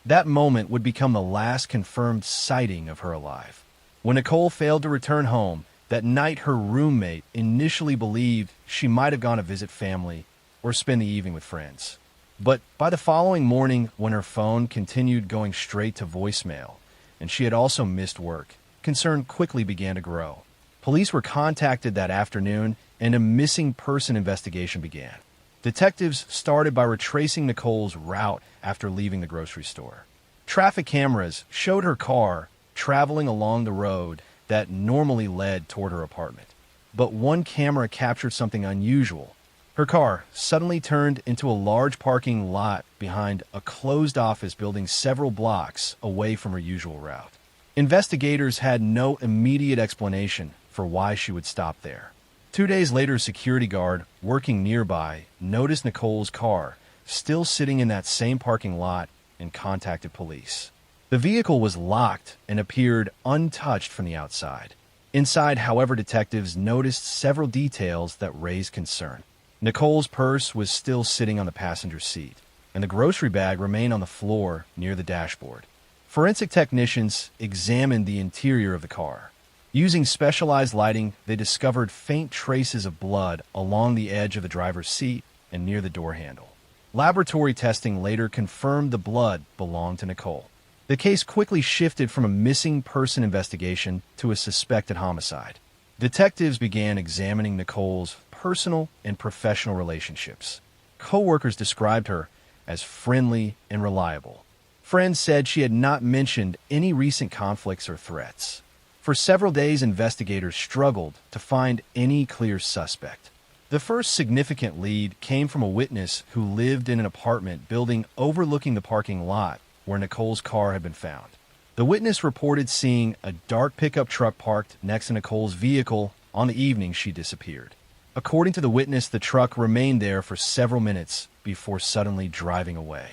That moment would become the last confirmed sighting of her alive. When Nicole failed to return home, that night her roommate initially believed she might have gone to visit family or spend the evening with friends. But by the following morning, when her phone continued going straight to voicemail, and she had also missed work, concern quickly began to grow. Police were contacted that afternoon, and a missing person investigation began. Detectives started by retracing Nicole's route after leaving the grocery store. Traffic cameras showed her car traveling along the road that normally led toward her apartment. But one camera captured something unusual. Her car suddenly turned into a large parking lot behind a closed office building several blocks away from her usual route. Investigators had no immediate explanation for why she would stop there. 2 days later, a security guard working nearby noticed Nicole's car still sitting in that same parking lot and contacted police. The vehicle was locked and appeared untouched from the outside. Inside, however, detectives noticed several details that raised concern. Nicole's purse was still sitting on the passenger seat, and the grocery bag remained on the floor near the dashboard. Forensic technicians examined the interior of the car. Using specialized lighting, they discovered faint traces of blood along the edge of the driver's seat and near the door handle. Laboratory testing later confirmed the blood belonged to Nicole. The case quickly shifted from a missing person investigation to a suspected homicide. Detectives began examining Nicole's personal and professional relationships. Co-workers described her as friendly and reliable. Friends said she had not mentioned any recent conflicts or threats. For several days, investigators struggled to find any clear suspect. The first significant lead came from a witness who lived in an apartment building overlooking the parking lot where Nicole's car had been found. The witness reported seeing a dark pickup truck parked next to Nicole's vehicle on the evening she disappeared. According to the witness, the truck remained there for several minutes before suddenly driving away.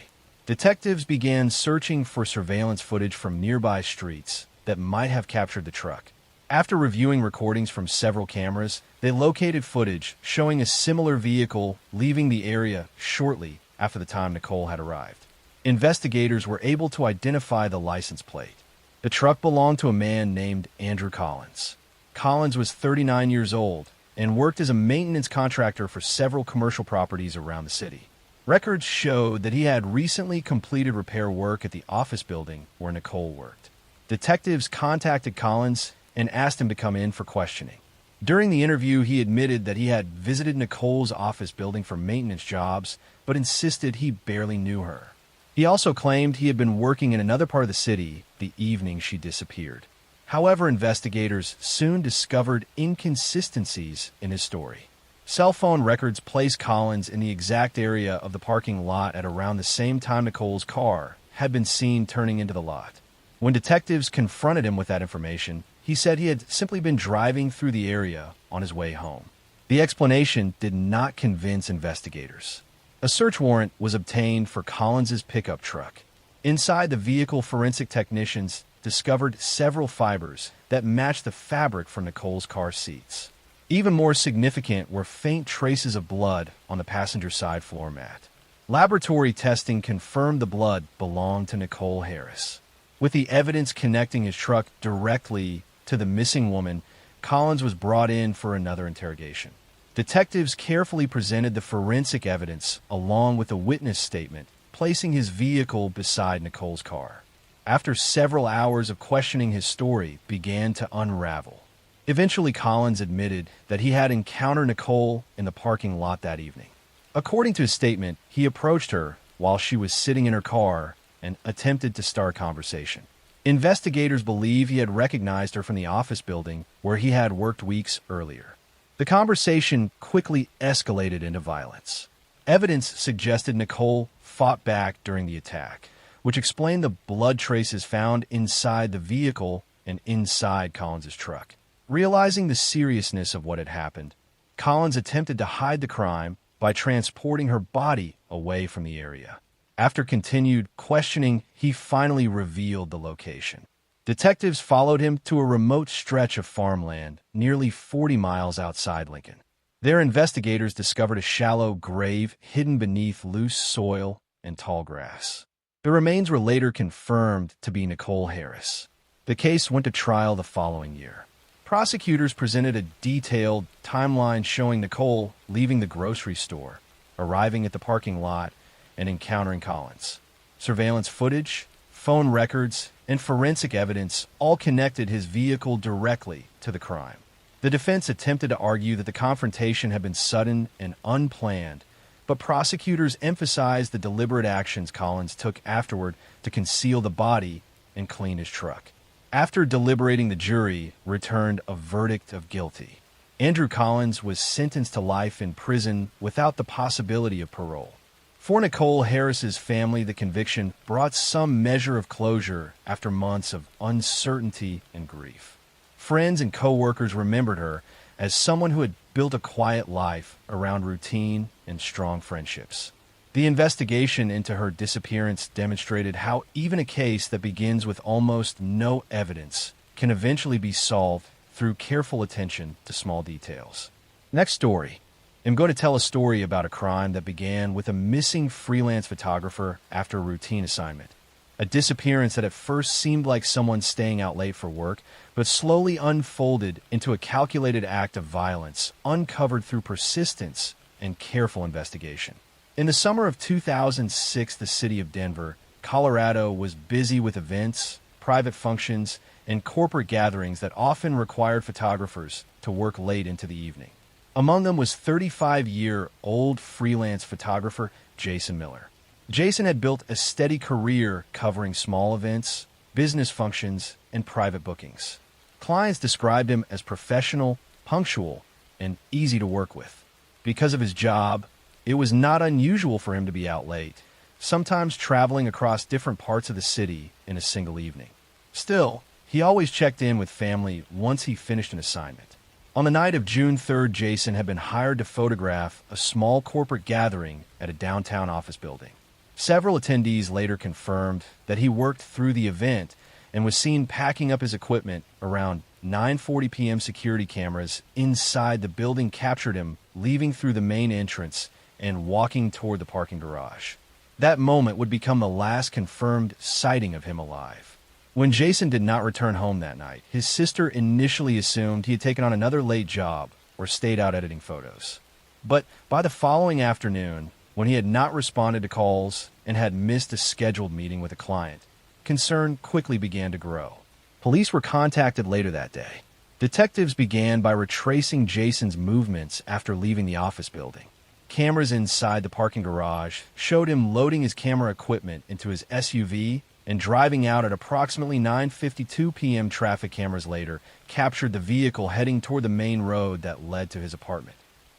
Detectives began searching for surveillance footage from nearby streets that might have captured the truck. After reviewing recordings from several cameras, they located footage showing a similar vehicle leaving the area shortly after the time Nicole had arrived. Investigators were able to identify the license plate. The truck belonged to a man named Andrew Collins. Collins was 39 years old and worked as a maintenance contractor for several commercial properties around the city. Records showed that he had recently completed repair work at the office building where Nicole worked. Detectives contacted Collins and asked him to come in for questioning. During the interview, he admitted that he had visited Nicole's office building for maintenance jobs, but insisted he barely knew her. He also claimed he had been working in another part of the city the evening she disappeared. However, investigators soon discovered inconsistencies in his story. Cell phone records placed Collins in the exact area of the parking lot at around the same time Nicole's car had been seen turning into the lot. When detectives confronted him with that information, he said he had simply been driving through the area on his way home. The explanation did not convince investigators. A search warrant was obtained for Collins's pickup truck. Inside the vehicle, forensic technicians discovered several fibers that matched the fabric from Nicole's car seats. Even more significant were faint traces of blood on the passenger side floor mat. Laboratory testing confirmed the blood belonged to Nicole Harris. With the evidence connecting his truck directly to the missing woman, Collins was brought in for another interrogation. Detectives carefully presented the forensic evidence along with a witness statement, placing his vehicle beside Nicole's car. After several hours of questioning, his story began to unravel. Eventually, Collins admitted that he had encountered Nicole in the parking lot that evening. According to his statement, he approached her while she was sitting in her car and attempted to start a conversation. Investigators believe he had recognized her from the office building where he had worked weeks earlier. The conversation quickly escalated into violence. Evidence suggested Nicole fought back during the attack, which explained the blood traces found inside the vehicle and inside Collins's truck. Realizing the seriousness of what had happened, Collins attempted to hide the crime by transporting her body away from the area. After continued questioning, he finally revealed the location. Detectives followed him to a remote stretch of farmland nearly 40 miles outside Lincoln. Their investigators discovered a shallow grave hidden beneath loose soil and tall grass. The remains were later confirmed to be Nicole Harris. The case went to trial the following year. Prosecutors presented a detailed timeline showing Nicole leaving the grocery store, arriving at the parking lot, and encountering Collins. Surveillance footage, phone records, and forensic evidence all connected his vehicle directly to the crime. The defense attempted to argue that the confrontation had been sudden and unplanned, but prosecutors emphasized the deliberate actions Collins took afterward to conceal the body and clean his truck. After deliberating, the jury returned a verdict of guilty. Andrew Collins was sentenced to life in prison without the possibility of parole. For Nicole Harris's family, the conviction brought some measure of closure after months of uncertainty and grief. Friends and co-workers remembered her as someone who had built a quiet life around routine and strong friendships. The investigation into her disappearance demonstrated how even a case that begins with almost no evidence can eventually be solved through careful attention to small details. Next story. I'm going to tell a story about a crime that began with a missing freelance photographer after a routine assignment. A disappearance that at first seemed like someone staying out late for work, but slowly unfolded into a calculated act of violence, uncovered through persistence and careful investigation. In the summer of 2006, the city of Denver, Colorado, was busy with events, private functions, and corporate gatherings that often required photographers to work late into the evening. Among them was 35-year-old freelance photographer Jason Miller. Jason had built a steady career covering small events, business functions, and private bookings. Clients described him as professional, punctual, and easy to work with. Because of his job, it was not unusual for him to be out late, sometimes traveling across different parts of the city in a single evening. Still, he always checked in with family once he finished an assignment. On the night of June 3rd, Jason had been hired to photograph a small corporate gathering at a downtown office building. Several attendees later confirmed that he worked through the event and was seen packing up his equipment around 9:40 p.m. Security cameras inside the building captured him leaving through the main entrance and walking toward the parking garage. That moment would become the last confirmed sighting of him alive. When Jason did not return home that night, his sister initially assumed he had taken on another late job or stayed out editing photos. But by the following afternoon, when he had not responded to calls and had missed a scheduled meeting with a client, concern quickly began to grow. Police were contacted later that day. Detectives began by retracing Jason's movements after leaving the office building. Cameras inside the parking garage showed him loading his camera equipment into his SUV and driving out at approximately 9:52 p.m. Traffic cameras later captured the vehicle heading toward the main road that led to his apartment.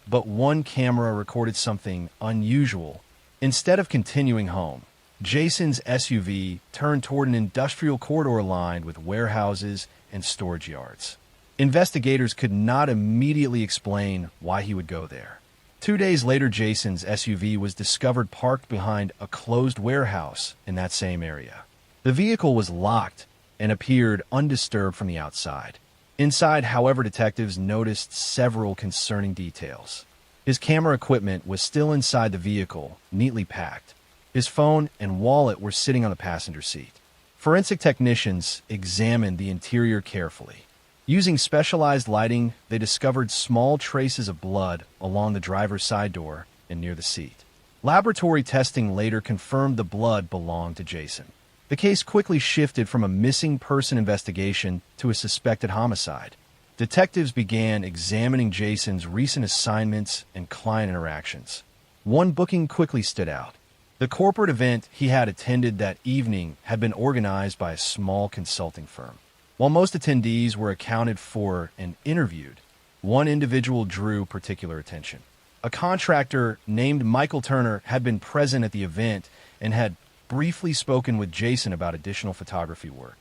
But one camera recorded something unusual. Instead of continuing home, Jason's SUV turned toward an industrial corridor lined with warehouses and storage yards. Investigators could not immediately explain why he would go there. 2 days later, Jason's SUV was discovered parked behind a closed warehouse in that same area. The vehicle was locked and appeared undisturbed from the outside. Inside, however, detectives noticed several concerning details. His camera equipment was still inside the vehicle, neatly packed. His phone and wallet were sitting on the passenger seat. Forensic technicians examined the interior carefully. Using specialized lighting, they discovered small traces of blood along the driver's side door and near the seat. Laboratory testing later confirmed the blood belonged to Jason. The case quickly shifted from a missing person investigation to a suspected homicide. Detectives began examining Jason's recent assignments and client interactions. One booking quickly stood out. The corporate event he had attended that evening had been organized by a small consulting firm. While most attendees were accounted for and interviewed, one individual drew particular attention. A contractor named Michael Turner had been present at the event and had briefly spoken with Jason about additional photography work.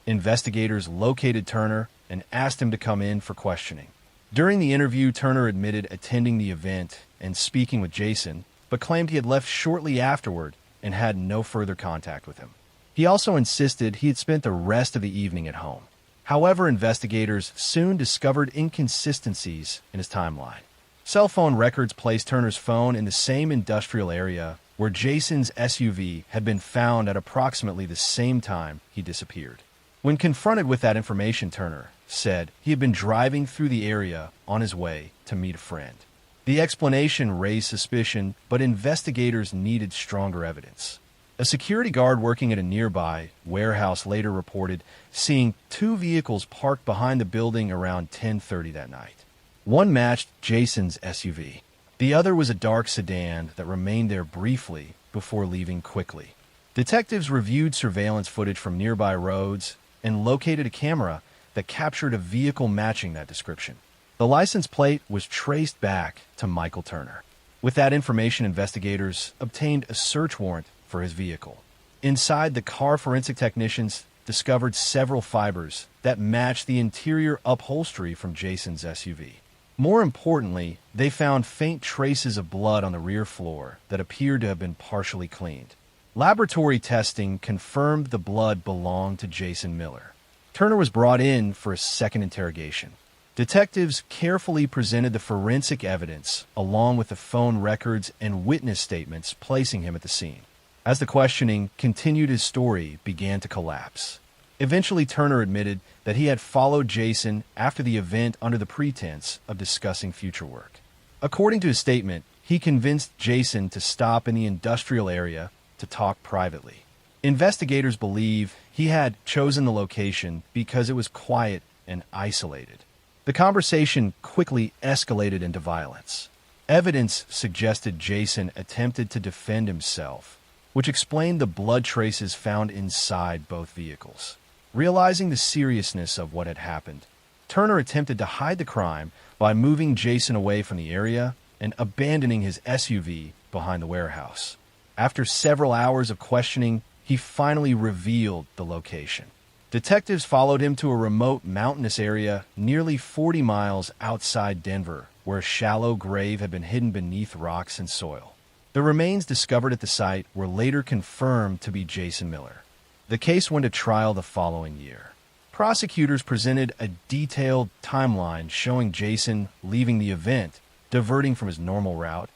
Investigators located Turner and asked him to come in for questioning. During the interview, Turner admitted attending the event and speaking with Jason, but claimed he had left shortly afterward and had no further contact with him. He also insisted he had spent the rest of the evening at home. However, investigators soon discovered inconsistencies in his timeline. Cell phone records placed Turner's phone in the same industrial area where Jason's SUV had been found at approximately the same time he disappeared. When confronted with that information, Turner said he had been driving through the area on his way to meet a friend. The explanation raised suspicion, but investigators needed stronger evidence. A security guard working at a nearby warehouse later reported seeing two vehicles parked behind the building around 10:30 that night. One matched Jason's SUV. The other was a dark sedan that remained there briefly before leaving quickly. Detectives reviewed surveillance footage from nearby roads and located a camera that captured a vehicle matching that description. The license plate was traced back to Michael Turner. With that information, investigators obtained a search warrant for his vehicle. Inside, the car forensic technicians discovered several fibers that matched the interior upholstery from Jason's SUV. More importantly, they found faint traces of blood on the rear floor that appeared to have been partially cleaned. Laboratory testing confirmed the blood belonged to Jason Miller. Turner was brought in for a second interrogation. Detectives carefully presented the forensic evidence along with the phone records and witness statements, placing him at the scene. As the questioning continued, his story began to collapse. Eventually, Turner admitted that he had followed Jason after the event under the pretense of discussing future work. According to his statement, he convinced Jason to stop in the industrial area to talk privately. Investigators believe he had chosen the location because it was quiet and isolated. The conversation quickly escalated into violence. Evidence suggested Jason attempted to defend himself, which explained the blood traces found inside both vehicles. Realizing the seriousness of what had happened, Turner attempted to hide the crime by moving Jason away from the area and abandoning his SUV behind the warehouse. After several hours of questioning, he finally revealed the location. Detectives followed him to a remote mountainous area nearly 40 miles outside Denver, where a shallow grave had been hidden beneath rocks and soil. The remains discovered at the site were later confirmed to be Jason Miller. The case went to trial the following year. Prosecutors presented a detailed timeline showing Jason leaving the event, diverting from his normal route,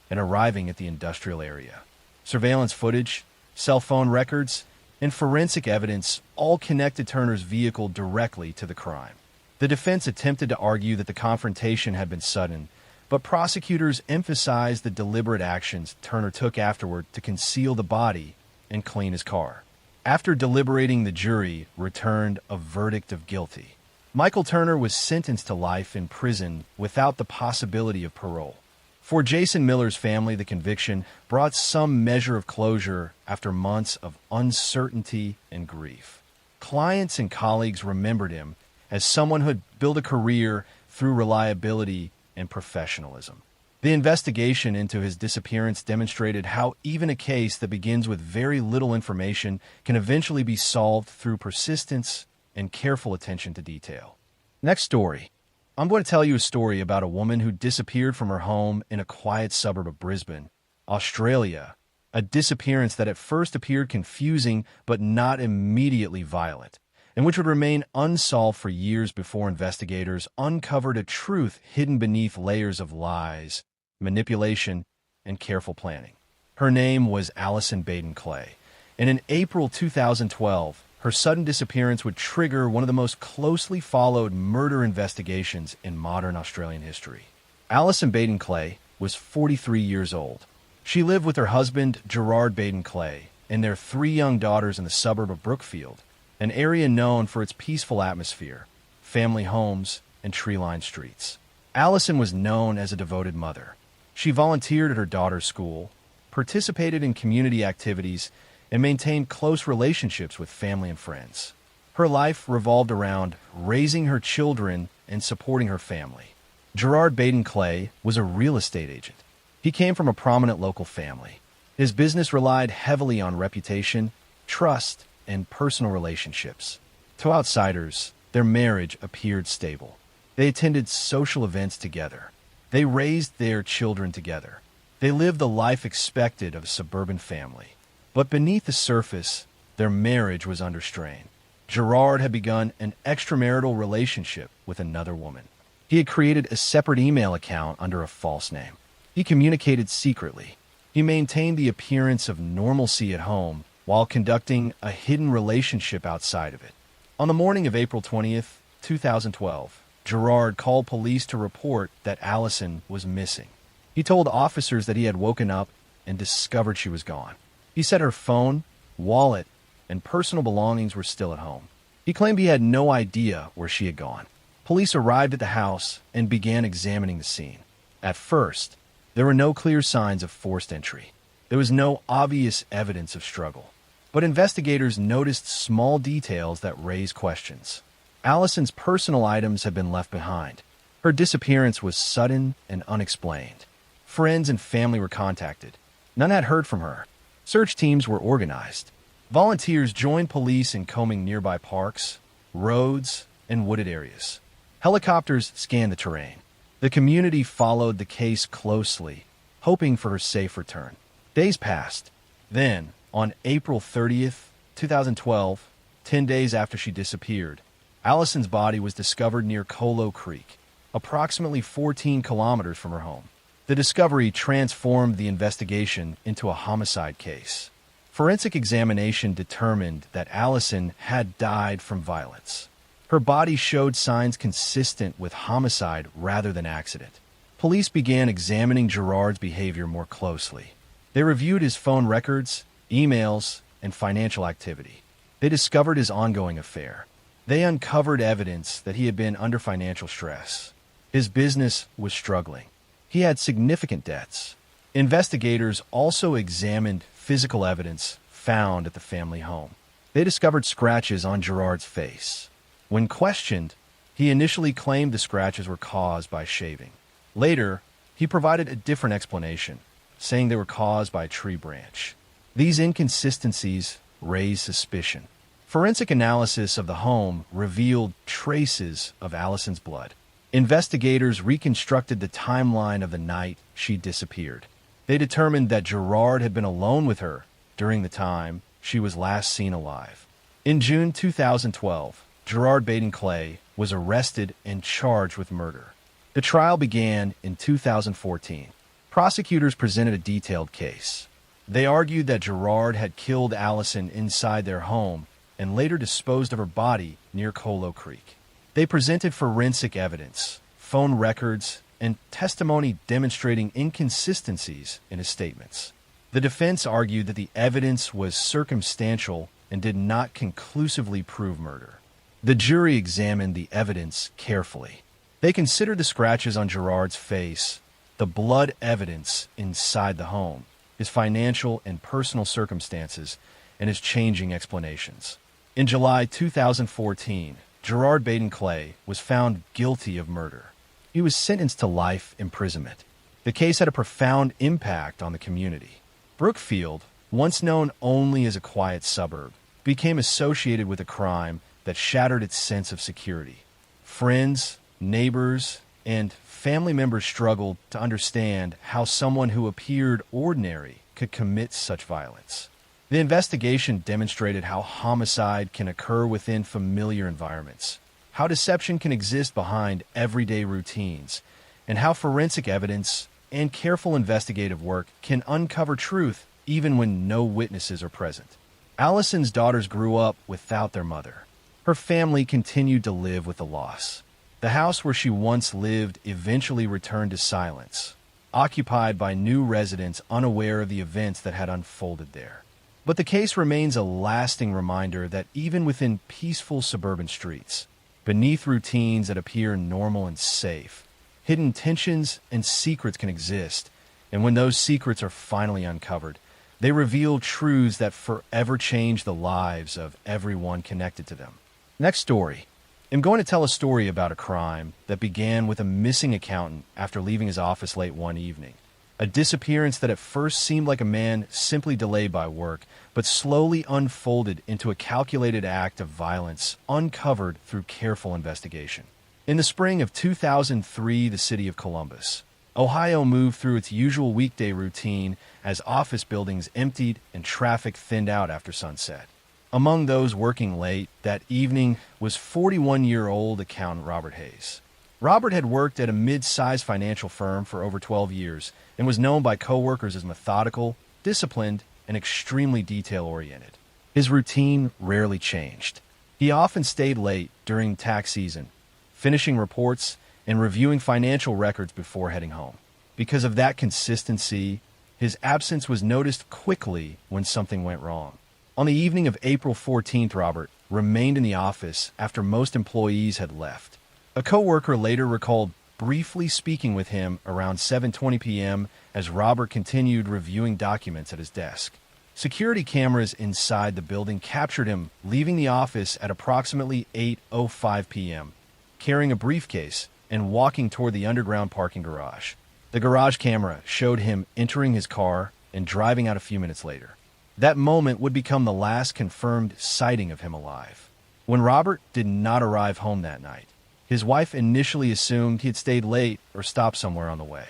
and arriving at the industrial area. Surveillance footage, cell phone records, and forensic evidence all connected Turner's vehicle directly to the crime. The defense attempted to argue that the confrontation had been sudden, but prosecutors emphasized the deliberate actions Turner took afterward to conceal the body and clean his car. After deliberating, the jury returned a verdict of guilty. Michael Turner was sentenced to life in prison without the possibility of parole. For Jason Miller's family, the conviction brought some measure of closure after months of uncertainty and grief. Clients and colleagues remembered him as someone who had built a career through reliability and professionalism. The investigation into his disappearance demonstrated how even a case that begins with very little information can eventually be solved through persistence and careful attention to detail. Next story. I'm going to tell you a story about a woman who disappeared from her home in a quiet suburb of Brisbane, Australia, a disappearance that at first appeared confusing but not immediately violent, and which would remain unsolved for years before investigators uncovered a truth hidden beneath layers of lies, manipulation, and careful planning. Her name was Alison Baden-Clay, and in April 2012, her sudden disappearance would trigger one of the most closely followed murder investigations in modern Australian history. Alison Baden-Clay was 43 years old. She lived with her husband, Gerard Baden-Clay, and their 3 young daughters in the suburb of Brookfield, an area known for its peaceful atmosphere, family homes, and tree-lined streets. Alison was known as a devoted mother. She volunteered at her daughter's school, participated in community activities, and maintained close relationships with family and friends. Her life revolved around raising her children and supporting her family. Gerard Baden Clay was a real estate agent. He came from a prominent local family. His business relied heavily on reputation, trust, and personal relationships. To outsiders, their marriage appeared stable. They attended social events together. They raised their children together. They lived the life expected of a suburban family. But beneath the surface, their marriage was under strain. Gerard had begun an extramarital relationship with another woman. He had created a separate email account under a false name. He communicated secretly. He maintained the appearance of normalcy at home while conducting a hidden relationship outside of it. On the morning of April 20th, 2012, Gerard called police to report that Allison was missing. He told officers that he had woken up and discovered she was gone. He said her phone, wallet, and personal belongings were still at home. He claimed he had no idea where she had gone. Police arrived at the house and began examining the scene. At first, there were no clear signs of forced entry. There was no obvious evidence of struggle. But investigators noticed small details that raised questions. Allison's personal items had been left behind. Her disappearance was sudden and unexplained. Friends and family were contacted. None had heard from her. Search teams were organized. Volunteers joined police in combing nearby parks, roads, and wooded areas. Helicopters scanned the terrain. The community followed the case closely, hoping for her safe return. Days passed. Then, on April 30th, 2012, 10 days after she disappeared, Allison's body was discovered near Colo Creek, approximately 14 kilometers from her home. The discovery transformed the investigation into a homicide case. Forensic examination determined that Allison had died from violence. Her body showed signs consistent with homicide rather than accident. Police began examining Gerard's behavior more closely. They reviewed his phone records, emails, and financial activity. They discovered his ongoing affair. They uncovered evidence that he had been under financial stress. His business was struggling. He had significant debts. Investigators also examined physical evidence found at the family home. They discovered scratches on Gerard's face. When questioned, he initially claimed the scratches were caused by shaving. Later, he provided a different explanation, saying they were caused by a tree branch. These inconsistencies raised suspicion. Forensic analysis of the home revealed traces of Allison's blood. Investigators reconstructed the timeline of the night she disappeared. They determined that Gerard had been alone with her during the time she was last seen alive. In June 2012, Gerard Baden Clay was arrested and charged with murder. The trial began in 2014. Prosecutors presented a detailed case. They argued that Gerard had killed Allison inside their home and later disposed of her body near Colo Creek. They presented forensic evidence, phone records, and testimony demonstrating inconsistencies in his statements. The defense argued that the evidence was circumstantial and did not conclusively prove murder. The jury examined the evidence carefully. They considered the scratches on Gerard's face, the blood evidence inside the home, his financial and personal circumstances, and his changing explanations. In July 2014, Gerard Baden Clay was found guilty of murder. He was sentenced to life imprisonment. The case had a profound impact on the community. Brookfield, once known only as a quiet suburb, became associated with a crime that shattered its sense of security. Friends, neighbors, and family members struggled to understand how someone who appeared ordinary could commit such violence. The investigation demonstrated how homicide can occur within familiar environments, how deception can exist behind everyday routines, and how forensic evidence and careful investigative work can uncover truth even when no witnesses are present. Allison's daughters grew up without their mother. Her family continued to live with the loss. The house where she once lived eventually returned to silence, occupied by new residents unaware of the events that had unfolded there. But the case remains a lasting reminder that even within peaceful suburban streets, beneath routines that appear normal and safe, hidden tensions and secrets can exist, and when those secrets are finally uncovered, they reveal truths that forever change the lives of everyone connected to them. Next story. I'm going to tell a story about a crime that began with a missing accountant after leaving his office late one evening. A disappearance that at first seemed like a man simply delayed by work, but slowly unfolded into a calculated act of violence uncovered through careful investigation. In the spring of 2003, the city of Columbus, Ohio moved through its usual weekday routine as office buildings emptied and traffic thinned out after sunset. Among those working late that evening was 41-year-old accountant Robert Hayes. Robert had worked at a mid-sized financial firm for over 12 years and was known by coworkers as methodical, disciplined, and extremely detail-oriented. His routine rarely changed. He often stayed late during tax season, finishing reports and reviewing financial records before heading home. Because of that consistency, his absence was noticed quickly when something went wrong. On the evening of April 14th, Robert remained in the office after most employees had left. A coworker later recalled briefly speaking with him around 7:20 p.m. as Robert continued reviewing documents at his desk. Security cameras inside the building captured him leaving the office at approximately 8:05 p.m., carrying a briefcase and walking toward the underground parking garage. The garage camera showed him entering his car and driving out a few minutes later. That moment would become the last confirmed sighting of him alive. When Robert did not arrive home that night, his wife initially assumed he had stayed late or stopped somewhere on the way.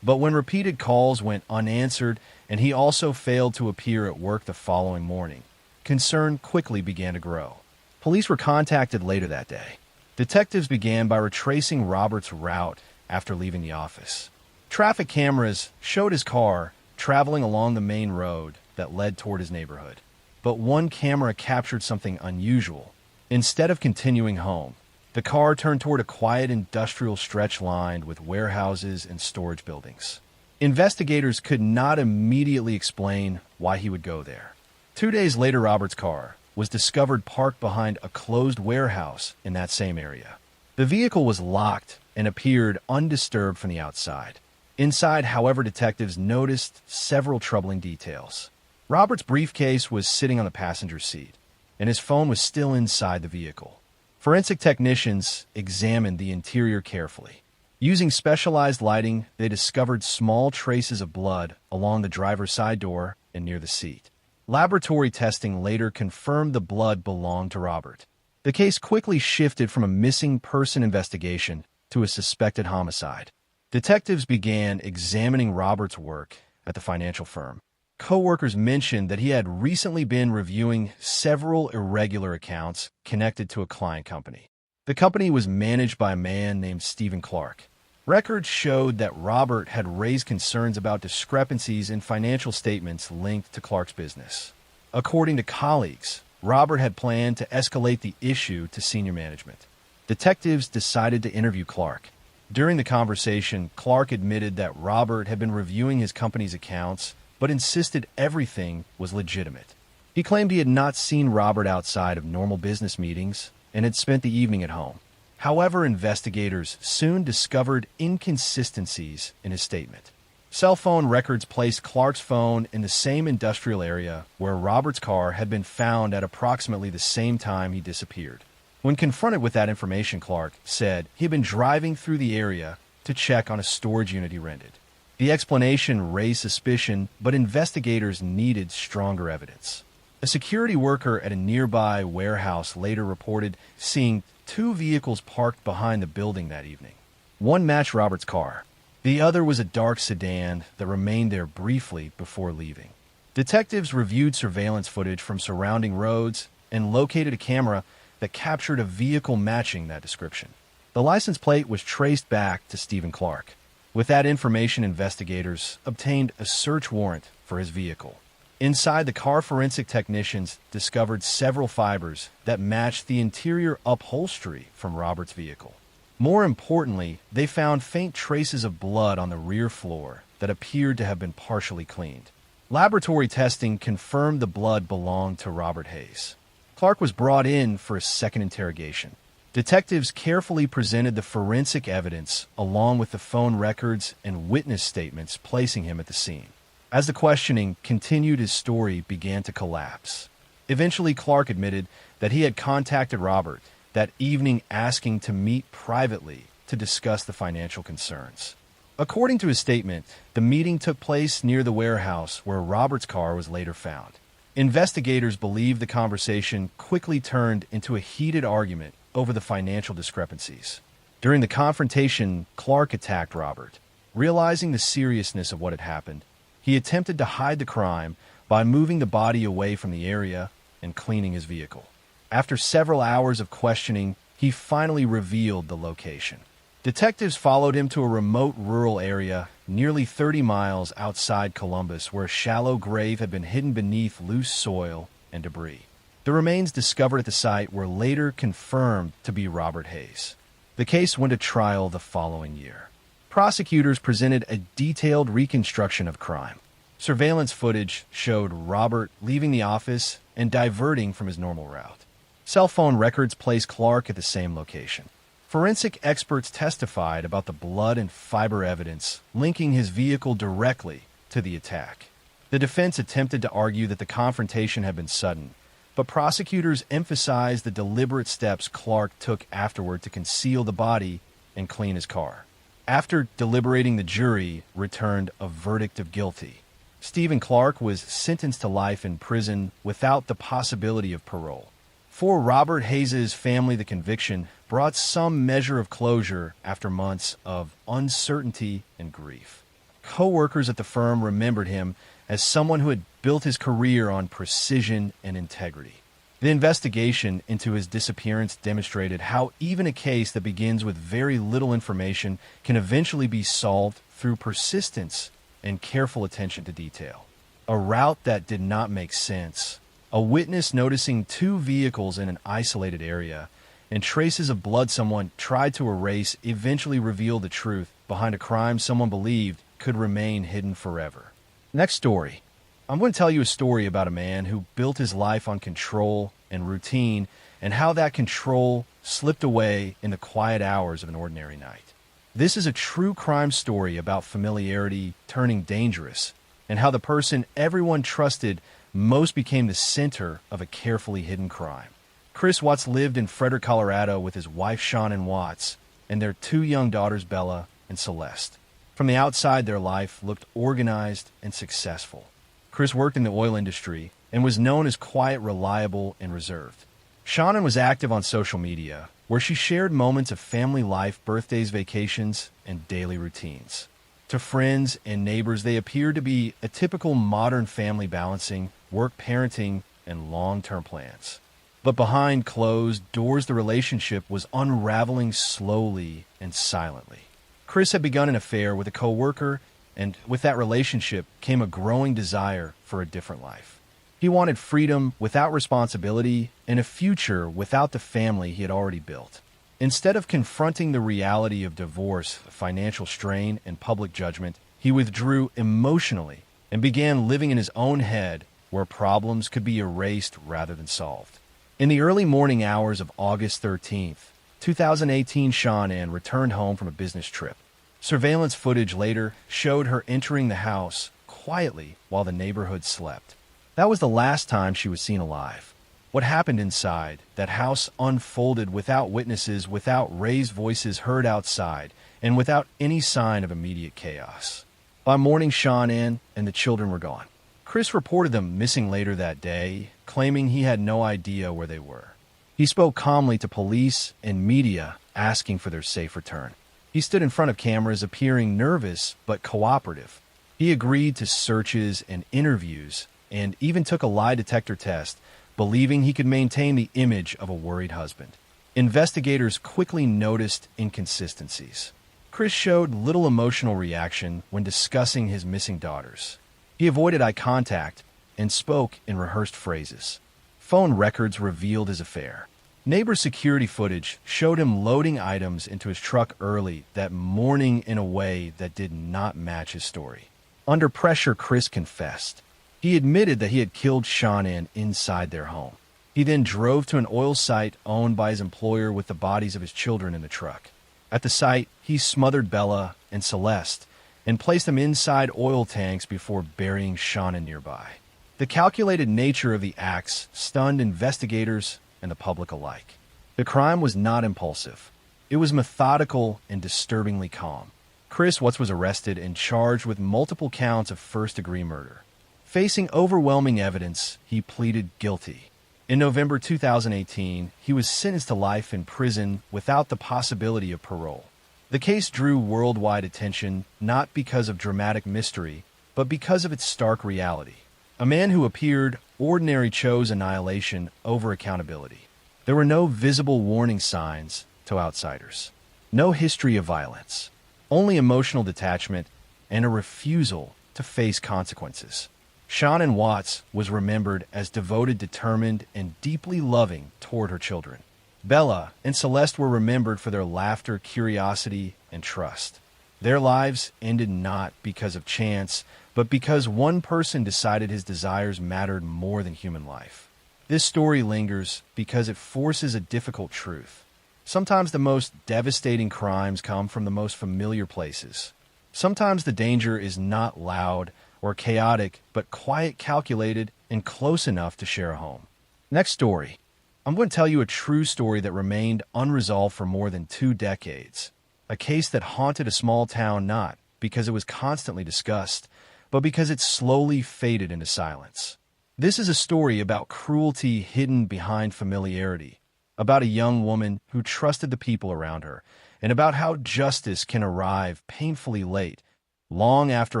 But when repeated calls went unanswered and he also failed to appear at work the following morning, concern quickly began to grow. Police were contacted later that day. Detectives began by retracing Robert's route after leaving the office. Traffic cameras showed his car traveling along the main road that led toward his neighborhood. But one camera captured something unusual. Instead of continuing home, the car turned toward a quiet industrial stretch lined with warehouses and storage buildings. Investigators could not immediately explain why he would go there. 2 days later, Robert's car was discovered parked behind a closed warehouse in that same area. The vehicle was locked and appeared undisturbed from the outside. Inside, however, detectives noticed several troubling details. Robert's briefcase was sitting on the passenger seat, and his phone was still inside the vehicle. Forensic technicians examined the interior carefully. Using specialized lighting, they discovered small traces of blood along the driver's side door and near the seat. Laboratory testing later confirmed the blood belonged to Robert. The case quickly shifted from a missing person investigation to a suspected homicide. Detectives began examining Robert's work at the financial firm. Coworkers mentioned that he had recently been reviewing several irregular accounts connected to a client company. The company was managed by a man named Stephen Clark. Records showed that Robert had raised concerns about discrepancies in financial statements linked to Clark's business. According to colleagues, Robert had planned to escalate the issue to senior management. Detectives decided to interview Clark. During the conversation, Clark admitted that Robert had been reviewing his company's accounts but insisted everything was legitimate. He claimed he had not seen Robert outside of normal business meetings and had spent the evening at home. However, investigators soon discovered inconsistencies in his statement. Cell phone records placed Clark's phone in the same industrial area where Robert's car had been found at approximately the same time he disappeared. When confronted with that information, Clark said he had been driving through the area to check on a storage unit he rented. The explanation raised suspicion, but investigators needed stronger evidence. A security worker at a nearby warehouse later reported seeing 2 vehicles parked behind the building that evening. One matched Robert's car. The other was a dark sedan that remained there briefly before leaving. Detectives reviewed surveillance footage from surrounding roads and located a camera that captured a vehicle matching that description. The license plate was traced back to Stephen Clark. With that information, investigators obtained a search warrant for his vehicle. Inside, the car forensic technicians discovered several fibers that matched the interior upholstery from Robert's vehicle. More importantly, they found faint traces of blood on the rear floor that appeared to have been partially cleaned. Laboratory testing confirmed the blood belonged to Robert Hayes. Clark was brought in for a second interrogation. Detectives carefully presented the forensic evidence along with the phone records and witness statements, placing him at the scene. As the questioning continued, his story began to collapse. Eventually, Clark admitted that he had contacted Robert that evening asking to meet privately to discuss the financial concerns. According to his statement, the meeting took place near the warehouse where Robert's car was later found. Investigators believe the conversation quickly turned into a heated argument over the financial discrepancies. During the confrontation, Clark attacked Robert. Realizing the seriousness of what had happened, he attempted to hide the crime by moving the body away from the area and cleaning his vehicle. After several hours of questioning, he finally revealed the location. Detectives followed him to a remote rural area nearly 30 miles outside Columbus where a shallow grave had been hidden beneath loose soil and debris. The remains discovered at the site were later confirmed to be Robert Hayes. The case went to trial the following year. Prosecutors presented a detailed reconstruction of crime. Surveillance footage showed Robert leaving the office and diverting from his normal route. Cell phone records placed Clark at the same location. Forensic experts testified about the blood and fiber evidence linking his vehicle directly to the attack. The defense attempted to argue that the confrontation had been sudden, but prosecutors emphasized the deliberate steps Clark took afterward to conceal the body and clean his car. After deliberating, the jury returned a verdict of guilty. Stephen Clark was sentenced to life in prison without the possibility of parole. For Robert Hayes' family, the conviction brought some measure of closure after months of uncertainty and grief. Co-workers at the firm remembered him as someone who had built his career on precision and integrity. The investigation into his disappearance demonstrated how even a case that begins with very little information can eventually be solved through persistence and careful attention to detail. A route that did not make sense, a witness noticing two vehicles in an isolated area, and traces of blood someone tried to erase eventually revealed the truth behind a crime someone believed could remain hidden forever. Next story. I'm going to tell you a story about a man who built his life on control and routine, and how that control slipped away in the quiet hours of an ordinary night. This is a true crime story about familiarity turning dangerous, and how the person everyone trusted most became the center of a carefully hidden crime. Chris Watts lived in Frederick, Colorado with his wife Shannon Watts and their two young daughters Bella and Celeste. From the outside, their life looked organized and successful. Chris worked in the oil industry and was known as quiet, reliable, and reserved. Shannon was active on social media, where she shared moments of family life, birthdays, vacations, and daily routines. To friends and neighbors, they appeared to be a typical modern family balancing work, parenting, and long-term plans. But behind closed doors, the relationship was unraveling slowly and silently. Chris had begun an affair with a co-worker, and with that relationship came a growing desire for a different life. He wanted freedom without responsibility and a future without the family he had already built. Instead of confronting the reality of divorce, financial strain, and public judgment, he withdrew emotionally and began living in his own head where problems could be erased rather than solved. In the early morning hours of August 13th, 2018, Shannon returned home from a business trip. Surveillance footage later showed her entering the house quietly while the neighborhood slept. That was the last time she was seen alive. What happened inside that house unfolded without witnesses, without raised voices heard outside, and without any sign of immediate chaos. By morning, Shannon and the children were gone. Chris reported them missing later that day, claiming he had no idea where they were. He spoke calmly to police and media, asking for their safe return. He stood in front of cameras, appearing nervous but cooperative. He agreed to searches and interviews, and even took a lie detector test, believing he could maintain the image of a worried husband. Investigators quickly noticed inconsistencies. Chris showed little emotional reaction when discussing his missing daughters. He avoided eye contact and spoke in rehearsed phrases. Phone records revealed his affair. Neighbor security footage showed him loading items into his truck early that morning in a way that did not match his story. Under pressure, Chris confessed. He admitted that he had killed Shannon inside their home. He then drove to an oil site owned by his employer with the bodies of his children in the truck. At the site, he smothered Bella and Celeste and placed them inside oil tanks before burying Shannon nearby. The calculated nature of the acts stunned investigators and the public alike. The crime was not impulsive. It was methodical and disturbingly calm. Chris Watts was arrested and charged with multiple counts of first-degree murder. Facing overwhelming evidence, he pleaded guilty. In November 2018, he was sentenced to life in prison without the possibility of parole. The case drew worldwide attention not because of dramatic mystery, but because of its stark reality. A man who appeared ordinary chose annihilation over accountability. There were no visible warning signs to outsiders, no history of violence, only emotional detachment and a refusal to face consequences. Shannon Watts was remembered as devoted, determined, and deeply loving toward her children. Bella and Celeste were remembered for their laughter, curiosity, and trust. Their lives ended not because of chance, but because one person decided his desires mattered more than human life. This story lingers because it forces a difficult truth. Sometimes the most devastating crimes come from the most familiar places. Sometimes the danger is not loud or chaotic, but quiet, calculated, and close enough to share a home. Next story. I'm going to tell you a true story that remained unresolved for more than 2 decades. A case that haunted a small town not because it was constantly discussed, but because it slowly faded into silence. This is a story about cruelty hidden behind familiarity, about a young woman who trusted the people around her, and about how justice can arrive painfully late, long after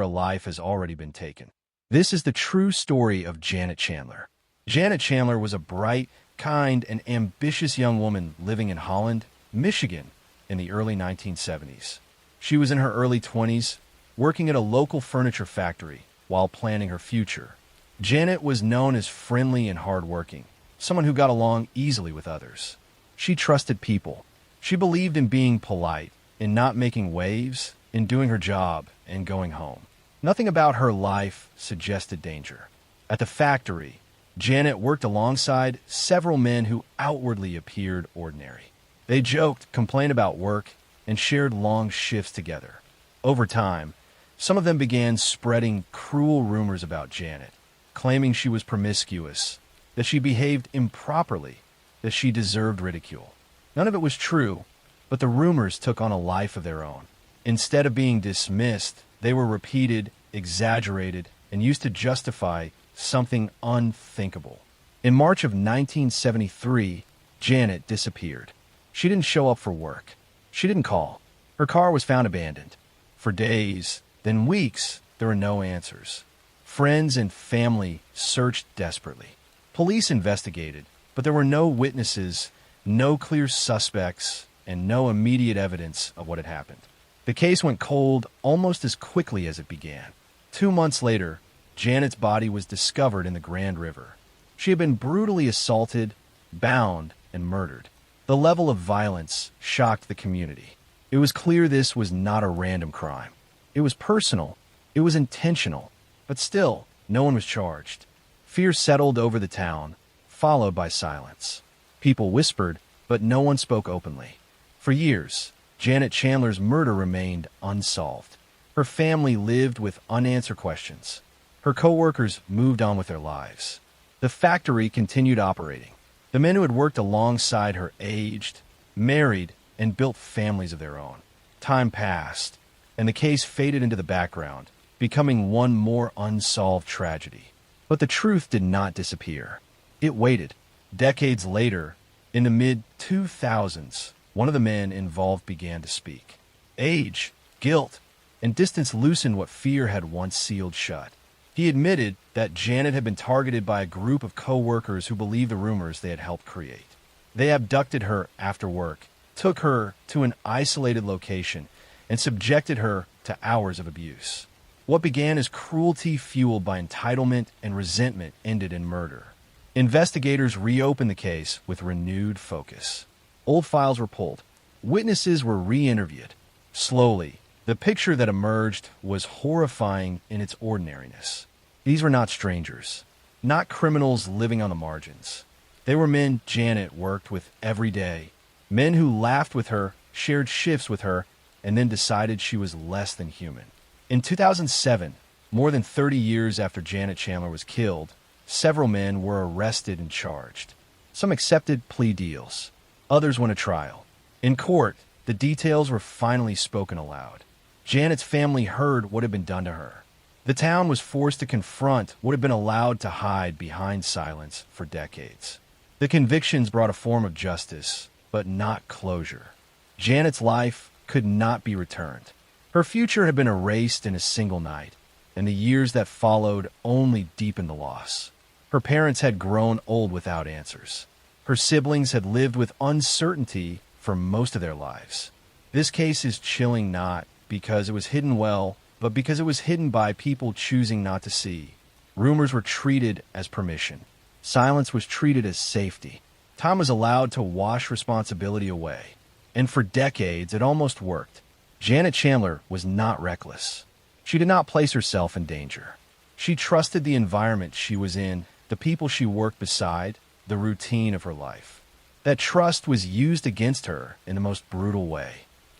a life has already been taken. This is the true story of Janet Chandler. Janet Chandler was a bright, kind, and ambitious young woman living in Holland, Michigan, in the early 1970s. She was in her early 20s, working at a local furniture factory while planning her future. Janet was known as friendly and hardworking, someone who got along easily with others. She trusted people. She believed in being polite, in not making waves, in doing her job and going home. Nothing about her life suggested danger. At the factory, Janet worked alongside several men who outwardly appeared ordinary. They joked, complained about work, and shared long shifts together. Over time, some of them began spreading cruel rumors about Janet, claiming she was promiscuous, that she behaved improperly, that she deserved ridicule. None of it was true, but the rumors took on a life of their own. Instead of being dismissed, they were repeated, exaggerated, and used to justify something unthinkable. In March of 1973, Janet disappeared. She didn't show up for work. She didn't call. Her car was found abandoned. For days, then weeks, there were no answers. Friends and family searched desperately. Police investigated, but there were no witnesses, no clear suspects, and no immediate evidence of what had happened. The case went cold almost as quickly as it began. 2 months later, Janet's body was discovered in the Grand River. She had been brutally assaulted, bound, and murdered. The level of violence shocked the community. It was clear this was not a random crime. It was personal. It was intentional. But still, no one was charged. Fear settled over the town, followed by silence. People whispered, but no one spoke openly. For years, Janet Chandler's murder remained unsolved. Her family lived with unanswered questions. Her co-workers moved on with their lives. The factory continued operating. The men who had worked alongside her aged, married, and built families of their own. Time passed, and the case faded into the background, becoming one more unsolved tragedy. But the truth did not disappear. It waited. Decades later, in the mid-2000s, one of the men involved began to speak. Age, guilt, and distance loosened what fear had once sealed shut. He admitted that Janet had been targeted by a group of co-workers who believed the rumors they had helped create. They abducted her after work, took her to an isolated location, and subjected her to hours of abuse. What began as cruelty fueled by entitlement and resentment ended in murder. Investigators reopened the case with renewed focus. Old files were pulled. Witnesses were re-interviewed. Slowly, the picture that emerged was horrifying in its ordinariness. These were not strangers, not criminals living on the margins. They were men Janet worked with every day, men who laughed with her, shared shifts with her, and then decided she was less than human. In 2007, more than 30 years after Janet Chandler was killed, several men were arrested and charged. Some accepted plea deals. Others went to trial. In court, the details were finally spoken aloud. Janet's family heard what had been done to her. The town was forced to confront what had been allowed to hide behind silence for decades. The convictions brought a form of justice, but not closure. Janet's life could not be returned. Her future had been erased in a single night, and the years that followed only deepened the loss. Her parents had grown old without answers. Her siblings had lived with uncertainty for most of their lives. This case is chilling not because it was hidden well, but because it was hidden by people choosing not to see. Rumors were treated as permission. Silence was treated as safety. Time was allowed to wash responsibility away. And for decades, it almost worked. Janet Chandler was not reckless. She did not place herself in danger. She trusted the environment she was in, the people she worked beside, the routine of her life. That trust was used against her in the most brutal way.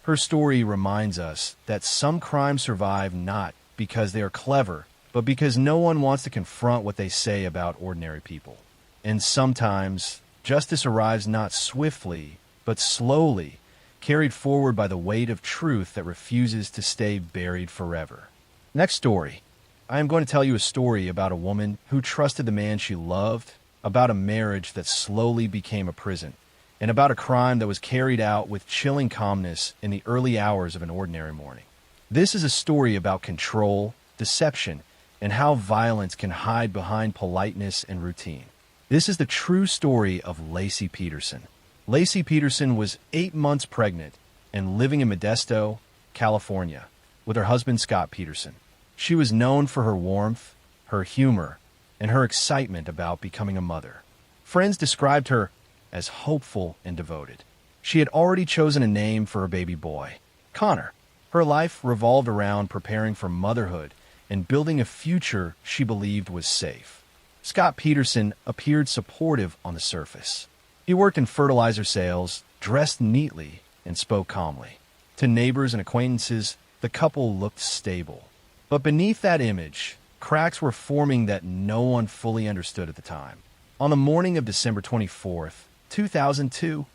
Her story reminds us that some crimes survive not because they are clever, but because no one wants to confront what they say about ordinary people. And sometimes, justice arrives not swiftly, but slowly, carried forward by the weight of truth that refuses to stay buried forever. Next story. I am going to tell you a story about a woman who trusted the man she loved, about a marriage that slowly became a prison, and about a crime that was carried out with chilling calmness in the early hours of an ordinary morning. This is a story about control, deception, and how violence can hide behind politeness and routine. This is the true story of Laci Peterson. Laci Peterson was 8 months pregnant and living in Modesto, California, with her husband Scott Peterson. She was known for her warmth, her humor, and her excitement about becoming a mother. Friends described her as hopeful and devoted. She had already chosen a name for her baby boy, Connor. Her life revolved around preparing for motherhood and building a future she believed was safe. Scott Peterson appeared supportive on the surface. He worked in fertilizer sales, dressed neatly, and spoke calmly. To neighbors and acquaintances, the couple looked stable. But beneath that image, cracks were forming that no one fully understood at the time. On the morning of December 24th, 2002,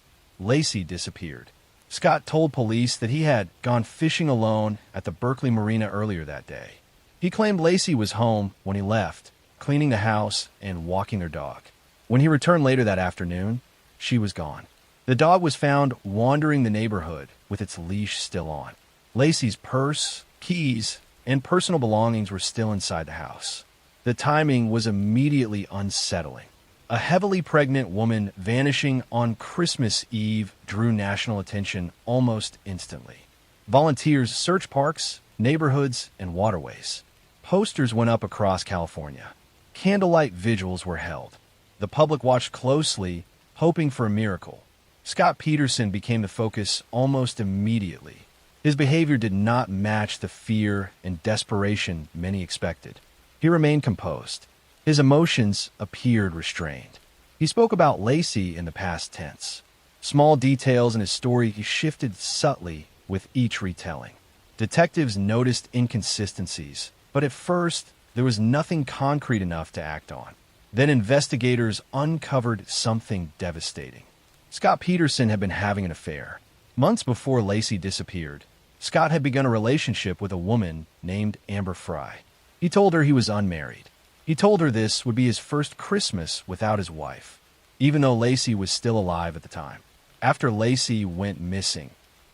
Laci disappeared. Scott told police that he had gone fishing alone at the Berkeley Marina earlier that day. He claimed Laci was home when he left, cleaning the house and walking their dog. When he returned later that afternoon, she was gone. The dog was found wandering the neighborhood with its leash still on. Laci's purse, keys, and personal belongings were still inside the house. The timing was immediately unsettling. A heavily pregnant woman vanishing on Christmas Eve drew national attention almost instantly. Volunteers searched parks, neighborhoods, and waterways. Posters went up across California. Candlelight vigils were held. The public watched closely, hoping for a miracle. Scott Peterson became the focus almost immediately. His behavior did not match the fear and desperation many expected. He remained composed. His emotions appeared restrained. He spoke about Laci in the past tense. Small details in his story shifted subtly with each retelling. Detectives noticed inconsistencies, but at first, there was nothing concrete enough to act on. Then investigators uncovered something devastating. Scott Peterson had been having an affair. Months before Laci disappeared, Scott had begun a relationship with a woman named Amber Fry. He told her he was unmarried. He told her this would be his first Christmas without his wife, even though Laci was still alive at the time. After Laci went missing,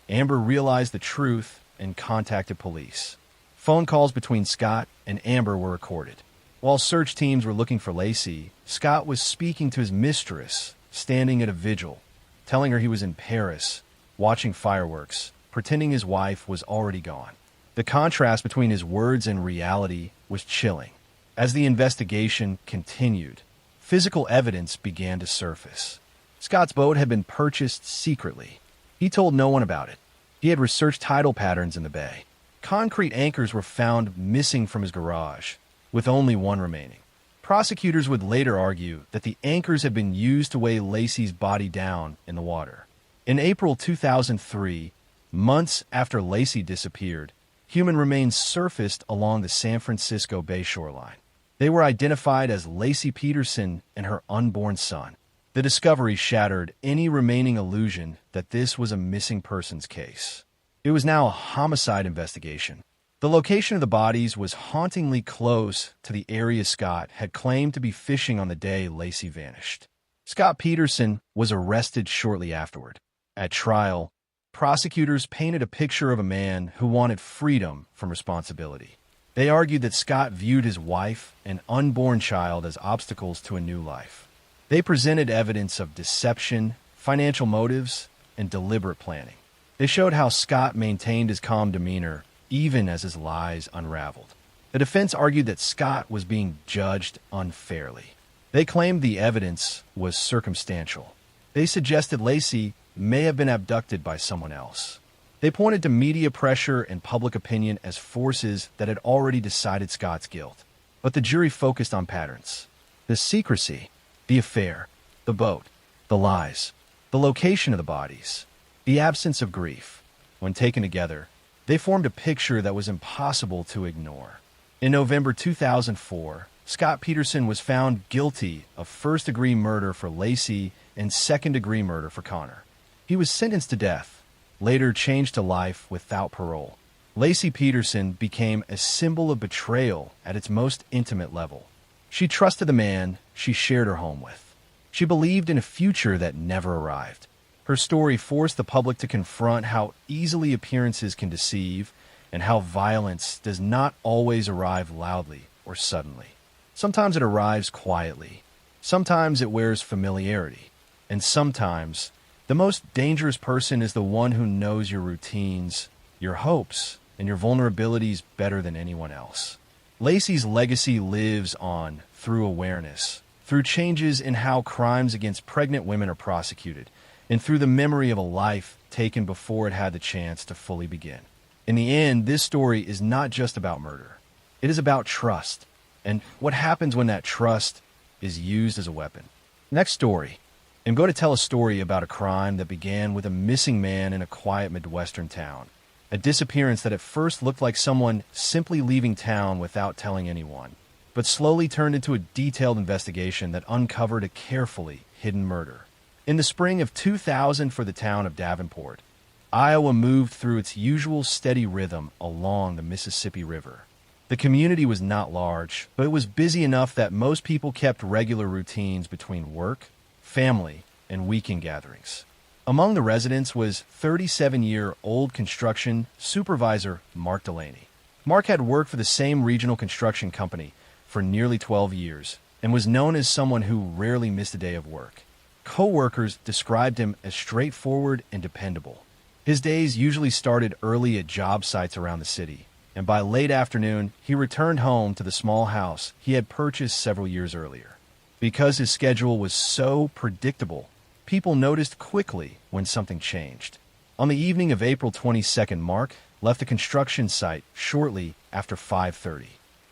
Amber realized the truth and contacted police. Phone calls between Scott and Amber were recorded. While search teams were looking for Laci, Scott was speaking to his mistress, standing at a vigil, telling her he was in Paris, watching fireworks, pretending his wife was already gone. The contrast between his words and reality was chilling. As the investigation continued, physical evidence began to surface. Scott's boat had been purchased secretly. He told no one about it. He had researched tidal patterns in the bay. Concrete anchors were found missing from his garage, with only one remaining. Prosecutors would later argue that the anchors had been used to weigh Laci's body down in the water. In April 2003, months after Laci disappeared, human remains surfaced along the San Francisco Bay shoreline. They were identified as Laci Peterson and her unborn son. The discovery shattered any remaining illusion that this was a missing persons case. It was now a homicide investigation. The location of the bodies was hauntingly close to the area Scott had claimed to be fishing on the day Lacey vanished. Scott Peterson was arrested shortly afterward. At trial, prosecutors painted a picture of a man who wanted freedom from responsibility. They argued that Scott viewed his wife and unborn child as obstacles to a new life. They presented evidence of deception, financial motives, and deliberate planning. They showed how Scott maintained his calm demeanor even as his lies unraveled. The defense argued that Scott was being judged unfairly. They claimed the evidence was circumstantial. They suggested Lacey may have been abducted by someone else. They pointed to media pressure and public opinion as forces that had already decided Scott's guilt. But the jury focused on patterns. The secrecy, the affair, the boat, the lies, the location of the bodies, the absence of grief. When taken together, they formed a picture that was impossible to ignore. In November 2004, Scott Peterson was found guilty of first-degree murder for Lacey and second-degree murder for Connor. He was sentenced to death, later changed to life without parole. Lacey Peterson became a symbol of betrayal at its most intimate level. She trusted the man she shared her home with. She believed in a future that never arrived. Her story forced the public to confront how easily appearances can deceive and how violence does not always arrive loudly or suddenly. Sometimes it arrives quietly. Sometimes it wears familiarity. And sometimes the most dangerous person is the one who knows your routines, your hopes, and your vulnerabilities better than anyone else. Lacey's legacy lives on through awareness, through changes in how crimes against pregnant women are prosecuted, and through the memory of a life taken before it had the chance to fully begin. In the end, this story is not just about murder. It is about trust, and what happens when that trust is used as a weapon. Next story. I'm going to tell a story about a crime that began with a missing man in a quiet Midwestern town. A disappearance that at first looked like someone simply leaving town without telling anyone, but slowly turned into a detailed investigation that uncovered a carefully hidden murder. In the spring of 2000 for the town of Davenport, Iowa moved through its usual steady rhythm along the Mississippi River. The community was not large, but it was busy enough that most people kept regular routines between work, family, and weekend gatherings. Among the residents was 37-year-old construction supervisor Mark Delaney. Mark had worked for the same regional construction company for nearly 12 years and was known as someone who rarely missed a day of work. Co-workers described him as straightforward and dependable. His days usually started early at job sites around the city, and by late afternoon, he returned home to the small house he had purchased several years earlier. Because his schedule was so predictable, people noticed quickly when something changed. On the evening of April 22nd, Mark left the construction site shortly after 5:30.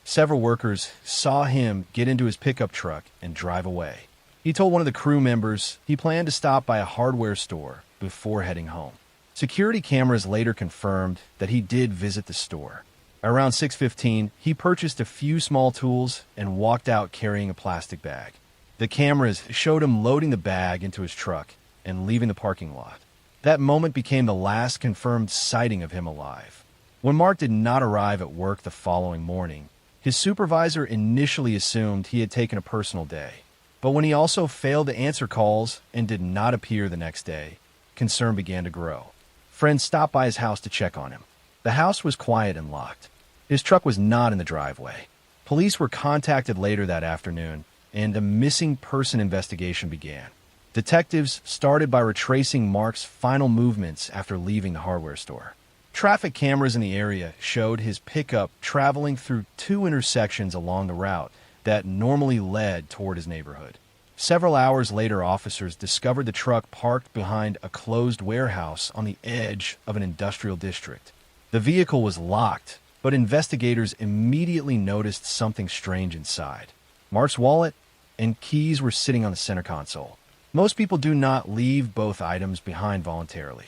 Several workers saw him get into his pickup truck and drive away. He told one of the crew members he planned to stop by a hardware store before heading home. Security cameras later confirmed that he did visit the store. Around 6:15, he purchased a few small tools and walked out carrying a plastic bag. The cameras showed him loading the bag into his truck and leaving the parking lot. That moment became the last confirmed sighting of him alive. When Mark did not arrive at work the following morning, his supervisor initially assumed he had taken a personal day. But when he also failed to answer calls and did not appear the next day, concern began to grow. Friends stopped by his house to check on him. The house was quiet and locked. His truck was not in the driveway. Police were contacted later that afternoon, and a missing person investigation began. Detectives started by retracing Mark's final movements after leaving the hardware store. Traffic cameras in the area showed his pickup traveling through two intersections along the route that normally led toward his neighborhood. Several hours later, officers discovered the truck parked behind a closed warehouse on the edge of an industrial district. The vehicle was locked, but investigators immediately noticed something strange inside. Mark's wallet and keys were sitting on the center console. Most people do not leave both items behind voluntarily.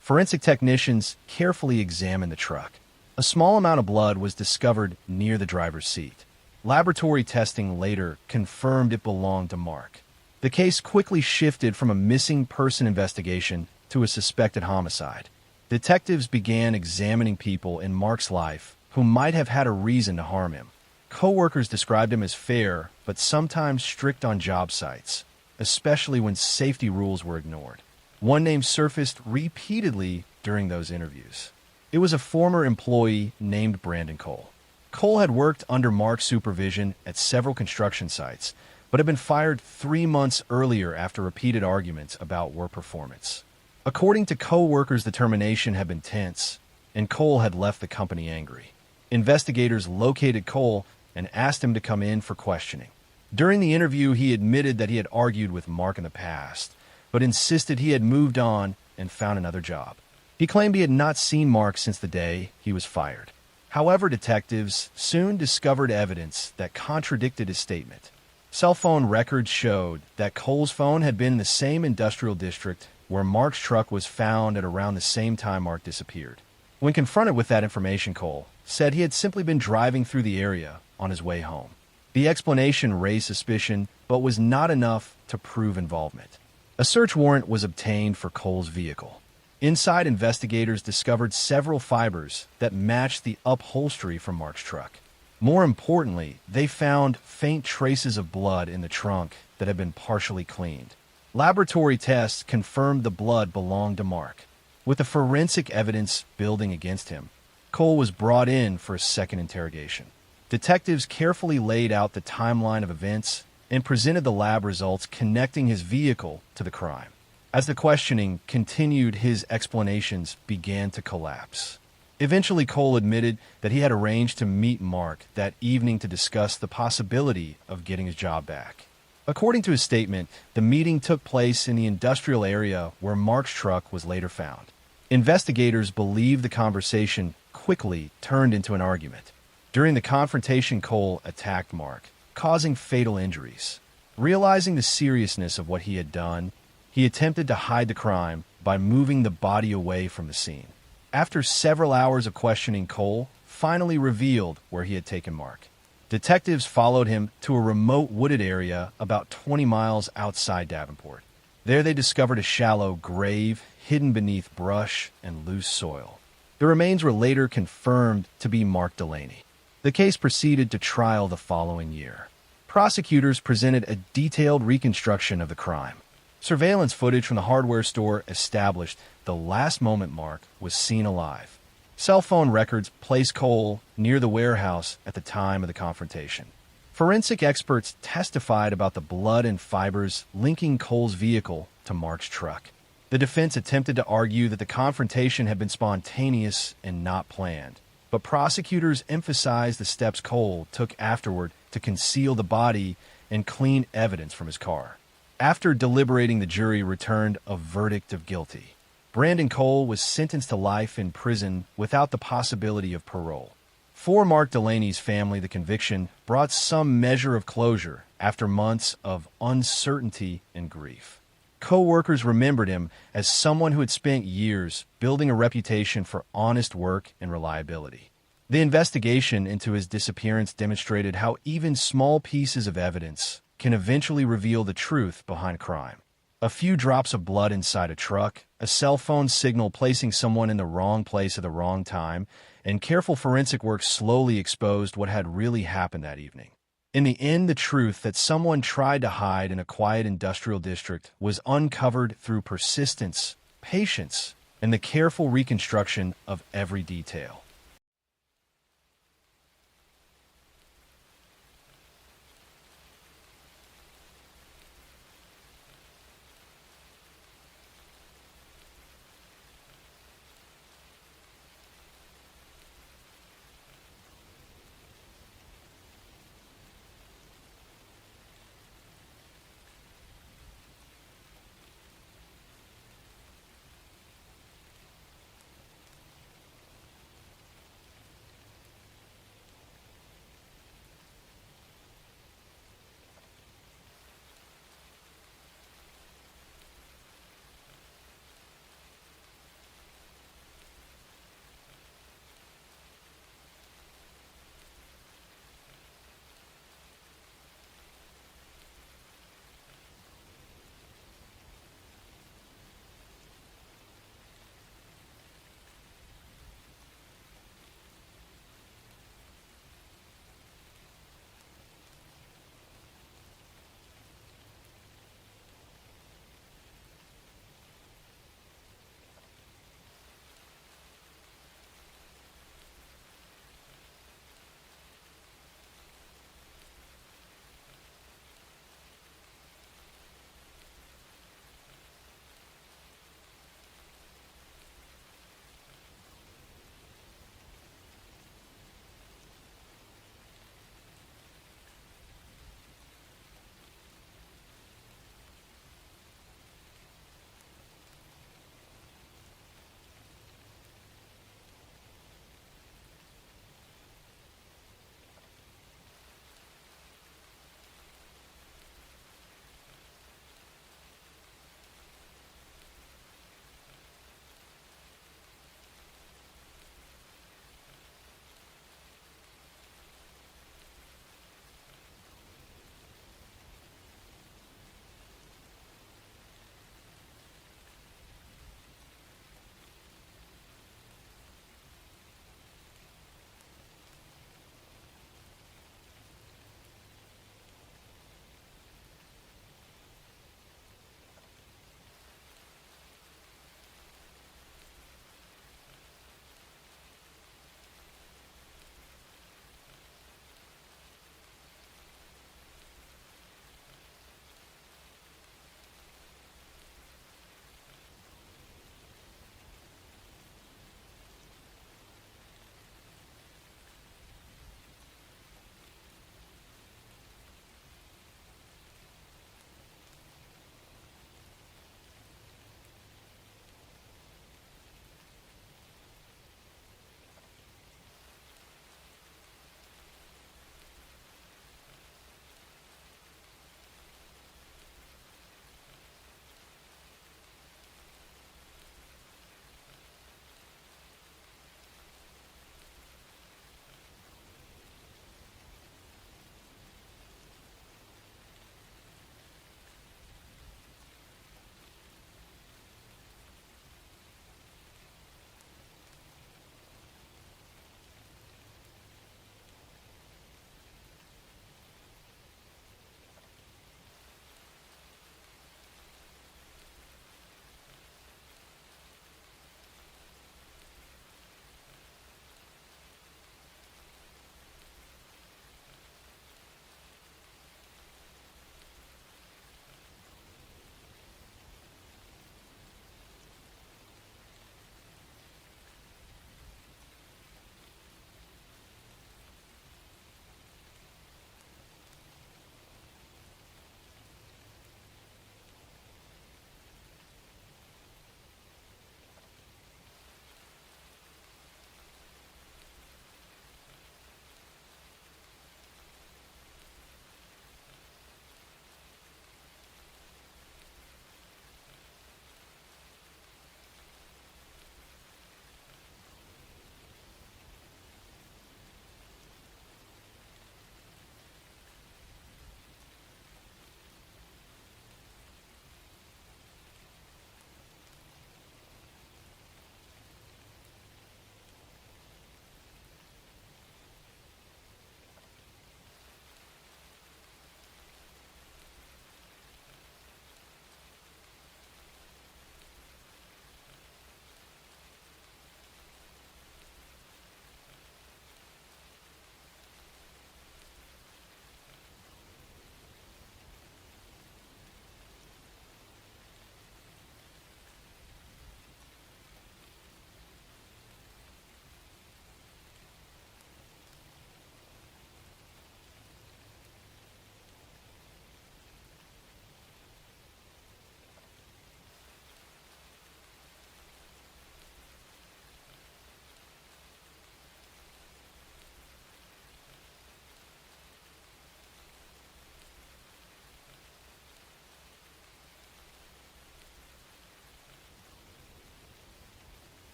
Forensic technicians carefully examined the truck. A small amount of blood was discovered near the driver's seat. Laboratory testing later confirmed it belonged to Mark. The case quickly shifted from a missing person investigation to a suspected homicide. Detectives began examining people in Mark's life who might have had a reason to harm him. Coworkers described him as fair, but sometimes strict on job sites, especially when safety rules were ignored. One name surfaced repeatedly during those interviews. It was a former employee named Brandon Cole. Cole had worked under Mark's supervision at several construction sites, but had been fired 3 months earlier after repeated arguments about work performance. According to co-workers, the termination had been tense, and Cole had left the company angry. Investigators located Cole and asked him to come in for questioning. During the interview, he admitted that he had argued with Mark in the past, but insisted he had moved on and found another job. He claimed he had not seen Mark since the day he was fired. However, detectives soon discovered evidence that contradicted his statement. Cell phone records showed that Cole's phone had been in the same industrial district where Mark's truck was found at around the same time Mark disappeared. When confronted with that information, Cole said he had simply been driving through the area on his way home. The explanation raised suspicion, but was not enough to prove involvement. A search warrant was obtained for Cole's vehicle. Inside, investigators discovered several fibers that matched the upholstery from Mark's truck. More importantly, they found faint traces of blood in the trunk that had been partially cleaned. Laboratory tests confirmed the blood belonged to Mark. With the forensic evidence building against him, Cole was brought in for a second interrogation. Detectives carefully laid out the timeline of events and presented the lab results connecting his vehicle to the crime. As the questioning continued, his explanations began to collapse. Eventually, Cole admitted that he had arranged to meet Mark that evening to discuss the possibility of getting his job back. According to his statement, the meeting took place in the industrial area where Mark's truck was later found. Investigators believe the conversation quickly turned into an argument. During the confrontation, Cole attacked Mark, causing fatal injuries. Realizing the seriousness of what he had done, he attempted to hide the crime by moving the body away from the scene. After several hours of questioning, Cole finally revealed where he had taken Mark. Detectives followed him to a remote wooded area about 20 miles outside Davenport. There they discovered a shallow grave hidden beneath brush and loose soil. The remains were later confirmed to be Mark Delaney. The case proceeded to trial the following year. Prosecutors presented a detailed reconstruction of the crime. Surveillance footage from the hardware store established the last moment Mark was seen alive. Cell phone records placed Cole near the warehouse at the time of the confrontation. Forensic experts testified about the blood and fibers linking Cole's vehicle to Mark's truck. The defense attempted to argue that the confrontation had been spontaneous and not planned, but prosecutors emphasized the steps Cole took afterward to conceal the body and clean evidence from his car. After deliberating, the jury returned a verdict of guilty. Brandon Cole was sentenced to life in prison without the possibility of parole. For Mark Delaney's family, the conviction brought some measure of closure after months of uncertainty and grief. Co-workers remembered him as someone who had spent years building a reputation for honest work and reliability. The investigation into his disappearance demonstrated how even small pieces of evidence can eventually reveal the truth behind crime. A few drops of blood inside a truck, a cell phone signal placing someone in the wrong place at the wrong time, and careful forensic work slowly exposed what had really happened that evening. In the end, the truth that someone tried to hide in a quiet industrial district was uncovered through persistence, patience, and the careful reconstruction of every detail.